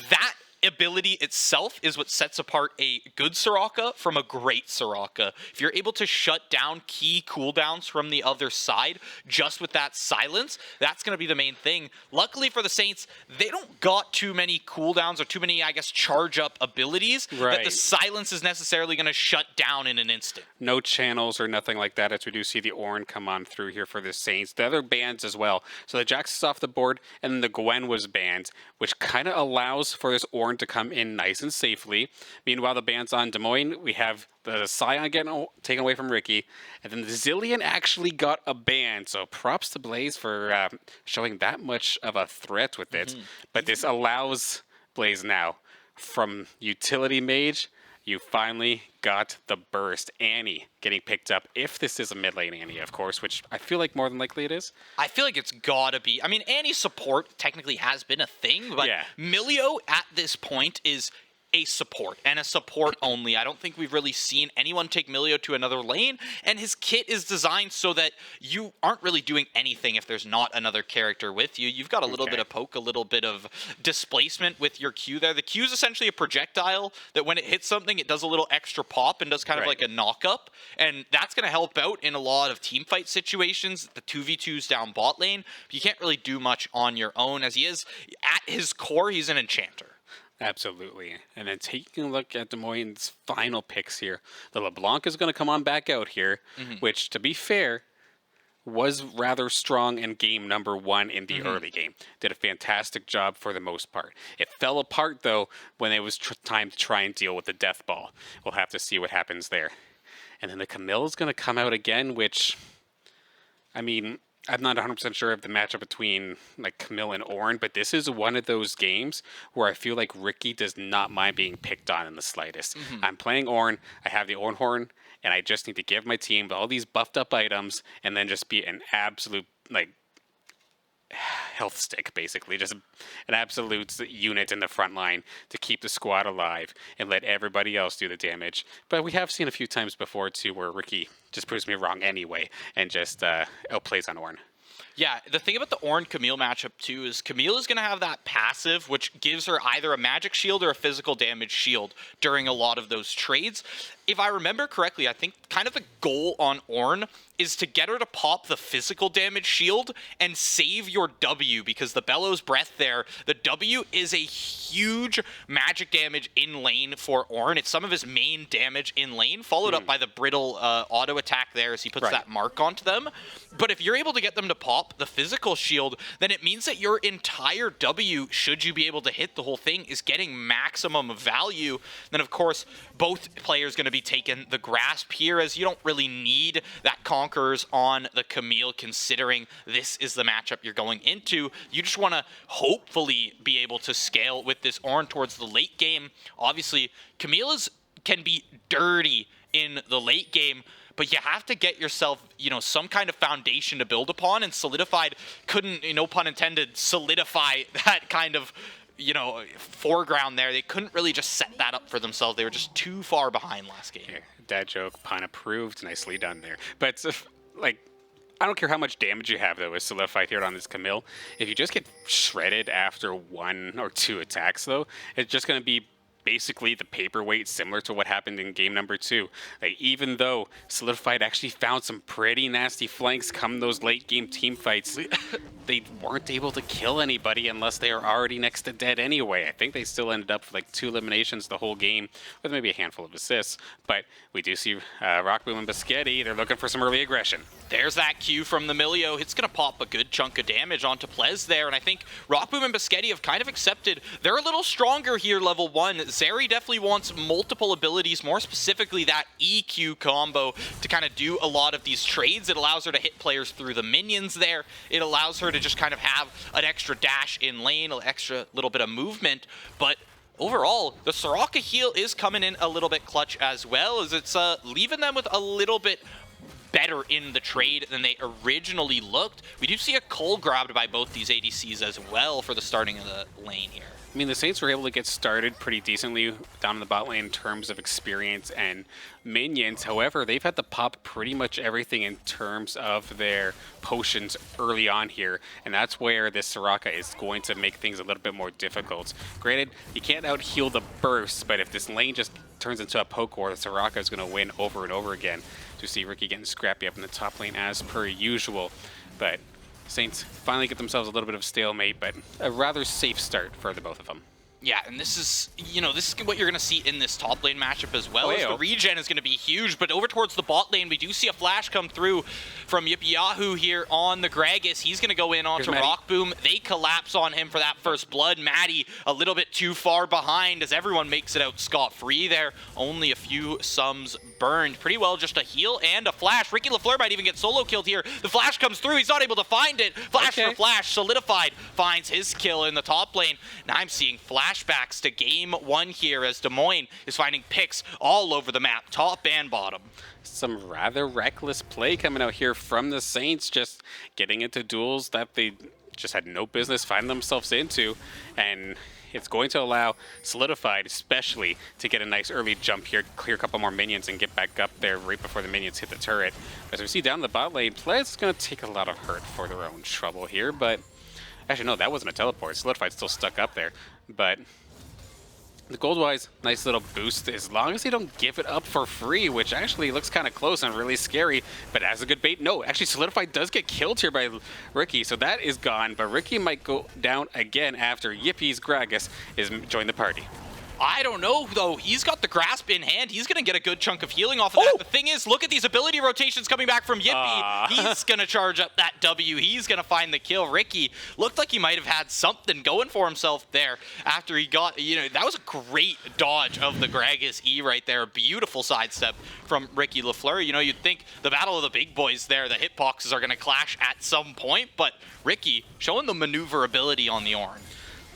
That ability itself is what sets apart a good Soraka from a great Soraka. If you're able to shut down key cooldowns from the other side just with that silence, that's going to be the main thing. Luckily for the Saints, they don't got too many cooldowns or too many, I guess, charge up abilities that the silence is necessarily going to shut down in an instant. No channels or nothing like that, as we do see the Ornn come on through here for the Saints. The other bans as well. So the Jax is off the board, and then the Gwen was banned, which kind of allows for this Ornn to come in nice and safely. Meanwhile, the bans on Des Moines, we have the Scion getting taken away from Ricky, and then the Zillion actually got a ban. So props to Blaze for showing that much of a threat with it. But this allows Blaze now from utility mage. You finally got the burst. Annie getting picked up, if this is a mid lane Annie, of course, which I feel like more than likely it is. I feel like it's gotta be. I mean, Annie's support technically has been a thing, but Yeah. Milio at this point is a support, and a support only. I don't think we've really seen anyone take Milio to another lane, and his kit is designed so that you aren't really doing anything if there's not another character with you. You've got a little bit of poke, a little bit of displacement with your Q there. The Q is essentially a projectile that when it hits something, it does a little extra pop and does kind of like a knock-up, and that's going to help out in a lot of team fight situations, the 2v2s down bot lane. But you can't really do much on your own, as he is, at his core, he's an enchanter. Absolutely. And then taking a look at Des Moines' final picks here, the LeBlanc is going to come on back out here, which, to be fair, was rather strong in game number 1 in the early game. Did a fantastic job for the most part. It fell apart, though, when it was time to try and deal with the death ball. We'll have to see what happens there. And then the Camille is going to come out again, which, I mean, I'm not 100% sure of the matchup between like Camille and Ornn, but this is one of those games where I feel like Ricky does not mind being picked on in the slightest. I'm playing Ornn, I have the Ornn Horn, and I just need to give my team all these buffed up items and then just be an absolute like health stick, basically, just an absolute unit in the front line to keep the squad alive and let everybody else do the damage. But we have seen a few times before too where Ricky just proves me wrong anyway and just outplays on Ornn. Yeah, the thing about the Ornn Camille matchup too is Camille is going to have that passive, which gives her either a magic shield or a physical damage shield during a lot of those trades. If I remember correctly, I think kind of the goal on Ornn is to get her to pop the physical damage shield and save your W, because the Bellows Breath there, the W is a huge magic damage in lane for Ornn. It's some of his main damage in lane, followed up by the brittle auto attack there as he puts that mark onto them. But if you're able to get them to pop the physical shield, then it means that your entire W, should you be able to hit the whole thing, is getting maximum value. Then, of course, both players going to be taking the grasp here, as you don't really need that Conquerors on the Camille, considering this is the matchup you're going into. You just want to hopefully be able to scale with this Ornn towards the late game. Obviously, Camille can be dirty in the late game, but you have to get yourself, some kind of foundation to build upon, and Solidified couldn't, no pun intended, solidify that kind of, foreground there. They couldn't really just set that up for themselves. They were just too far behind last game. Here, dad joke, pun approved, nicely done there. But, I don't care how much damage you have, though, with Solidified here on this Camille. If you just get shredded after 1 or 2 attacks, though, it's just going to be basically the paperweight, similar to what happened in game number 2. Even though Solidified actually found some pretty nasty flanks come those late game team fights, they weren't able to kill anybody unless they are already next to dead anyway. I think they still ended up with like 2 eliminations the whole game, with maybe a handful of assists. But we do see Rockboom and Biscotti, they're looking for some early aggression. There's that Q from the Milio. It's going to pop a good chunk of damage onto Plez there, and I think Rockboom and Biscotti have kind of accepted they're a little stronger here level 1. Zeri definitely wants multiple abilities, more specifically that EQ combo to kind of do a lot of these trades. It allows her to hit players through the minions there. It allows her to just kind of have an extra dash in lane, an extra little bit of movement, but overall, the Soraka heal is coming in a little bit clutch as well, as it's leaving them with a little bit better in the trade than they originally looked. We do see a cull grabbed by both these ADCs as well for the starting of the lane here. I mean, the Saints were able to get started pretty decently down in the bot lane in terms of experience and minions. However, they've had to pop pretty much everything in terms of their potions early on here, and that's where this Soraka is going to make things a little bit more difficult. Granted, you can't out-heal the burst, but if this lane just turns into a poke war, the Soraka is going to win over and over again. To see Ricky getting scrappy up in the top lane as per usual, but Saints finally get themselves a little bit of stalemate, but a rather safe start for the both of them. Yeah, and this is, this is what you're going to see in this top lane matchup as well. As the regen is going to be huge, but over towards the bot lane, we do see a flash come through from Yippee Yahoo here on the Gragas. He's going to go in onto Rockboom. They collapse on him for that first blood. Maddie a little bit too far behind as everyone makes it out scot-free there. Only a few sums burned. Pretty well just a heal and a flash. Ricky LaFleur might even get solo killed here. The flash comes through. He's not able to find it. Flash for flash. Solidified finds his kill in the top lane. Now I'm seeing flashbacks to game 1 here as Des Moines is finding picks all over the map, top and bottom. Some rather reckless play coming out here from the Saints, just getting into duels that they just had no business finding themselves into, and it's going to allow Solidified especially to get a nice early jump here, clear a couple more minions and get back up there right before the minions hit the turret. As we see down the bot lane, Plez is going to take a lot of hurt for their own trouble here, but actually no, that wasn't a teleport. Solidified's still stuck up there, but the gold-wise, nice little boost, as long as they don't give it up for free, which actually looks kind of close and really scary, but as a good bait, no, actually Solidified does get killed here by Ricky, so that is gone, but Ricky might go down again after Yippie's Gragas is joined the party. I don't know, though. He's got the grasp in hand. He's going to get a good chunk of healing off of that. The thing is, look at these ability rotations coming back from Yippee. He's going to charge up that W. He's going to find the kill. Ricky looked like he might have had something going for himself there after he got, that was a great dodge of the Gragas E right there. Beautiful sidestep from Ricky LaFleur. You'd think the battle of the big boys there, the hitboxes are going to clash at some point, but Ricky showing the maneuverability on the Ornn.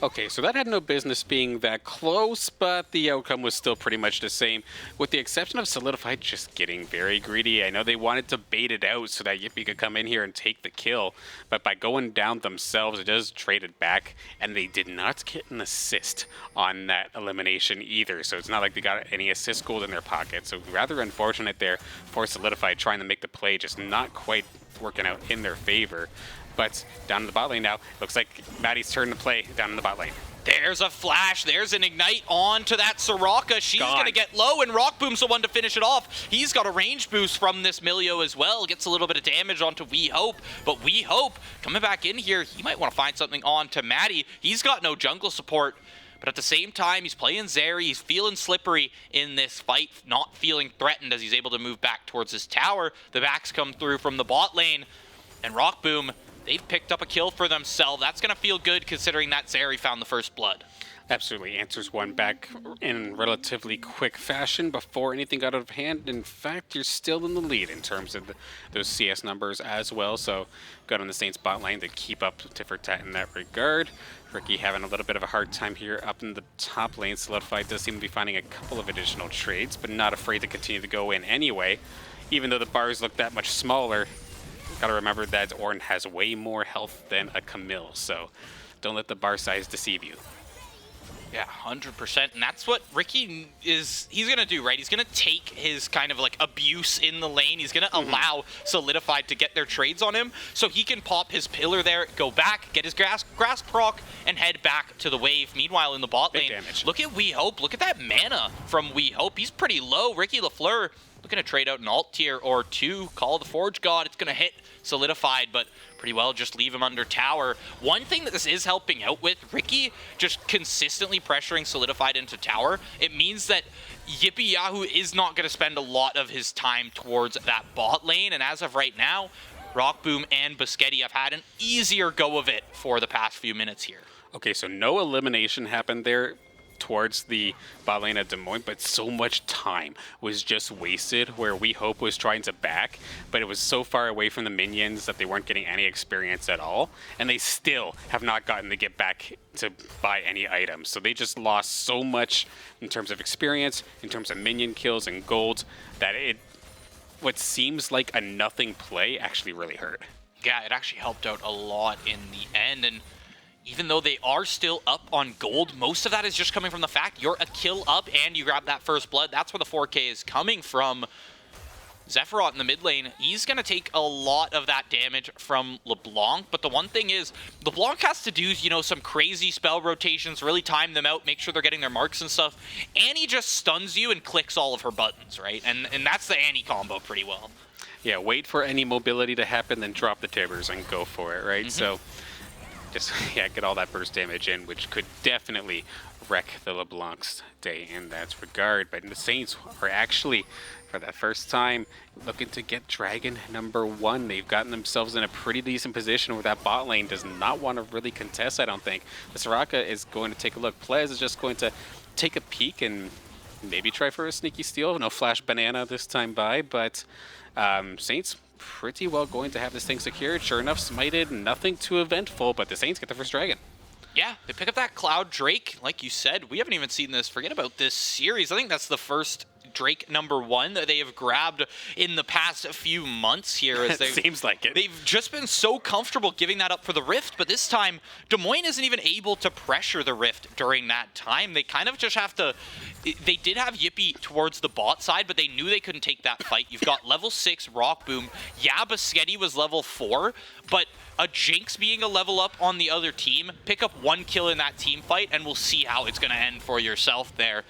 Okay, so that had no business being that close, but the outcome was still pretty much the same, with the exception of Solidified just getting very greedy. I know they wanted to bait it out so that Yippee could come in here and take the kill, but by going down themselves, it does trade it back, and they did not get an assist on that elimination either, so it's not like they got any assist gold in their pocket, so rather unfortunate there for Solidified trying to make the play, just not quite working out in their favor. But down in the bot lane now, looks like Maddie's turn to play down in the bot lane. There's a flash. There's an ignite on to that Soraka. She's going to get low, and Rockboom's the one to finish it off. He's got a range boost from this Milio as well. Gets a little bit of damage onto We Hope, but We Hope coming back in here, he might want to find something on to Maddie. He's got no jungle support, but at the same time, he's playing Zeri. He's feeling slippery in this fight, not feeling threatened as he's able to move back towards his tower. The backs come through from the bot lane, and Rockboom, they've picked up a kill for themselves. That's going to feel good considering that Zeri found the first blood. Absolutely. Answers one back in relatively quick fashion before anything got out of hand. In fact, you're still in the lead in terms of those CS numbers as well. So good on the Saints bot lane to keep up tit for tat in that regard. Ricky having a little bit of a hard time here up in the top lane. Solidified does seem to be finding a couple of additional trades, but not afraid to continue to go in anyway. Even though the bars look that much smaller, gotta remember that Ornn has way more health than a Camille, so don't let the bar size deceive you. Yeah, 100%, and that's what Ricky he's gonna do, right? He's gonna take his kind of like abuse in the lane. He's gonna allow Solidified to get their trades on him, so he can pop his pillar there, go back, get his grasp proc, and head back to the wave. Meanwhile, in the bot lane, look at We Hope. Look at that mana from We Hope. He's pretty low. Ricky LaFleur, looking to trade out an alt tier or two. Call of the Forge God. It's going to hit solidified, but pretty well just leave him under tower. One thing that this is helping out with, Ricky just consistently pressuring solidified into tower. It means that Yippee Yahoo is not going to spend a lot of his time towards that bot lane, and as of right now, Rockboom and Biscetti have had an easier go of it for the past few minutes here. Okay, so no elimination happened there towards the bot lane at Des Moines, but so much time was just wasted where We Hope was trying to back, but it was so far away from the minions that they weren't getting any experience at all, and they still have not gotten to get back to buy any items. So they just lost so much in terms of experience, in terms of minion kills and gold, that what seems like a nothing play actually really hurt. Yeah, it actually helped out a lot in the end, and even though they are still up on gold, most of that is just coming from the fact you're a kill up and you grab that first blood. That's where the 4K is coming from. Zephyros in the mid lane, he's going to take a lot of that damage from LeBlanc, but the one thing is, LeBlanc has to do, you know, some crazy spell rotations, really time them out, make sure they're getting their marks and stuff. Annie just stuns you and clicks all of her buttons, right? And that's the Annie combo pretty well. Yeah, wait for any mobility to happen, then drop the Tibbers and go for it, right? So just, yeah, get all that burst damage in, which could definitely wreck the LeBlanc's day in that regard. But the Saints are actually, for the first time, looking to get Dragon #1. They've gotten themselves in a pretty decent position where that bot lane does not want to really contest, I don't think. The Soraka is going to take a look. Plez is just going to take a peek and maybe try for a sneaky steal. No flash banana this time by, but Saints pretty well going to have this thing secured. Sure enough, smited, nothing too eventful, but the Saints get the first Dragon. Yeah, they pick up that Cloud Drake. Like you said, we haven't even seen this. Forget about this series. I think that's the first Drake #1 that they have grabbed in the past few months here. As It seems like it. They've just been so comfortable giving that up for the Rift, but this time, Des Moines isn't even able to pressure the Rift during that time. They kind of just have to... They did have Yippee towards the bot side, but they knew they couldn't take that fight. You've got level 6 Rockboom. Yeah, Biscetti was level 4, but a Jinx being a level up on the other team, pick up 1 kill in that team fight, and we'll see how it's going to end for yourself there.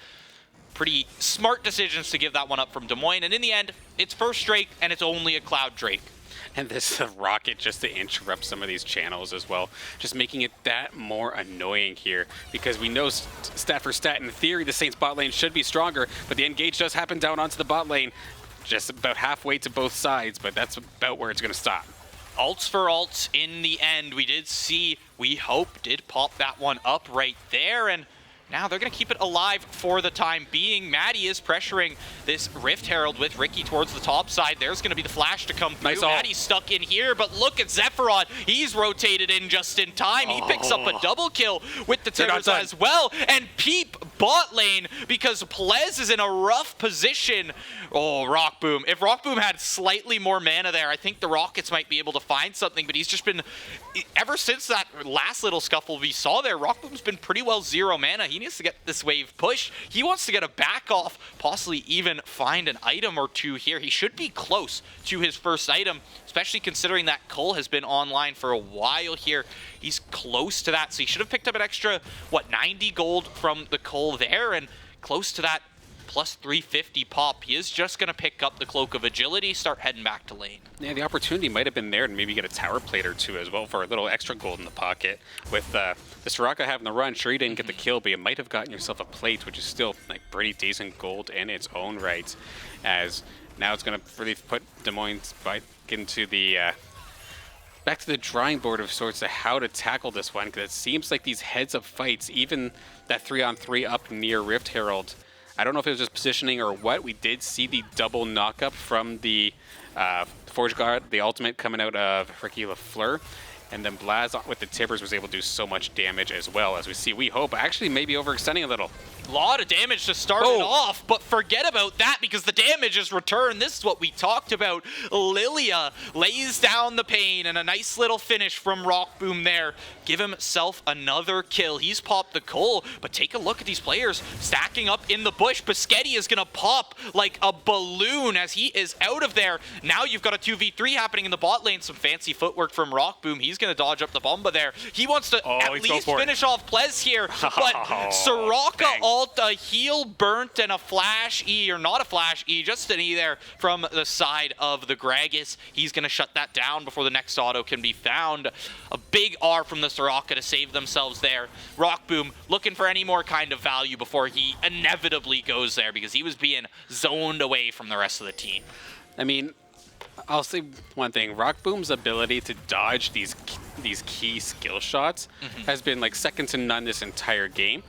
Pretty smart decisions to give that one up from Des Moines, and in the end, it's first Drake, and it's only a Cloud Drake. And this rocket just to interrupt some of these channels as well, just making it that more annoying here, because we know stat for stat, in theory, the Saints bot lane should be stronger, but the engage does happen down onto the bot lane, just about halfway to both sides, but that's about where it's going to stop. Alts for alts in the end. We did see, We Hope did pop that one up right there, and now they're going to keep it alive for the time being. Maddie is pressuring this Rift Herald with Ricky towards the top side. There's going to be the flash to come through. Nice ult. Maddie's stuck in here, but look at Zephyros. He's rotated in just in time. He picks up a double kill with the Tibbers as well. And peep bot lane, because Plez is in a rough position. Oh, Rockboom. If Rockboom had slightly more mana there, I think the Rockets might be able to find something, but he's just been, ever since that last little scuffle we saw there, Rockboom's been pretty well zero mana. He needs to get this wave pushed. He wants to get a back off, possibly even find an item or two here. He should be close to his first item, especially considering that Cole has been online for a while here. He's close to that, so he should have picked up an extra, 90 gold from the Cole there, and close to that plus 350 pop. He is just going to pick up the Cloak of Agility, start heading back to lane. Yeah, the opportunity might have been there to maybe get a tower plate or two as well for a little extra gold in the pocket. With the Soraka having the run, sure, you didn't get the kill, but you might have gotten yourself a plate, which is still like pretty decent gold in its own right. As now it's going to really put Des Moines back into the back to the drawing board of sorts of how to tackle this one, because it seems like these heads-up fights, even that 3-on-3 up near Rift Herald, I don't know if it was just positioning or what. We did see the double knockup from the Forge Guard, the ultimate coming out of Ricky Lafleur. And then Blaz with the Tibbers was able to do so much damage as well. As we see, We Hope actually maybe overextending a little. A lot of damage to start it off, but forget about that because the damage is returned. This is what we talked about. Lilia lays down the pain and a nice little finish from Rockboom there. Give himself another kill. He's popped the Cole, but take a look at these players stacking up in the bush. Biscetti is going to pop like a balloon as he is out of there. Now you've got a 2v3 happening in the bot lane. Some fancy footwork from Rockboom. He's He's going to dodge up the Bomba there. He wants to at let's go least for it. finish off Plez here, but Soraka dang. ult, a heal burnt, and a flash E, or not a flash E, just an E there from the side of the Gragas. He's going to shut that down before the next auto can be found. A big R from the Soraka to save themselves there. Rockboom looking for any more kind of value before he inevitably goes there, because he was being zoned away from the rest of the team. I mean, I'll say one thing. Rockboom's ability to dodge these key skill shots has been like second to none this entire game.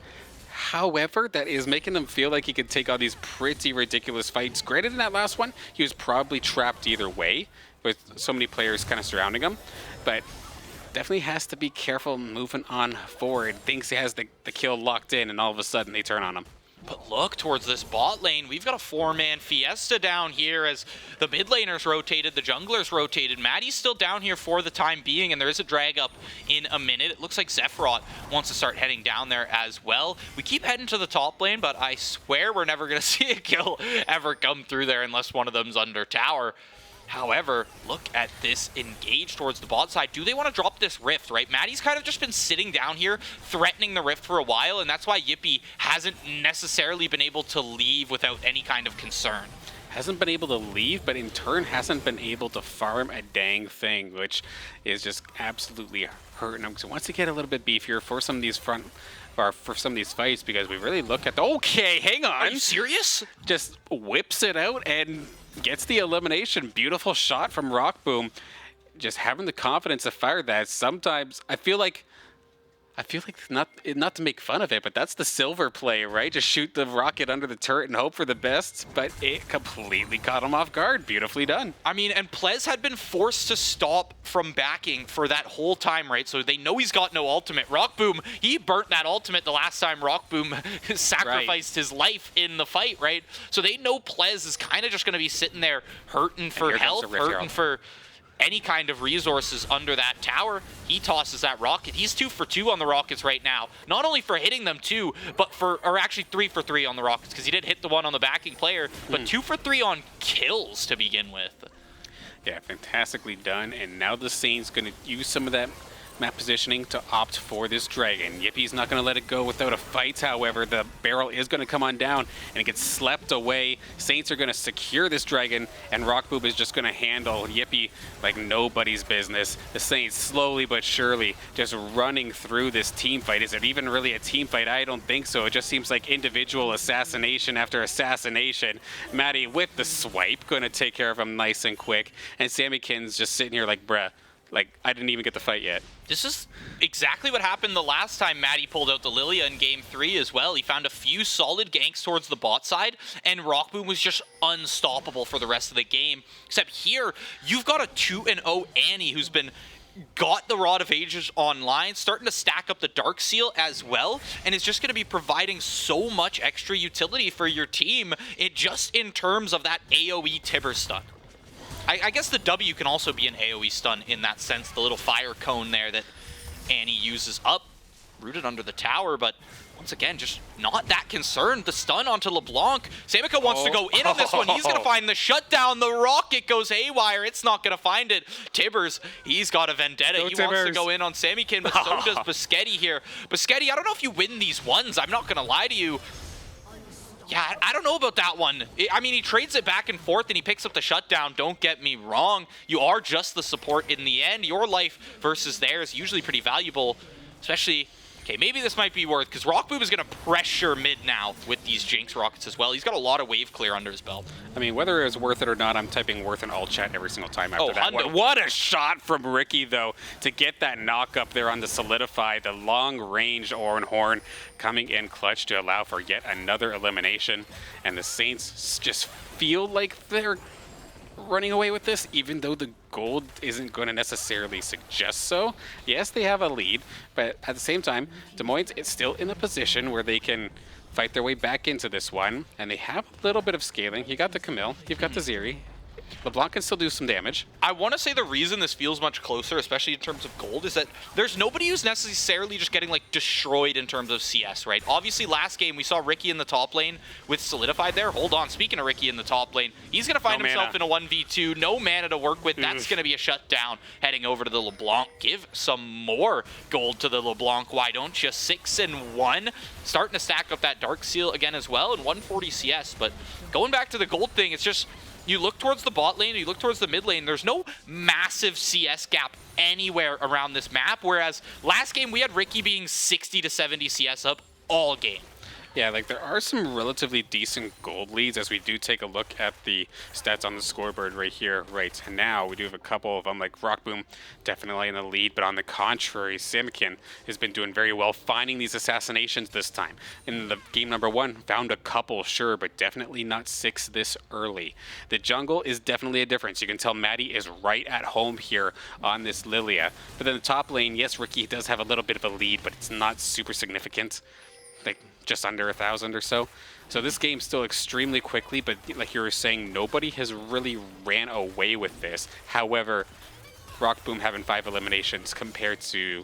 However, that is making him feel like he could take on these pretty ridiculous fights. Granted, in that last one, he was probably trapped either way with so many players kind of surrounding him. But definitely has to be careful moving on forward. Thinks he has the kill locked in, and all of a sudden they turn on him. But look towards this bot lane. We've got a 4-man Fiesta down here as the mid laners rotated, the junglers rotated. Maddie's still down here for the time being, and there is a drag up in a minute. It looks like Sephiroth wants to start heading down there as well. We keep heading to the top lane, but I swear we're never going to see a kill ever come through there unless one of them's under tower. However, look at this engage towards the bot side. Do they want to drop this rift, right? Maddie's kind of just been sitting down here, threatening the rift for a while, and that's why Yippee hasn't necessarily been able to leave without any kind of concern. Hasn't been able to leave, but in turn hasn't been able to farm a dang thing, which is just absolutely hurting him. So wants to get a little bit beefier for some of these for some of these fights, because we really look at the... Okay, hang on. Are you serious? Just whips it out and gets the elimination. Beautiful shot from Rockboom. Just having the confidence to fire that. Sometimes I feel like not to make fun of it, but that's the silver play, right? Just shoot the rocket under the turret and hope for the best, but it completely caught him off guard. Beautifully done. I mean, and Plez had been forced to stop from backing for that whole time, right? So they know he's got no ultimate. Rockboom, he burnt that ultimate the last time Rockboom sacrificed his life in the fight, right? So they know Plez is kind of just going to be sitting there hurting for health, hurting for any kind of resources under that tower. He tosses that rocket. He's 2 for 2 on the rockets right now. Not only for hitting them 2, but or actually 3 for 3 on the rockets, because he did hit the one on the backing player, but 2 for 3 on kills to begin with. Yeah, fantastically done. And now the Saints going to use some of that map positioning to opt for this dragon. Yippie's not going to let it go without a fight. However, the barrel is going to come on down and it gets slept away. Saints are going to secure this dragon, and Rockboom is just going to handle Yippie like nobody's business. The Saints slowly but surely just running through this team fight. Is it even really a team fight? I don't think so. It just seems like individual assassination after assassination. Maddie with the swipe, going to take care of him nice and quick. And Sammykin's just sitting here like, bruh, like, I didn't even get the fight yet. This is exactly what happened the last time Maddie pulled out the Lilia in Game 3 as well. He found a few solid ganks towards the bot side, and Rockboom was just unstoppable for the rest of the game. Except here, you've got a 2-0 Annie who's got the Rod of Ages online, starting to stack up the Dark Seal as well, and is just going to be providing so much extra utility for your team, just in terms of that AoE Tibber stun. I guess the W can also be an AoE stun in that sense, the little fire cone there that Annie uses up, rooted under the tower, but once again, just not that concerned. The stun onto LeBlanc. Samika wants to go in on this one. He's going to find the shutdown. The rocket goes haywire. It's not going to find it. Tibbers, he's got a vendetta. He wants to go in on Sammykin, but so does Biscotti here. Biscotti, I don't know if you win these ones. I'm not going to lie to you. Yeah, I don't know about that one. I mean, he trades it back and forth, and he picks up the shutdown. Don't get me wrong. You are just the support in the end. Your life versus theirs is usually pretty valuable, especially... Okay, maybe this might be worth, because Rockboom is going to pressure mid now with these Jinx rockets as well. He's got a lot of wave clear under his belt. I mean, whether it's worth it or not, I'm typing worth in all chat every single time after that. Hundo. What a shot from Ricky, though, to get that knock up there on the Solidify. The long-range Orin Horn coming in clutch to allow for yet another elimination. And the Saints just feel like they're running away with this, even though the gold isn't going to necessarily suggest so. Yes, they have a lead, but at the same time, Des Moines is still in a position where they can fight their way back into this one, and they have a little bit of scaling. You got the Camille, you've got the Zeri. LeBlanc can still do some damage. I want to say the reason this feels much closer, especially in terms of gold, is that there's nobody who's necessarily just getting like destroyed in terms of CS, right? Obviously, last game we saw Ricky in the top lane with Solidified there. Hold on, speaking of Ricky in the top lane, he's going to find himself in a 1v2, no mana to work with. That's going to be a shutdown heading over to the LeBlanc. Give some more gold to the LeBlanc, why don't you? 6-1, starting to stack up that Dark Seal again as well, and 140 CS. But going back to the gold thing, it's just, you look towards the bot lane, you look towards the mid lane, there's no massive CS gap anywhere around this map, whereas last game we had Ricky being 60 to 70 CS up all game. Yeah, like there are some relatively decent gold leads as we do take a look at the stats on the scoreboard right here, right now. We do have a couple of them, like Rockboom definitely in the lead, but on the contrary, Samikin has been doing very well finding these assassinations this time. In the game number 1, found a couple, sure, but definitely not 6 this early. The jungle is definitely a difference. You can tell Maddie is right at home here on this Lilia. But then the top lane, yes, Ricky does have a little bit of a lead, but it's not super significant. Like just under 1,000 or so. So this game's still extremely quickly, but like you were saying, nobody has really ran away with this. However, Rockboom having 5 eliminations compared to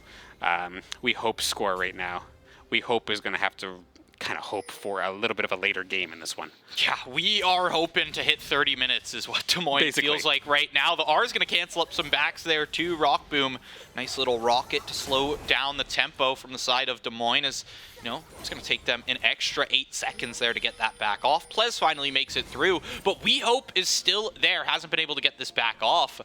We Hope's score right now. We Hope is going to have to kind of hope for a little bit of a later game in this one. Yeah, we are hoping to hit 30 minutes is what Des Moines feels like right now. The R is going to cancel up some backs there too. Rockboom, nice little rocket to slow down the tempo from the side of Des Moines. As, you know, it's going to take them an extra 8 seconds there to get that back off. Plez finally makes it through, but We Hope is still there. Hasn't been able to get this back off.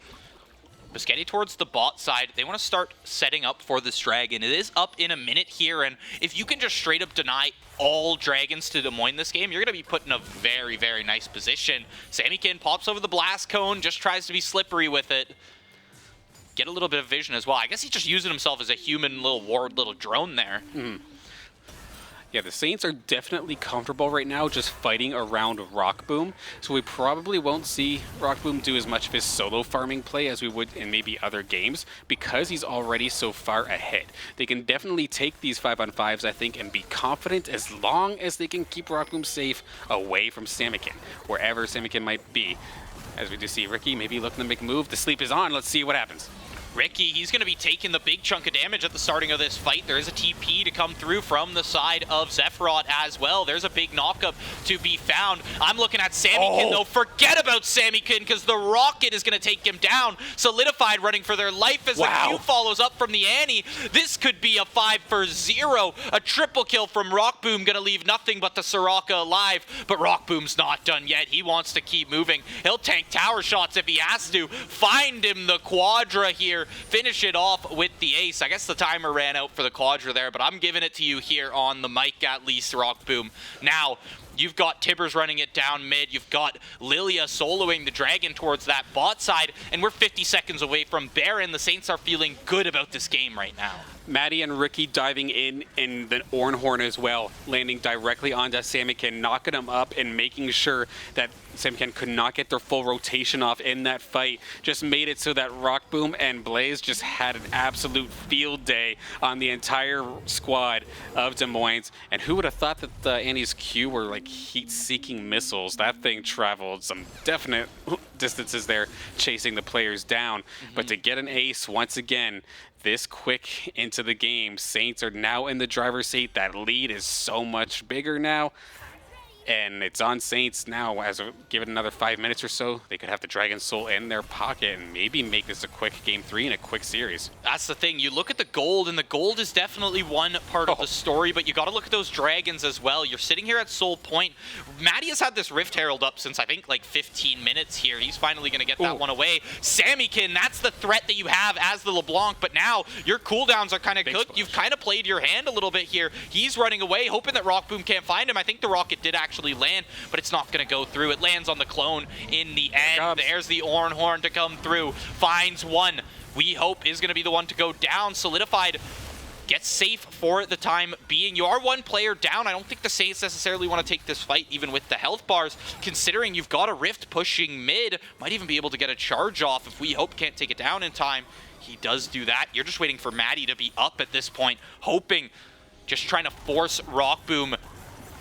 Biscotti towards the bot side. They want to start setting up for this dragon. It is up in a minute here, and if you can just straight up deny all dragons to Des Moines this game, you're going to be put in a very, very nice position. Samikin pops over the blast cone, just tries to be slippery with it. Get a little bit of vision as well. I guess he's just using himself as a human little ward, little drone there. Yeah, the Saints are definitely comfortable right now just fighting around Rockboom, so we probably won't see Rockboom do as much of his solo farming play as we would in maybe other games because he's already so far ahead. They can definitely take these 5-on-5s, I think, and be confident as long as they can keep Rockboom safe away from Samikin, wherever Samikin might be. As we do see Ricky maybe looking to make a move. The sleep is on. Let's see what happens. Ricky, he's going to be taking the big chunk of damage at the starting of this fight. There is a TP to come through from the side of Sephiroth as well. There's a big knockup to be found. I'm looking at Samikin, though. Forget about Samikin, because the rocket is going to take him down. Solidified running for their life as the Q follows up from the Annie. This could be a 5-for-0. A triple kill from Rockboom, going to leave nothing but the Soraka alive. But Rockboom's not done yet. He wants to keep moving. He'll tank tower shots if he has to. Find him the Quadra here. Finish it off with the ace. I guess the timer ran out for the Quadra there, but I'm giving it to you here on the mic at least, Rockboom. Now, you've got Tibbers running it down mid. You've got Lilia soloing the dragon towards that bot side, and we're 50 seconds away from Baron. The Saints are feeling good about this game right now. Maddie and Ricky diving in the Ornhorn as well, landing directly onto Samikin, knocking him up and making sure that Samikin could not get their full rotation off in that fight. Just made it so that Rockboom and Blaze just had an absolute field day on the entire squad of Des Moines. And who would have thought that the Annie's Q were like heat-seeking missiles? That thing traveled some definite distances there, chasing the players down. But to get an ace once again, this quick into the game, Saints are now in the driver's seat. That lead is so much bigger now. And it's on Saints now. As give it another 5 minutes or so, they could have the Dragon Soul in their pocket and maybe make this a quick game 3 and a quick series. That's the thing. You look at the gold, and the gold is definitely one part of the story, but you got to look at those dragons as well. You're sitting here at Soul Point. Maddie has had this Rift Herald up since, I think, like 15 minutes here. He's finally going to get that one away. Samikin, that's the threat that you have as the LeBlanc, but now your cooldowns are kind of cooked. You've kind of played your hand a little bit here. He's running away, hoping that Rockboom can't find him. I think the rocket did actually land, but it's not going to go through. It lands on the clone in the end. There's the Ornhorn to come through. Finds one. We Hope is going to be the one to go down. Solidified gets safe for the time being. You are one player down. I don't think the Saints necessarily want to take this fight, even with the health bars, considering you've got a Rift pushing mid. Might even be able to get a charge off if We Hope can't take it down in time. He does do that. You're just waiting for Maddie to be up at this point, hoping, just trying to force Rockboom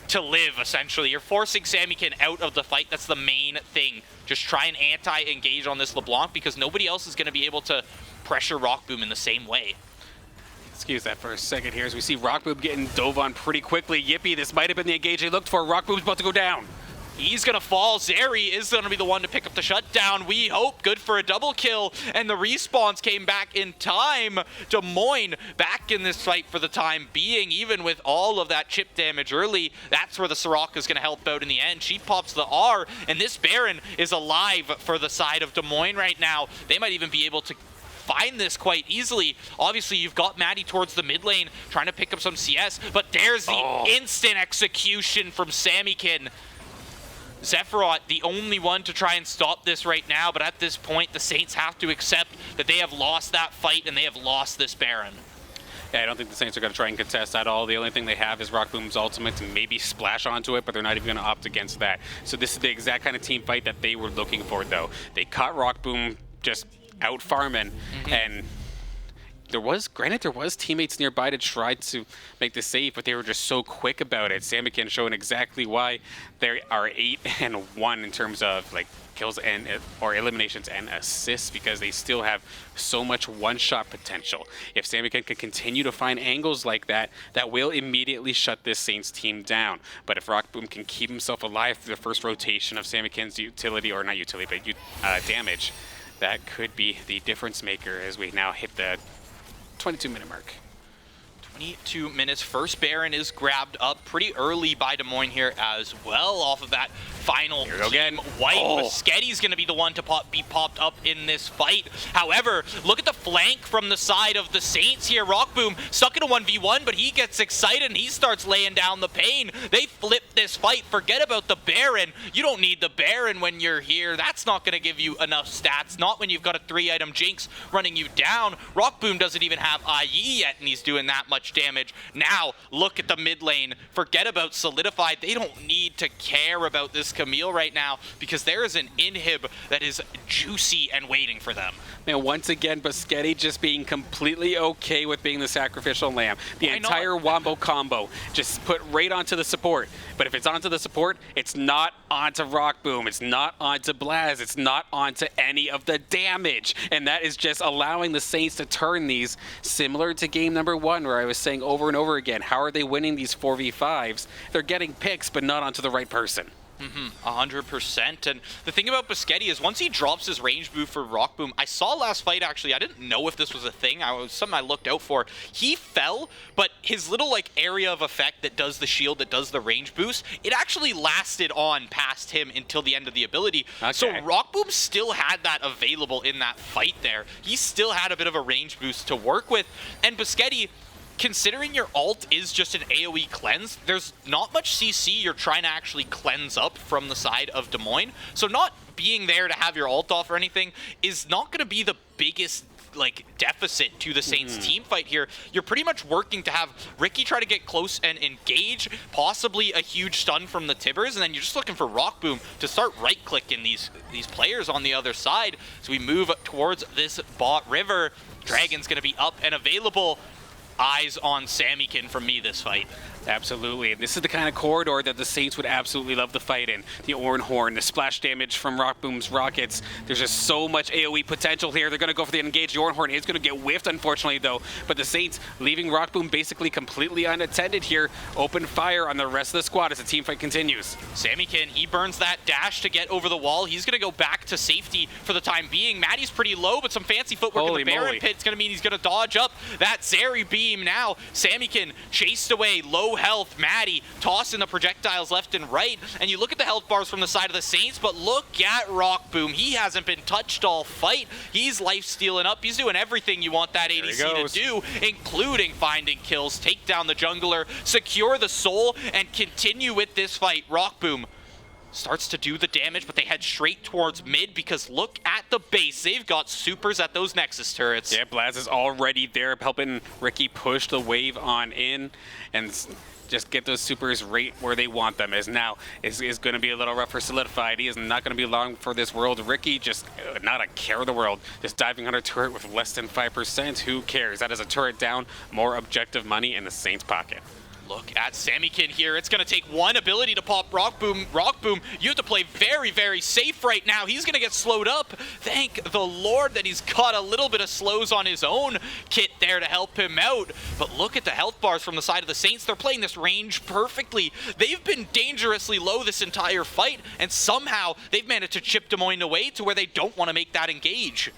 to live, essentially. You're forcing Samikin out of the fight. That's the main thing. Just try and anti-engage on this LeBlanc because nobody else is going to be able to pressure Rockboom in the same way. Excuse that for a second here as we see Rockboom getting dove on pretty quickly. Yippee, this might have been the engage they looked for. Rockboom's about to go down. He's going to fall. Zeri is going to be the one to pick up the shutdown. We hope. Good for a double kill. And the respawns came back in time. Des Moines back in this fight for the time being. Even with all of that chip damage early, that's where the Soraka is going to help out in the end. She pops the R, and this Baron is alive for the side of Des Moines right now. They might even be able to find this quite easily. Obviously, you've got Maddie towards the mid lane trying to pick up some CS, but there's the instant execution from Samikin. Sephiroth, the only one to try and stop this right now, but at this point, the Saints have to accept that they have lost that fight and they have lost this Baron. Yeah, I don't think the Saints are going to try and contest at all. The only thing they have is Rockboom's ultimate to maybe splash onto it, but they're not even going to opt against that. So this is the exact kind of team fight that they were looking for, though. They caught Rockboom just out farming, and there was teammates nearby to try to make the save, but they were just so quick about it. Samikin showing exactly why they are 8-1 in terms of like kills and or eliminations and assists, because they still have so much one-shot potential. If Samikin can continue to find angles like that, that will immediately shut this Saints team down. But if Rockboom can keep himself alive through the first rotation of Samikin's utility, or not utility, but damage, that could be the difference maker as we now hit the 22-minute mark. 22 minutes. First Baron is grabbed up pretty early by Des Moines here as well off of that final Here we go again. White. Muschetti's going to be the one to be popped up in this fight. However, look at the flank from the side of the Saints here. Rockboom stuck in a 1v1, but he gets excited and he starts laying down the pain. They flip this fight. Forget about the Baron. You don't need the Baron when you're here. That's not going to give you enough stats. Not when you've got a 3-item Jinx running you down. Rockboom doesn't even have IE yet, and he's doing that much damage. Now, look at the mid lane. Forget about Solidified. They don't need to care about this Camille right now because there is an inhib that is juicy and waiting for them. Now, once again, Muschetti just being completely okay with being the sacrificial lamb. The entire Wombo combo just put right onto the support. But if it's onto the support, it's not onto Rockboom. It's not onto Blaz. It's not onto any of the damage. And that is just allowing the Saints to turn these similar to game number 1, where I was saying over and over again, how are they winning these 4v5s? They're getting picks, but not onto the right person. 100%. And the thing about Muschetti is once he drops his range move for Rockboom, I saw last fight actually, I didn't know if this was a thing, something I looked out for. He fell, but his little like area of effect that does the shield, that does the range boost, it actually lasted on past him until the end of the ability. Okay. So Rockboom still had that available in that fight there. He still had a bit of a range boost to work with. And Muschetti, considering your ult is just an AoE cleanse, there's not much CC you're trying to actually cleanse up from the side of Des Moines. So not being there to have your ult off or anything is not going to be the biggest like deficit to the Saints team fight here. You're pretty much working to have Ricky try to get close and engage, possibly a huge stun from the Tibbers, and then you're just looking for Rockboom to start right-clicking these players on the other side. So we move towards this bot river. Dragon's going to be up and available. Eyes on Samikin from me this fight. Absolutely. And this is the kind of corridor that the Saints would absolutely love to fight in. The Orin Horn, the splash damage from Rockboom's rockets. There's just so much AoE potential here. They're going to go for the engage. The Orin Horn is going to get whiffed, unfortunately, though. But the Saints leaving Rockboom basically completely unattended here. Open fire on the rest of the squad as the team fight continues. Samikin, he burns that dash to get over the wall. He's going to go back to safety for the time being. Maddie's pretty low, but some fancy footwork in the Baron pit is going to mean he's going to dodge up that Zeri beam now. Samikin chased away, low health. Maddie tossing the projectiles left and right. And you look at the health bars from the side of the Saints, but look at Rockboom. He hasn't been touched all fight. He's life stealing up. He's doing everything you want that ADC to do, including finding kills, take down the jungler, secure the soul, and continue with this fight. Rockboom starts to do the damage, but they head straight towards mid because look at the base. They've got supers at those Nexus turrets. Yeah, Blaz is already there helping Ricky push the wave on in and just get those supers right where they want them. As now is going to be a little rough for Solidified. He is not going to be long for this world. Ricky just not a care of the world. Just diving under turret with less than 5%. Who cares? That is a turret down. More objective money in the Saints' pocket. Look at Sammykin here. It's going to take one ability to pop Rock Boom. Rock Boom, you have to play very, very safe right now. He's going to get slowed up. Thank the Lord that he's got a little bit of slows on his own kit there to help him out. But look at the health bars from the side of the Saints. They're playing this range perfectly. They've been dangerously low this entire fight, and somehow they've managed to chip Des Moines away to where they don't want to make that engage.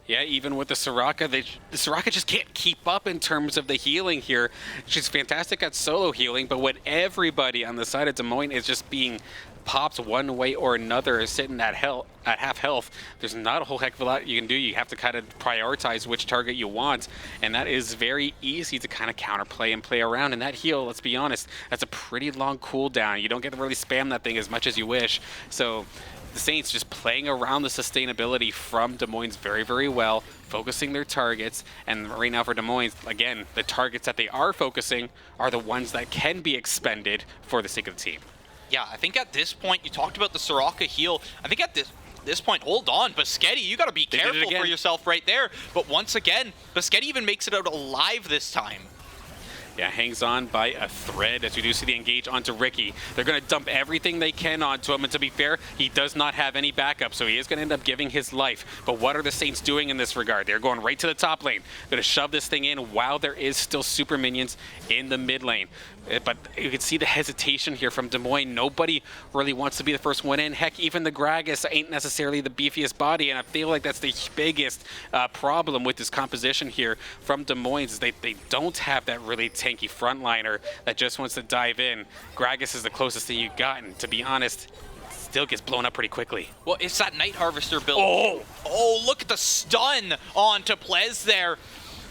Yeah, even with the Soraka, the Soraka just can't keep up in terms of the healing here. She's fantastic at solo healing, but when everybody on the side of Des Moines is just being popped one way or another, sitting at half health, there's not a whole heck of a lot you can do. You have to kind of prioritize which target you want, and that is very easy to kind of counterplay and play around. And that heal, let's be honest, that's a pretty long cooldown. You don't get to really spam that thing as much as you wish. So the Saints just playing around the sustainability from Des Moines very, very well, focusing their targets. And right now for Des Moines, again, the targets that they are focusing are the ones that can be expended for the sake of the team. Yeah, I think at this point, you talked about the Soraka heal. I think at this point, hold on, Biscotti, you got to be careful for yourself right there. But once again, Biscotti even makes it out alive this time. Yeah, hangs on by a thread as we do see the engage onto Ricky. They're going to dump everything they can onto him, and to be fair, he does not have any backup, so he is going to end up giving his life. But what are the Saints doing in this regard? They're going right to the top lane. They're going to shove this thing in while there is still super minions in the mid lane. But you can see the hesitation here from Des Moines. Nobody really wants to be the first one in. Heck, even the Gragas ain't necessarily the beefiest body, and I feel like that's the biggest problem with this composition here from Des Moines is they don't have that really tanky frontliner that just wants to dive in. Gragas is the closest thing you've gotten. To be honest, still gets blown up pretty quickly. Well, it's that Night Harvester build. Oh, look at the stun onto Plez there.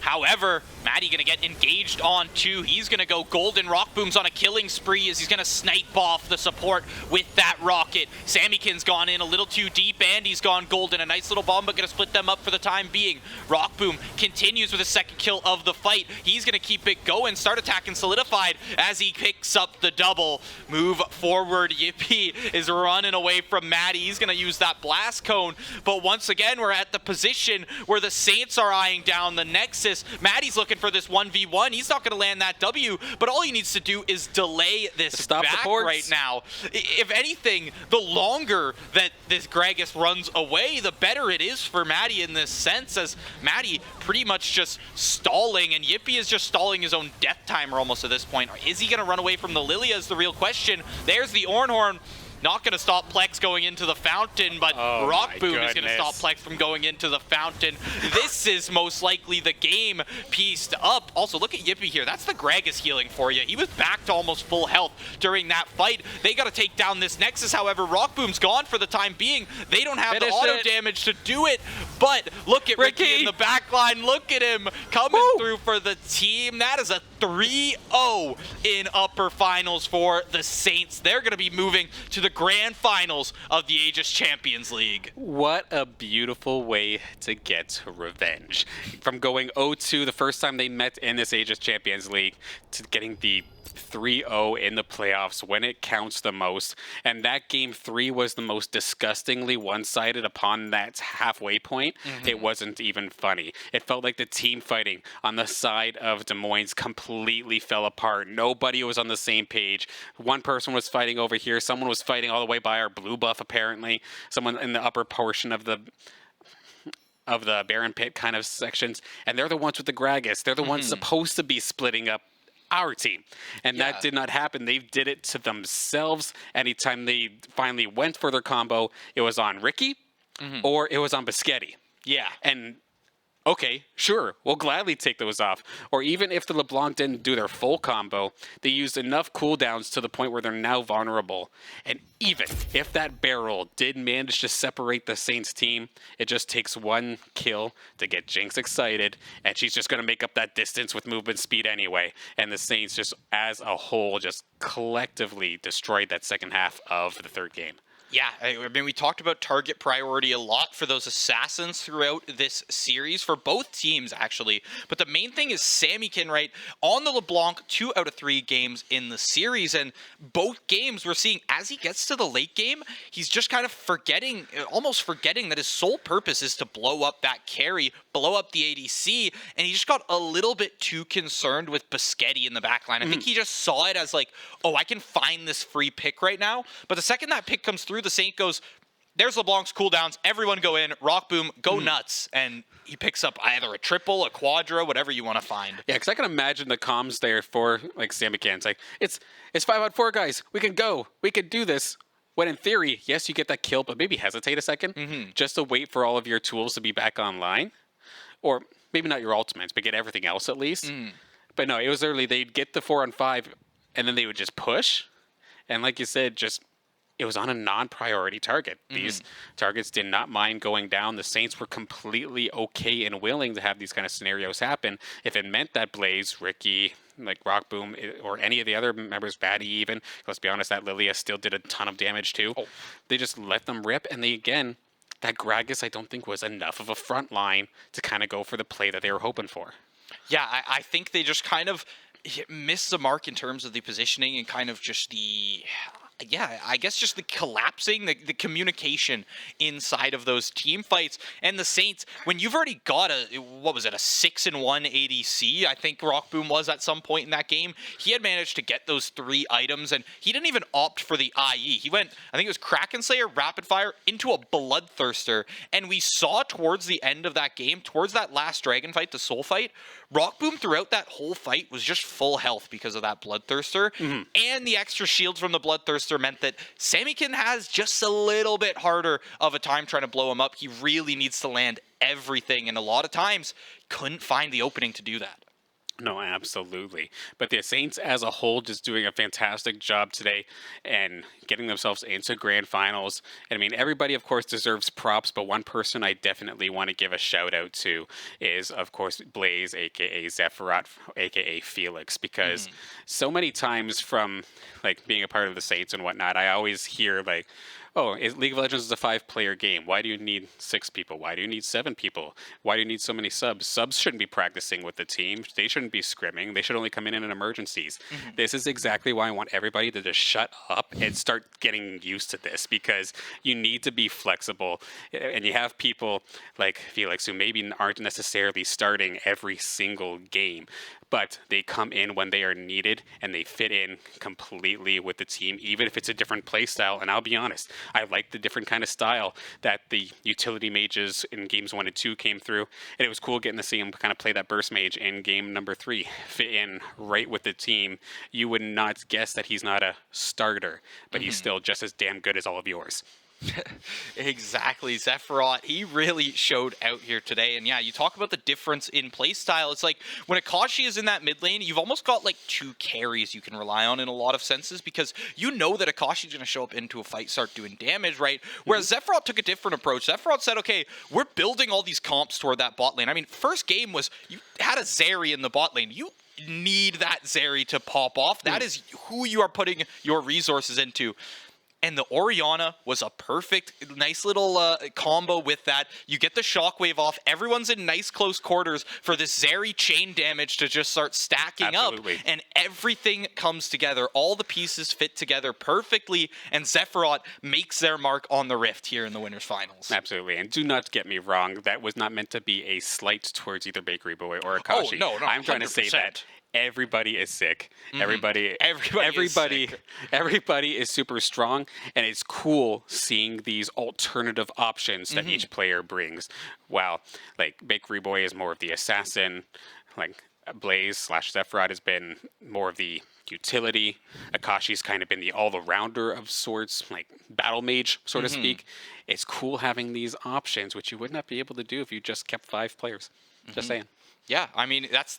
However, Matty going to get engaged on too. He's going to go golden. Rock Boom's on a killing spree as he's going to snipe off the support with that rocket. Sammykin's gone in a little too deep and he's gone golden. A nice little bomb, but going to split them up for the time being. Rock Boom continues with a second kill of the fight. He's going to keep it going. Start attacking solidified as he picks up the double. Move forward. Yippee is running away from Matty. He's going to use that blast cone. But once again, we're at the position where the Saints are eyeing down the Nexus. Matty's looking for this 1v1. He's not going to land that W, but all he needs to do is delay this back right now. If anything, the longer that this Gragas runs away, the better it is for Matty in this sense, as Matty pretty much just stalling, and Yippee is just stalling his own death timer almost at this point. Is he going to run away from the Lilia is the real question. There's the Ornhorn. Not going to stop Plex going into the fountain, but Rock Boom is going to stop Plex from going into the fountain. This is most likely the game pieced up. Also, look at Yippee here. That's the Gragas healing for you. He was back to almost full health during that fight. They got to take down this Nexus. However, Rock Boom's gone for the time being. They don't have the auto damage to do it, but look at Ricky in the back line. Look at him coming through for the team. That is a 3-0 in upper finals for the Saints. They're going to be moving to the grand finals of the Aegis Champions League. What a beautiful way to get revenge. From going 0-2 the first time they met in this Aegis Champions League to getting the 3-0 in the playoffs when it counts the most. And that game 3 was the most disgustingly one-sided upon that halfway point. It wasn't even funny. It felt like the team fighting on the side of Des Moines completely fell apart. Nobody was on the same page. One person was fighting over here. Someone was fighting all the way by our blue buff, apparently. Someone in the upper portion of the Baron Pit kind of sections. And they're the ones with the Gragas. They're the ones supposed to be splitting up our team, and that did not happen. They did it to themselves. Anytime they finally went for their combo, it was on Ricky or it was on Biscotti. And okay, sure, we'll gladly take those off. Or even if the LeBlanc didn't do their full combo, they used enough cooldowns to the point where they're now vulnerable. And even if that barrel did manage to separate the Saints team, it just takes one kill to get Jinx excited, and she's just going to make up that distance with movement speed anyway. And the Saints just as a whole just collectively destroyed that second half of the third game. Yeah, I mean, we talked about target priority a lot for those assassins throughout this series for both teams, actually. But the main thing is Sammykin, right, on the LeBlanc 2 out of 3 games in the series. And both games we're seeing as he gets to the late game, he's just kind of almost forgetting that his sole purpose is to blow up that carry, blow up the ADC. And he just got a little bit too concerned with Biscotti in the backline. I think he just saw it as like, oh, I can find this free pick right now. But the second that pick comes through, the Saint goes, there's LeBlanc's cooldowns. Everyone go in. Rock Boom, go nuts. And he picks up either a triple, a quadra, whatever you want to find. Yeah, because I can imagine the comms there for like Sammykin. It's like, it's 5-on-4, guys. We can go. We can do this. When in theory, yes, you get that kill, but maybe hesitate a second just to wait for all of your tools to be back online. Or maybe not your ultimates, but get everything else at least. But no, it was early. They'd get the 4-on-5, and then they would just push. And like you said, it was on a non-priority target. These targets did not mind going down. The Saints were completely okay and willing to have these kind of scenarios happen if it meant that Blaze, Ricky, like Rock Boom, or any of the other members, Batty even, let's be honest, that Lilia still did a ton of damage too. They just let them rip, and that Gragas I don't think was enough of a front line to kind of go for the play that they were hoping for. Yeah, I think they just kind of missed the mark in terms of the positioning and kind of just I guess just the collapsing, the communication inside of those team fights. And the Saints, when you've already got a 6-1 ADC, I think Rock Boom was at some point in that game, he had managed to get those 3 items, and he didn't even opt for the IE. He went, I think it was Kraken Slayer, Rapid Fire, into a Bloodthirster. And we saw towards the end of that game, towards that last Dragon fight, the Soul fight, Rock Boom throughout that whole fight was just full health because of that Bloodthirster. And the extra shields from the Bloodthirster meant that Sammykin has just a little bit harder of a time trying to blow him up. He really needs to land everything, and a lot of times couldn't find the opening to do that. No, absolutely. But the Saints as a whole just doing a fantastic job today and getting themselves into grand finals. And I mean, everybody, of course, deserves props, but one person I definitely want to give a shout out to is, of course, Blaze, a.k.a. Zephyros, a.k.a. Felix, because so many times from like being a part of the Saints and whatnot, I always hear like, oh, League of Legends is a 5-player game. Why do you need 6 people? Why do you need 7 people? Why do you need so many subs? Subs shouldn't be practicing with the team. They shouldn't be scrimming. They should only come in emergencies. This is exactly why I want everybody to just shut up and start getting used to this, because you need to be flexible. And you have people like Felix who maybe aren't necessarily starting every single game, but they come in when they are needed and they fit in completely with the team, even if it's a different play style. And I'll be honest, I like the different kind of style that the utility mages in games 1 and 2 came through. And it was cool getting to see him kind of play that burst mage in game number 3, fit in right with the team. You would not guess that he's not a starter, but he's still just as damn good as all of yours. Exactly. Zephyros, he really showed out here today. And yeah, you talk about the difference in playstyle. It's like when Akashi is in that mid lane, you've almost got like 2 carries you can rely on in a lot of senses, because you know that Akashi's going to show up into a fight, start doing damage, right? Whereas Zephyros took a different approach. Zephyros said, okay, we're building all these comps toward that bot lane. I mean, first game was you had a Zeri in the bot lane. You need that Zeri to pop off. That is who you are putting your resources into. And the Orianna was a perfect, nice little combo with that. You get the shockwave off. Everyone's in nice close quarters for this Zeri chain damage to just start stacking up. And everything comes together. All the pieces fit together perfectly. And Zephyros makes their mark on the Rift here in the Winners Finals. Absolutely. And do not get me wrong. That was not meant to be a slight towards either Bakery Boy or Akashi. Oh, no. I'm trying to say that everybody is sick. Everybody is super strong, and it's cool seeing these alternative options that each player brings. Wow, like Bakery Boy is more of the assassin, like Blaze / Zephyros has been more of the utility. Akashi's kind of been the all-rounder of sorts, like battle mage, so to speak. It's cool having these options, which you would not be able to do if you just kept 5 players. Just saying. Yeah, I mean that's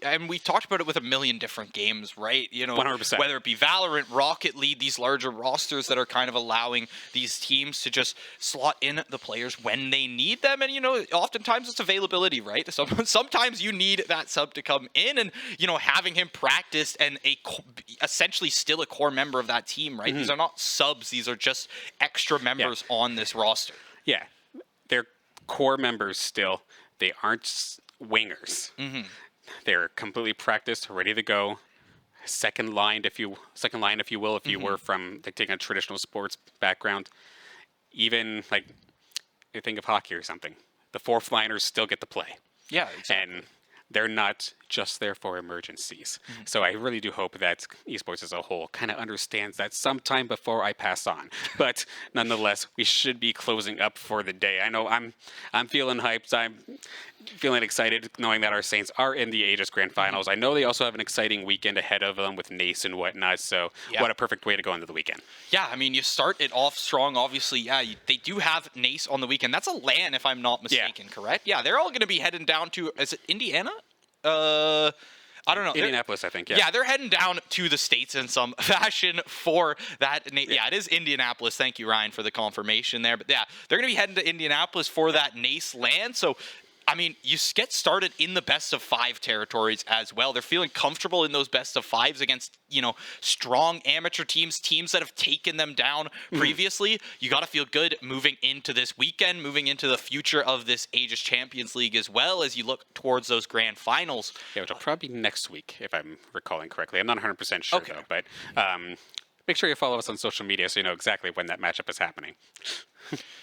and we talked about it with a million different games, right? 100%. Whether it be Valorant, Rocket League, these larger rosters that are kind of allowing these teams to just slot in the players when they need them, and oftentimes it's availability, right? Sometimes you need that sub to come in, and having him practiced and essentially still a core member of that team, right? These are not subs; these are just extra members on this roster. Yeah, they're core members still. They aren't wingers. They're completely practiced, ready to go. Second line, if you will, if you were from taking a traditional sports background. Even you think of hockey or something, the fourth liners still get to play. Yeah, exactly. And they're not just there for emergencies. So I really do hope that esports as a whole kind of understands that sometime before I pass on. But nonetheless, we should be closing up for the day. I know I'm feeling hyped. I'm feeling excited knowing that our Saints are in the Aegis Grand Finals. I know they also have an exciting weekend ahead of them with Nace and whatnot. So what a perfect way to go into the weekend. Yeah, I mean, you start it off strong. Obviously, they do have Nace on the weekend. That's a LAN, if I'm not mistaken, correct? Yeah, they're all going to be heading down to, is it Indiana? I don't know. Indianapolis, I think, Yeah, they're heading down to the States in some fashion for that. Yeah, it is Indianapolis. Thank you, Ryan, for the confirmation there. But yeah, they're going to be heading to Indianapolis for that Nace LAN. So, I mean, you get started in the best of 5 territories as well. They're feeling comfortable in those best of 5s against, strong amateur teams that have taken them down previously. You got to feel good moving into this weekend, moving into the future of this Aegis Champions League as well as you look towards those grand finals. Yeah, which will probably be next week, if I'm recalling correctly. I'm not 100% sure, though. But make sure you follow us on social media so you know exactly when that matchup is happening.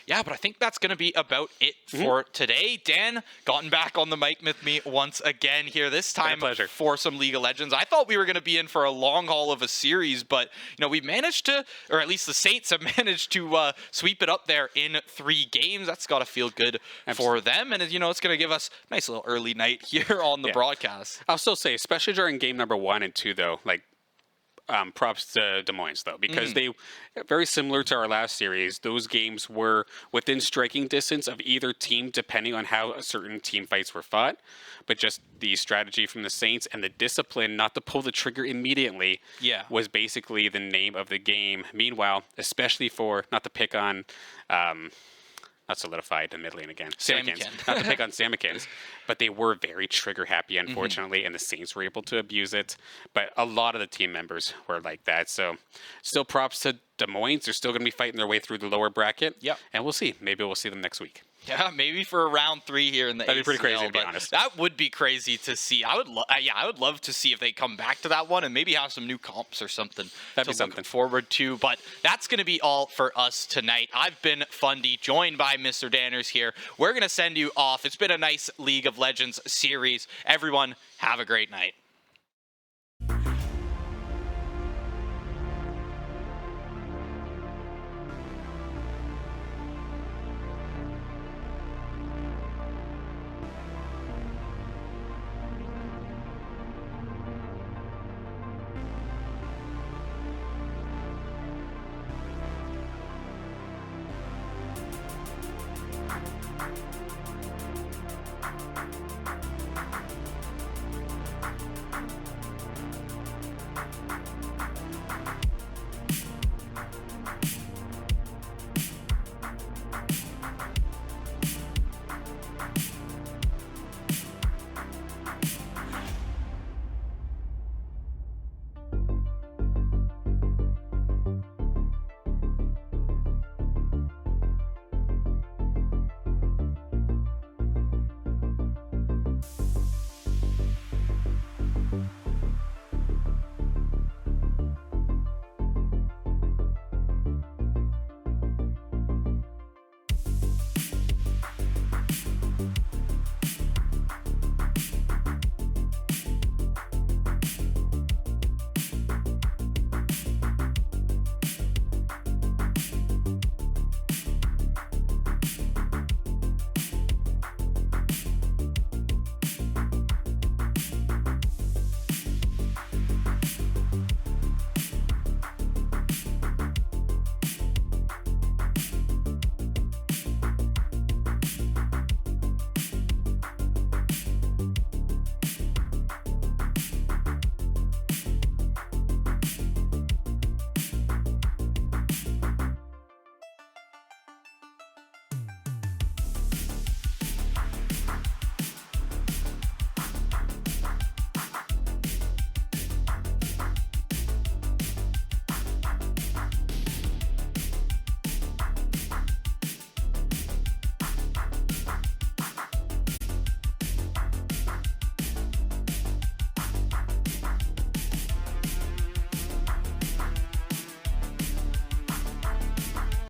Yeah, but I think that's going to be about it for today. Dan, gotten back on the mic with me once again here, this time for some League of Legends. I thought we were going to be in for a long haul of a series, but we managed to, or at least the Saints have managed to sweep it up there in 3 games. That's got to feel good for them, and it's going to give us a nice little early night here on the broadcast. I'll still say, especially during game number 1 and 2, though, props to Moines, though, because they, very similar to our last series, those games were within striking distance of either team, depending on how certain team fights were fought. But just the strategy from the Saints and the discipline not to pull the trigger immediately was basically the name of the game. Meanwhile, especially for, not to pick on... not solidified in mid lane again. Samikins. Not to pick on Samikins, but they were very trigger happy, unfortunately, and the Saints were able to abuse it. But a lot of the team members were like that. So still props to Des Moines. They're still going to be fighting their way through the lower bracket. And we'll see. Maybe we'll see them next week. Yeah, maybe for round 3 here in the That'd be pretty crazy, ACL, to be honest. That would be crazy to see. I would love to see if they come back to that one and maybe have some new comps or something to look forward to. But that's going to be all for us tonight. I've been Fundy, joined by Mr. Danners here. We're going to send you off. It's been a nice League of Legends series. Everyone, have a great night.